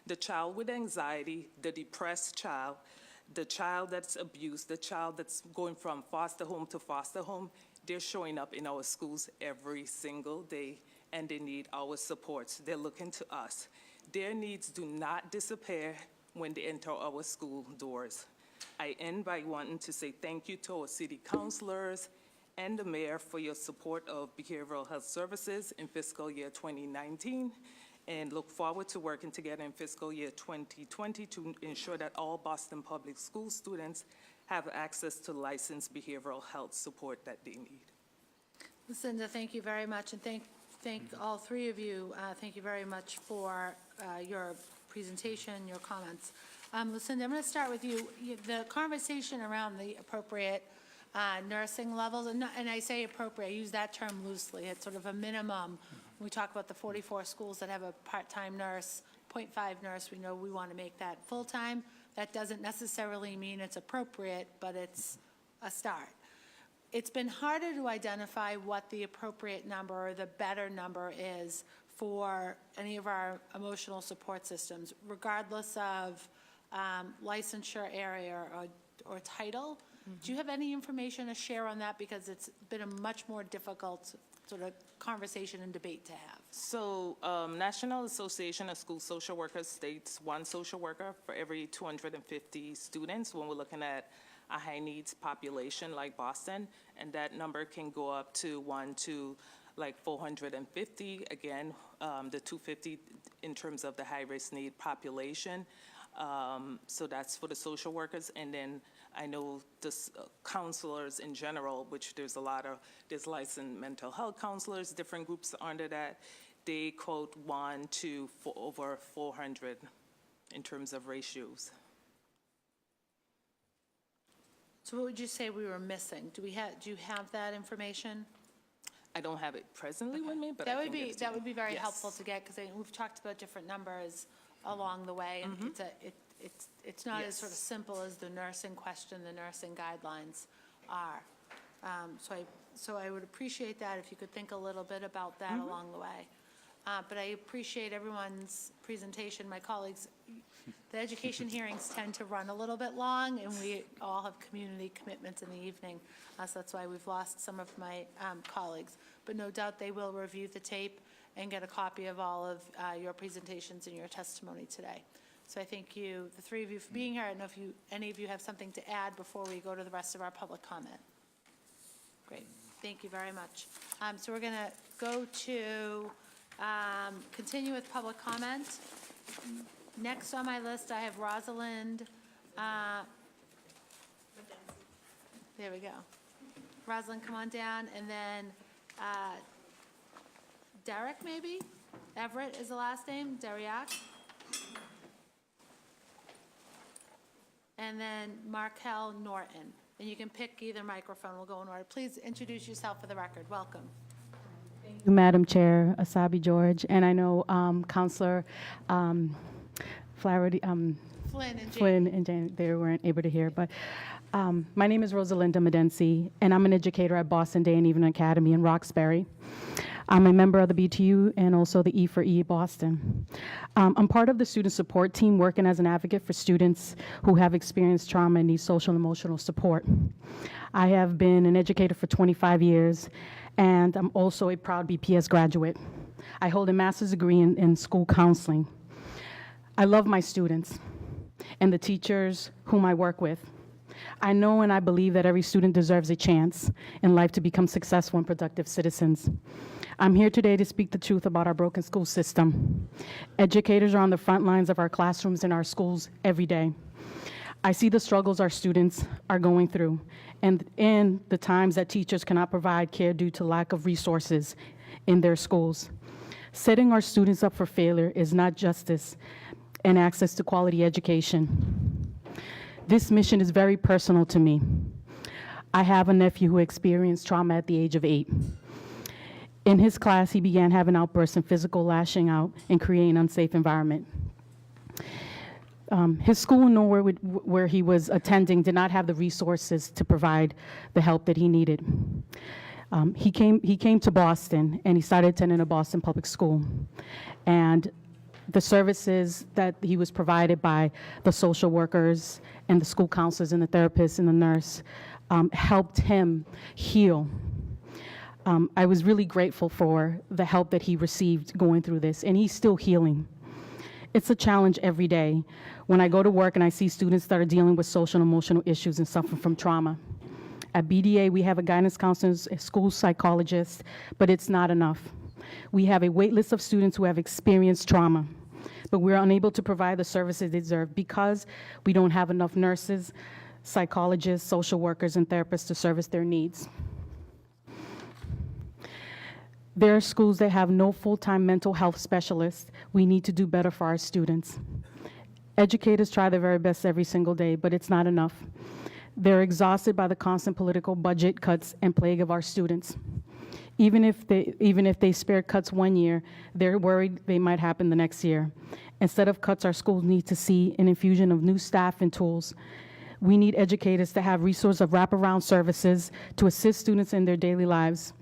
The child with anxiety, the depressed child, the child that's abused, the child that's going from foster home to foster home, they're showing up in our schools every single day, and they need our supports. They're looking to us. Their needs do not disappear when they enter our school doors. I end by wanting to say thank you to our city councilors and the mayor for your support of behavioral health services in fiscal year 2019, and look forward to working together in fiscal year 2020 to ensure that all Boston Public School students have access to licensed behavioral health support that they need. Lucinda, thank you very much, and thank all three of you. Thank you very much for your presentation, your comments. Lucinda, I'm going to start with you. The conversation around the appropriate nursing levels, and I say appropriate, I use that term loosely. It's sort of a minimum. When we talk about the 44 schools that have a part-time nurse, 0.5 nurse, we know we want to make that full-time. That doesn't necessarily mean it's appropriate, but it's a start. It's been harder to identify what the appropriate number or the better number is for any of our emotional support systems, regardless of licensure area or title. Do you have any information to share on that? Because it's been a much more difficult sort of conversation and debate to have. So National Association of School Social Workers states one social worker for every 250 students when we're looking at a high needs population like Boston, and that number can go up to 1 to like 450, again, the 250 in terms of the high risk need population. So that's for the social workers, and then I know the counselors in general, which there's licensed mental health counselors, different groups under that, they quote 1 to over 400 in terms of ratios. So what would you say we were missing? Do you have that information? I don't have it presently with me, but that I would can give it to that you. would be very Yes. helpful to get, because we've talked about different numbers along the way, and it's not as sort of simple as the nursing question, the nursing guidelines are. So I would appreciate that if you could think a little bit about that along the way. But I appreciate everyone's presentation. My colleagues, the education hearings tend to run a little bit long, and we all have community commitments in the evening, so that's why we've lost some of my colleagues. But no doubt they will review the tape and get a copy of all of your presentations and your testimony today. So I thank you, the three of you, for being here. I don't know if any of you have something to add before we go to the rest of our public comment. Great, thank you very much. So we're going to go to continue with public comment. Next on my list, I have Rosalind. There we go. Rosalind, come on down, and then Derek, maybe? Everett is the last name, Deriak. And then Markel Norton. And you can pick either microphone, we'll go in order. Please introduce yourself for the record, welcome. Thank you, Madam Chair, Essaibi-George, and I know Councilor Flaherty, Flynn and Jane, they weren't able to hear, but my name is Rosalinda Medensi, and I'm an educator at Boston Day and Evening Academy in Roxbury. I'm a member of the BTU and also the E4E Boston. I'm part of the student support team working as an advocate for students who have experienced trauma and need social and emotional support. I have been an educator for 25 years, and I'm also a proud BPS graduate. I hold a master's degree in school counseling. I love my students and the teachers whom I work with. I know and I believe that every student deserves a chance in life to become successful and productive citizens. I'm here today to speak the truth about our broken school system. Educators are on the front lines of our classrooms and our schools every day. I see the struggles our students are going through and in the times that teachers cannot provide care due to lack of resources in their schools. Setting our students up for failure is not justice and access to quality education. This mission is very personal to me. I have a nephew who experienced trauma at the age of 8. In his class, he began having outbursts and physical lashing out and creating an unsafe environment. His school, nowhere where he was attending, did not have the resources to provide the help that he needed. He came to Boston, and he started attending a Boston public school. And the services that he was provided by the social workers and the school counselors and the therapists and the nurse helped him heal. I was really grateful for the help that he received going through this, and he's still healing. It's a challenge every day when I go to work and I see students that are dealing with social and emotional issues and suffering from trauma. At BDA, we have a guidance counselor, a school psychologist, but it's not enough. We have a wait list of students who have experienced trauma, but we're unable to provide the services they deserve because we don't have enough nurses, psychologists, social workers, and therapists to service their needs. There are schools that have no full-time mental health specialists. We need to do better for our students. Educators try their very best every single day, but it's not enough. They're exhausted by the constant political budget cuts and plague of our students. Even if they spare cuts one year, they're worried they might happen the next year. Instead of cuts, our schools need to see an infusion of new staff and tools. We need educators to have resources of wraparound services to assist students in their daily lives.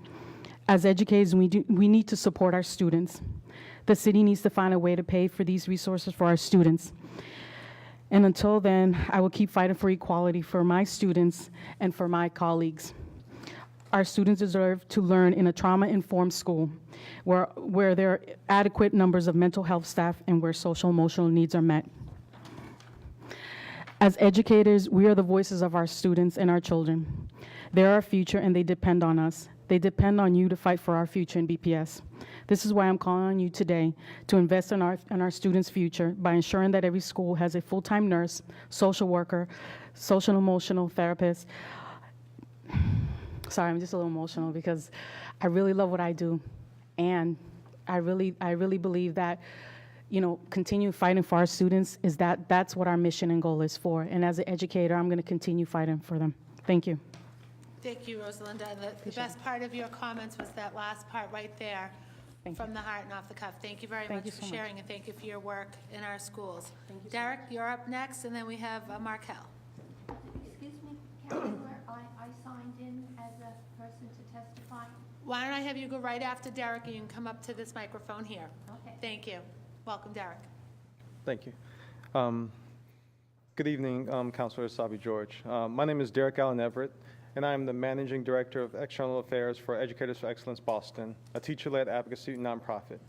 As educators, we need to support our students. The city needs to find a way to pay for these resources for our students. And until then, I will keep fighting for equality for my students and for my colleagues. Our students deserve to learn in a trauma-informed school where there are adequate numbers of mental health staff and where social and emotional needs are met. As educators, we are the voices of our students and our children. They're our future and they depend on us. They depend on you to fight for our future in BPS. This is why I'm calling on you today to invest in our students' future by ensuring that every school has a full-time nurse, social worker, social and emotional therapist. Sorry, I'm just a little emotional because I really love what I do. And I really believe that, continue fighting for our students that's what our mission and goal is for. And as an educator, I'm going to continue fighting for them. Thank you. Thank you, Rosalinda. The best part of your comments was that last part right there, from the heart and off the cuff. Thank you very much for sharing, and thank you for your work in our schools. Derek, you're up next, and then we have Markel. Excuse me, Counselor, I signed in as a person to testify. Why don't I have you go right after Derek, and you can come up to this microphone here. Okay. Thank you. Welcome, Derek. Thank you. Good evening, Counselor Essaibi-George. My name is Derek Allen Everett, and I am the Managing Director of External Affairs for Educators for Excellence Boston, a teacher-led advocacy nonprofit.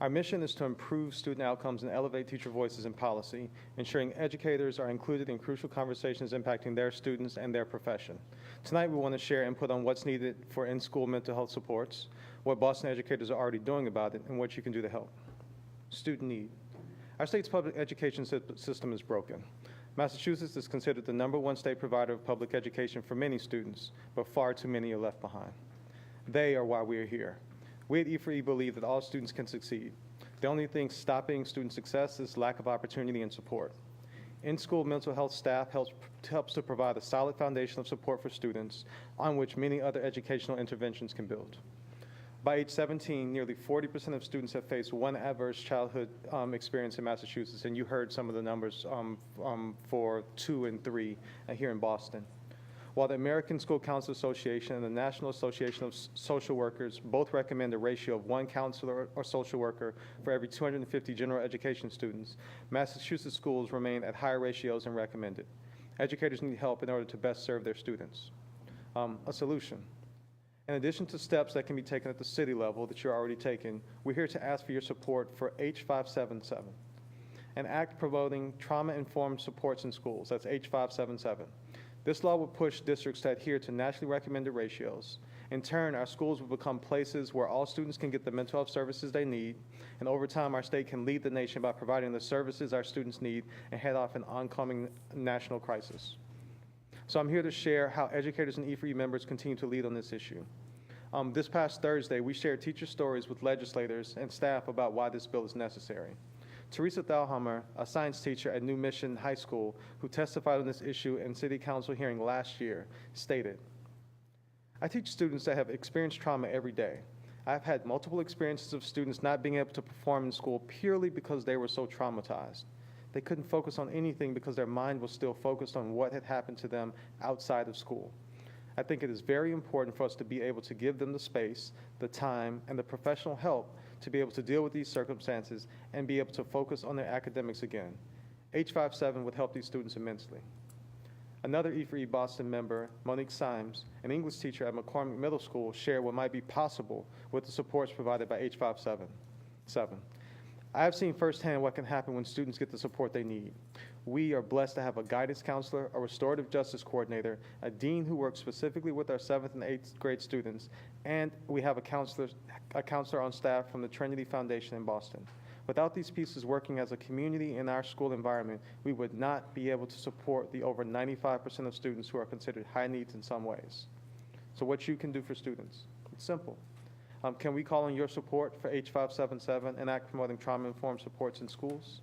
Our mission is to improve student outcomes and elevate teacher voices in policy, ensuring educators are included in crucial conversations impacting their students and their profession. Tonight, we want to share input on what's needed for in-school mental health supports, what Boston educators are already doing about it, and what you can do to help. Student need. Our state's public education system is broken. Massachusetts is considered the #1 state provider of public education for many students, but far too many are left behind. They are why we are here. We at E4E believe that all students can succeed. The only thing stopping student success is lack of opportunity and support. In-school mental health staff helps to provide a solid foundation of support for students on which many other educational interventions can build. By age 17, nearly 40% of students have faced one adverse childhood experience in Massachusetts, and you heard some of the numbers for 2 and 3 here in Boston. While the American School Counselor Association and the National Association of Social Workers both recommend a ratio of 1 counselor or social worker for every 250 general education students, Massachusetts schools remain at higher ratios than recommended. Educators need help in order to best serve their students. A solution. In addition to steps that can be taken at the city level that you're already taking, we're here to ask for your support for H577. an act promoting trauma-informed supports in schools. That's H577. This law would push districts to adhere to nationally recommended ratios. In turn, our schools will become places where all students can get the mental health services they need, and over time, our state can lead the nation by providing the services our students need and head off an oncoming national crisis. So I'm here to share how educators and E4E members continue to lead on this issue. This past Thursday, we shared teacher stories with legislators and staff about why this bill is necessary. Teresa Thalhammer, a science teacher at New Mission High School who testified on this issue in City Council hearing last year, stated, "I teach students that have experienced trauma every day. I've had multiple experiences of students not being able to perform in school purely because they were so traumatized. They couldn't focus on anything because their mind was still focused on what had happened to them outside of school. I think it is very important for us to be able to give them the space, the time, and the professional help to be able to deal with these circumstances and be able to focus on their academics again. H57 would help these students immensely." Another E4E Boston member, Monique Symes, an English teacher at McCormick Middle School, shared what might be possible with the supports provided by H577. "I have seen firsthand what can happen when students get the support they need. We are blessed to have a guidance counselor, a restorative justice coordinator, a dean who works specifically with our 7th and 8th grade students, and we have a counselor on staff from the Trinity Foundation in Boston. Without these pieces working as a community in our school environment, we would not be able to support the over 95% of students who are considered high needs in some ways." So what you can do for students, it's simple. Can we call on your support for H577 and act promoting trauma-informed supports in schools?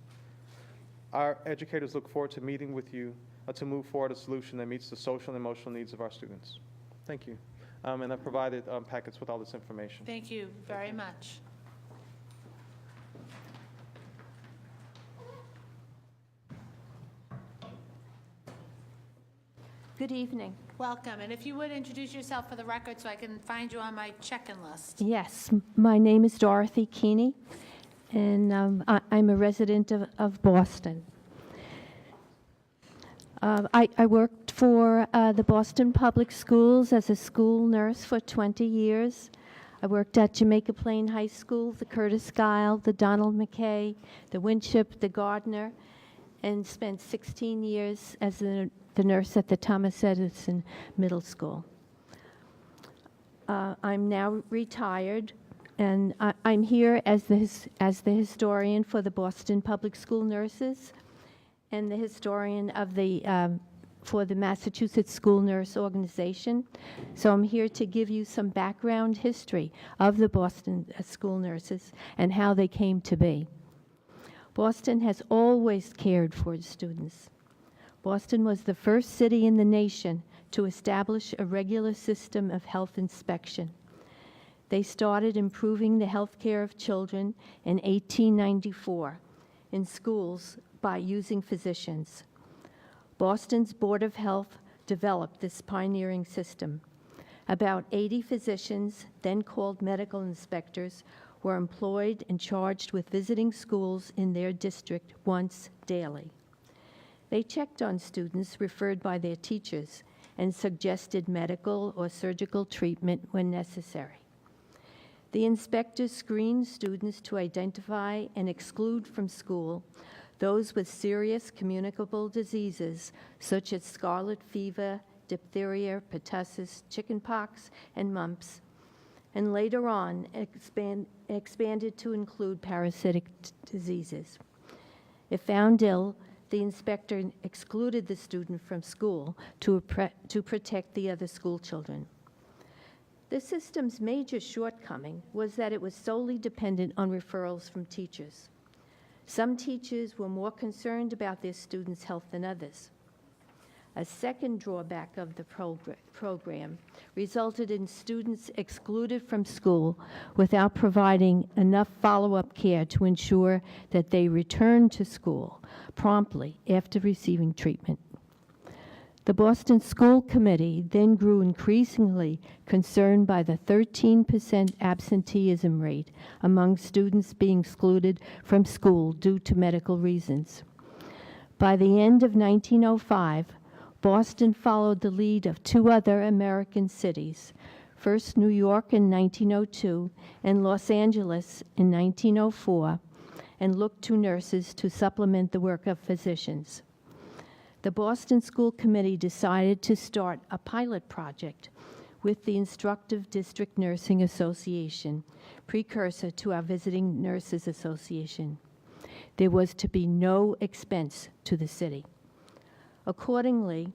Our educators look forward to meeting with you to move forward a solution that meets the social and emotional needs of our students. Thank you. And I've provided packets with all this information. Thank you very much. Good evening. Welcome, and if you would introduce yourself for the record so I can find you on my check-in list. Yes, my name is Dorothy Keeney, and I'm a resident of Boston. I worked for the Boston Public Schools as a school nurse for 20 years. I worked at Jamaica Plain High School, the Curtis Guile, the Donald McKay, the Winship, the Gardner, and spent 16 years as the nurse at the Thomas Edison Middle School. I'm now retired, and I'm here as the historian for the Boston Public School nurses and the historian of for the Massachusetts School Nurse Organization. So I'm here to give you some background history of the Boston school nurses and how they came to be. Boston has always cared for its students. Boston was the first city in the nation to establish a regular system of health inspection. They started improving the health care of children in 1894 in schools by using physicians. Boston's Board of Health developed this pioneering system. About 80 physicians, then called medical inspectors, were employed and charged with visiting schools in their district once daily. They checked on students referred by their teachers and suggested medical or surgical treatment when necessary. The inspectors screened students to identify and exclude from school those with serious communicable diseases such as scarlet fever, diphtheria, pertussis, chickenpox, and mumps, and later on expanded to include parasitic diseases. If found ill, the inspector excluded the student from school to protect the other school children. The system's major shortcoming was that it was solely dependent on referrals from teachers. Some teachers were more concerned about their students' health than others. A second drawback of the program resulted in students excluded from school without providing enough follow-up care to ensure that they returned to school promptly after receiving treatment. The Boston School Committee then grew increasingly concerned by the 13% absenteeism rate among students being excluded from school due to medical reasons. By the end of 1905, Boston followed the lead of two other American cities, first New York in 1902 and Los Angeles in 1904, and look to nurses to supplement the work of physicians. The Boston School Committee decided to start a pilot project with the Instructive District Nursing Association, precursor to our Visiting Nurses Association. There was to be no expense to the city. Accordingly,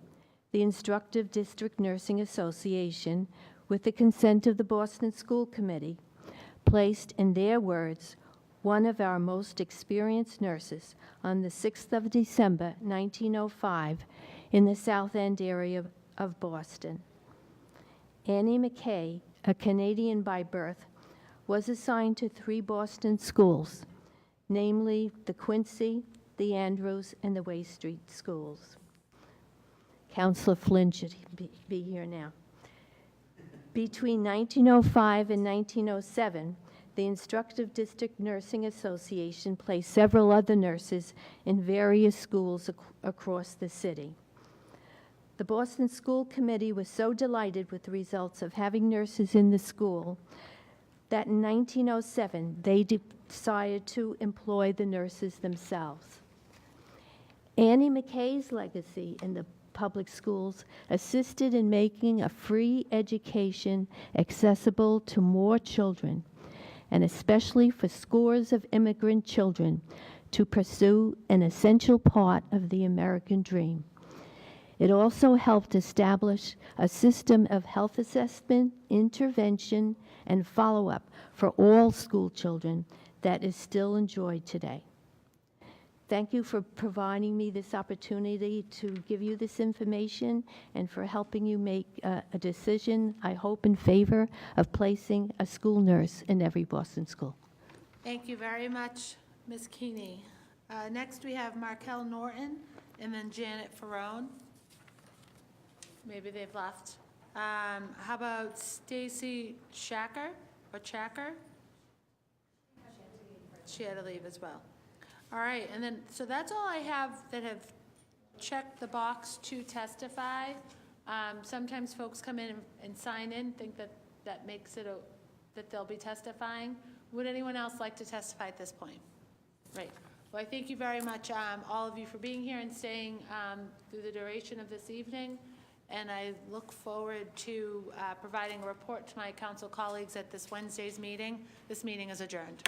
the Instructive District Nursing Association, with the consent of the Boston School Committee, placed, in their words, one of our most experienced nurses on the 6th of December, 1905, in the South End area of Boston. Annie McKay, a Canadian by birth, was assigned to 3 Boston schools, namely the Quincy, the Andrews, and the Way Street schools. Counselor Flynn should be here now. Between 1905 and 1907, the Instructive District Nursing Association placed several other nurses in various schools across the city. The Boston School Committee was so delighted with the results of having nurses in the school that in 1907 they decided to employ the nurses themselves. Annie McKay's legacy in the public schools assisted in making a free education accessible to more children, and especially for scores of immigrant children to pursue an essential part of the American dream. It also helped establish a system of health assessment, intervention, and follow-up for all school children that is still enjoyed today. Thank you for providing me this opportunity to give you this information and for helping you make a decision, I hope, in favor of placing a school nurse in every Boston school. Thank you very much, Ms. Keeney. Next, we have Markel Norton and then Janet Ferrone. Maybe they've left. How about Stacy Shacker or Chacker? She had to leave as well. All right, and then, so that's all I have that have checked the box to testify. Sometimes folks come in and sign in, think that that makes it that they'll be testifying. Would anyone else like to testify at this point? Right. Well, I thank you very much, all of you, for being here and staying through the duration of this evening. And I look forward to providing a report to my council colleagues at this Wednesday's meeting. This meeting is adjourned.